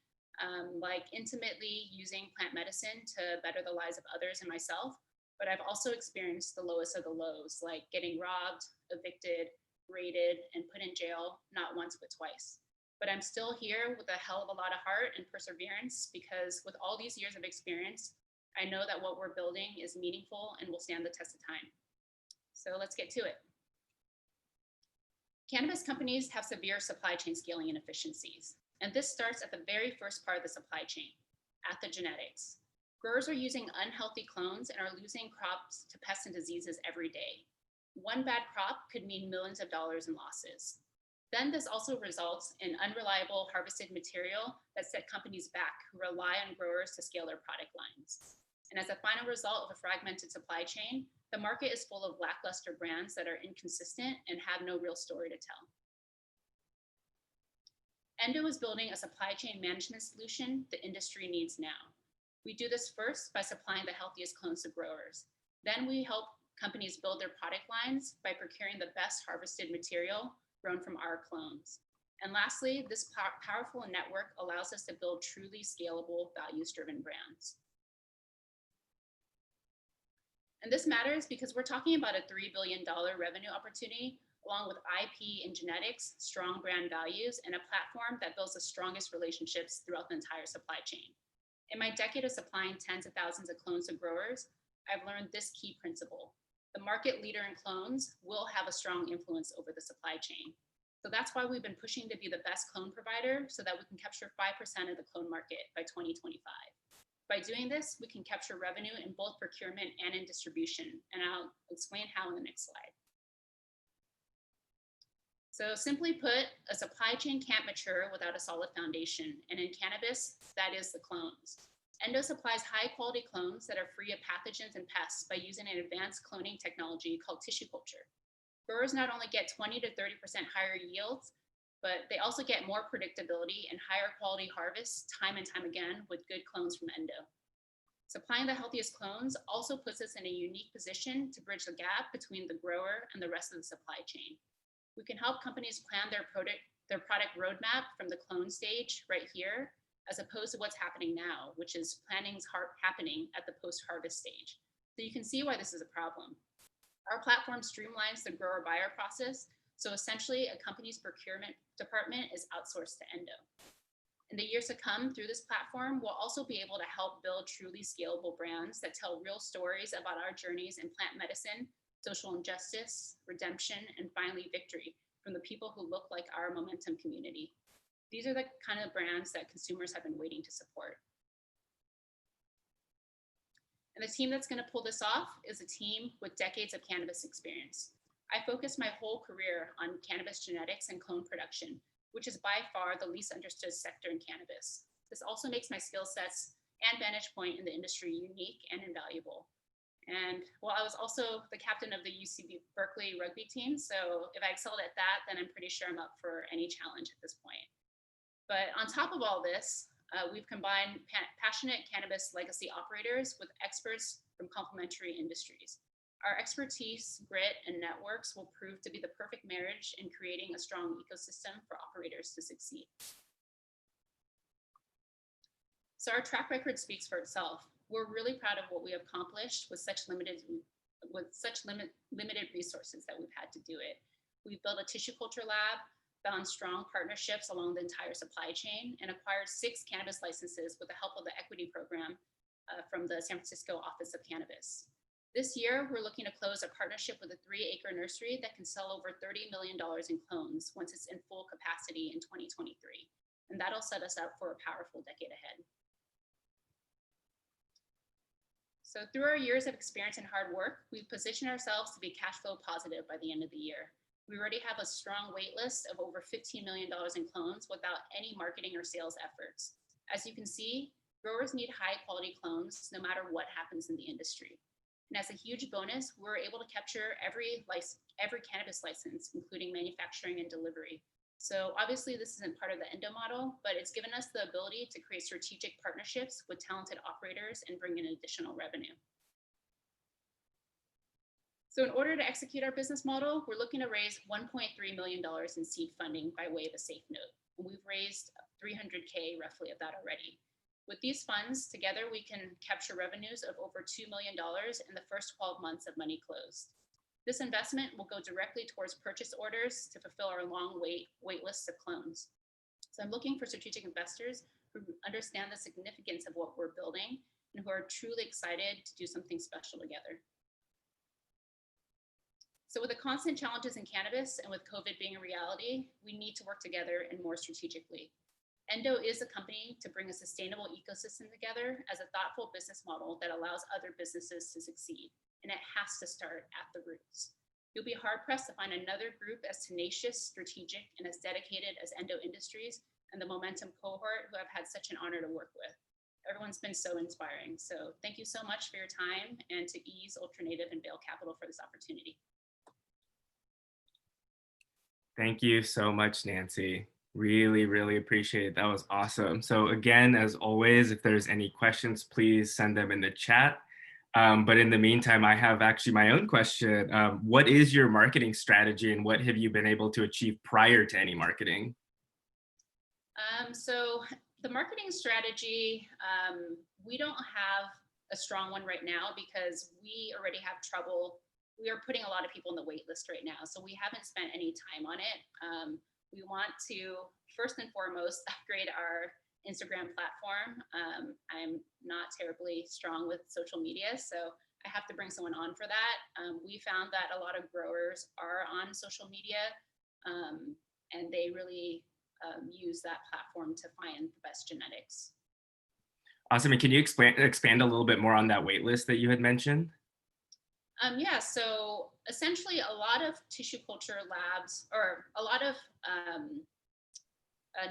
like intimately using plant medicine to better the lives of others and myself. But I've also experienced the lowest of the lows, like getting robbed, evicted, raided, and put in jail, not once, but twice. But I'm still here with a hell of a lot of heart and perseverance, because with all these years of experience, I know that what we're building is meaningful and will stand the test of time. So let's get to it. Cannabis companies have severe supply chain scaling inefficiencies, and this starts at the very first part of the supply chain, at the genetics. Growers are using unhealthy clones and are losing crops to pests and diseases every day. One bad crop could mean millions of dollars in losses. Then this also results in unreliable harvested material that set companies back who rely on growers to scale their product lines. And as a final result of a fragmented supply chain, the market is full of lackluster brands that are inconsistent and have no real story to tell. Endo is building a supply chain management solution the industry needs now. We do this first by supplying the healthiest clones to growers. Then we help companies build their product lines by procuring the best harvested material grown from our clones. And lastly, this powerful network allows us to build truly scalable, values-driven brands. And this matters because we're talking about a $3 billion revenue opportunity, along with IP and genetics, strong brand values, and a platform that builds the strongest relationships throughout the entire supply chain. In my decade of supplying tens of thousands of clones to growers, I've learned this key principle. The market leader in clones will have a strong influence over the supply chain. So that's why we've been pushing to be the best clone provider so that we can capture 5% of the clone market by 2025. By doing this, we can capture revenue in both procurement and in distribution, and I'll explain how in the next slide. So simply put, a supply chain can't mature without a solid foundation, and in cannabis, that is the clones. Endo supplies high-quality clones that are free of pathogens and pests by using an advanced cloning technology called tissue culture. Growers not only get 20 to 30% higher yields, but they also get more predictability and higher quality harvests time and time again with good clones from Endo. Supplying the healthiest clones also puts us in a unique position to bridge the gap between the grower and the rest of the supply chain. We can help companies plan their product roadmap from the clone stage right here, as opposed to what's happening now, which is planning's happening at the post-harvest stage. So you can see why this is a problem. Our platform streamlines the grower-buyer process, so essentially a company's procurement department is outsourced to Endo. In the years to come, through this platform, we'll also be able to help build truly scalable brands that tell real stories about our journeys in plant medicine, social injustice, redemption, and finally victory from the people who look like our Momentum community. These are the kind of brands that consumers have been waiting to support. And the team that's going to pull this off is a team with decades of cannabis experience. I focused my whole career on cannabis genetics and clone production, which is by far the least understood sector in cannabis. This also makes my skill sets and vantage point in the industry unique and invaluable. And well, I was also the captain of the UC Berkeley rugby team, so if I excelled at that, then I'm pretty sure I'm up for any challenge at this point. But on top of all this, we've combined passionate cannabis legacy operators with experts from complementary industries. Our expertise, grit, and networks will prove to be the perfect marriage in creating a strong ecosystem for operators to succeed. So our track record speaks for itself. We're really proud of what we have accomplished with such limited resources that we've had to do it. We've built a tissue culture lab, found strong partnerships along the entire supply chain, and acquired 6 cannabis licenses with the help of the equity program from the San Francisco Office of Cannabis. This year, we're looking to close a partnership with a 3-acre nursery that can sell over $30 million in clones once it's in full capacity in 2023. And that'll set us up for a powerful decade ahead. So through our years of experience and hard work, we've positioned ourselves to be cash flow positive by the end of the year. We already have a strong wait list of over $15 million in clones without any marketing or sales efforts. As you can see, growers need high quality clones no matter what happens in the industry. And as a huge bonus, we're able to capture every cannabis license, including manufacturing and delivery. So obviously this isn't part of the Endo model, but it's given us the ability to create strategic partnerships with talented operators and bring in additional revenue. So in order to execute our business model, we're looking to raise $1.3 million in seed funding by way of a safe note. And we've raised 300K roughly of that already. With these funds, together we can capture revenues of over $2 million in the first 12 months of money closed. This investment will go directly towards purchase orders to fulfill our long wait lists of clones. So I'm looking for strategic investors who understand the significance of what we're building and who are truly excited to do something special together. So with the constant challenges in cannabis and with COVID being a reality, we need to work together and more strategically. Endo is a company to bring a sustainable ecosystem together as a thoughtful business model that allows other businesses to succeed. And it has to start at the roots. You'll be hard-pressed to find another group as tenacious, strategic, and as dedicated as Endo Industries and the Momentum cohort, who I've had such an honor to work with. Everyone's been so inspiring. So thank you so much for your time, and to Ease, Ultranative, and Vail Capital for this opportunity. Thank you so much, Nancy. Really, really appreciate it. That was awesome. So again, as always, if there's any questions, please send them in the chat. But in the meantime, I have actually my own question. What is your marketing strategy, and what have you been able to achieve prior to any marketing? So the marketing strategy, we don't have a strong one right now because we already have trouble. We are putting a lot of people on the wait list right now, so we haven't spent any time on it. We want to, first and foremost, upgrade our Instagram platform. I'm not terribly strong with social media, so I have to bring someone on for that. We found that a lot of growers are on social media, and they really use that platform to find the best genetics. Awesome. And can you expand a little bit more on that wait list that you had mentioned? Yeah, so essentially a lot of tissue culture labs, or a lot of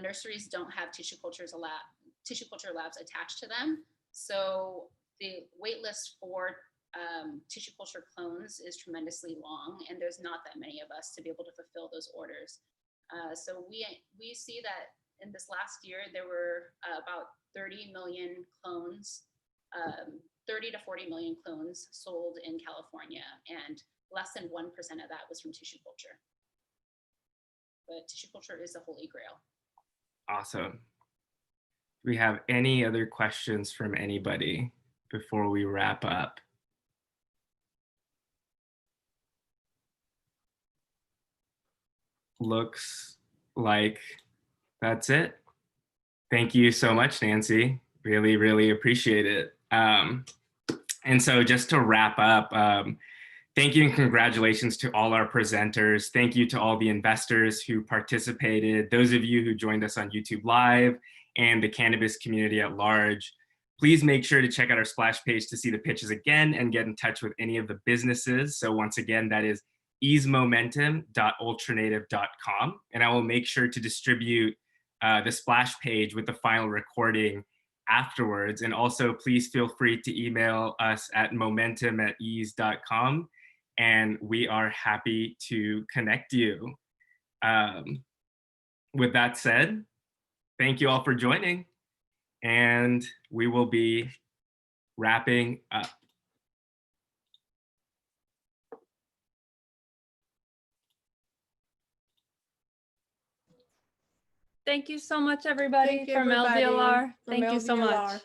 nurseries don't have tissue culture labs attached to them. So the wait list for tissue culture clones is tremendously long, and there's not that many of us to be able to fulfill those orders. So we see that in this last year, there were about 30 million clones, 30 to 40 million clones sold in California, and less than 1% of that was from tissue culture. But tissue culture is the holy grail. Awesome. Do we have any other questions from anybody before we wrap up? Looks like that's it. Thank you so much, Nancy. Really, really appreciate it. And so just to wrap up, thank you and congratulations to all our presenters. Thank you to all the investors who participated, those of you who joined us on YouTube Live, and the cannabis community at large. Please make sure to check out our splash page to see the pitches again and get in touch with any of the businesses. So once again, that is easemomentum.ultranative.com. And I will make sure to distribute the splash page with the final recording afterwards. And also please feel free to email us at momentum@ease.com, and we are happy to connect you. With that said, thank you all for joining, and we will be wrapping up. Thank you so much, everybody, from LDLR. Thank you so much.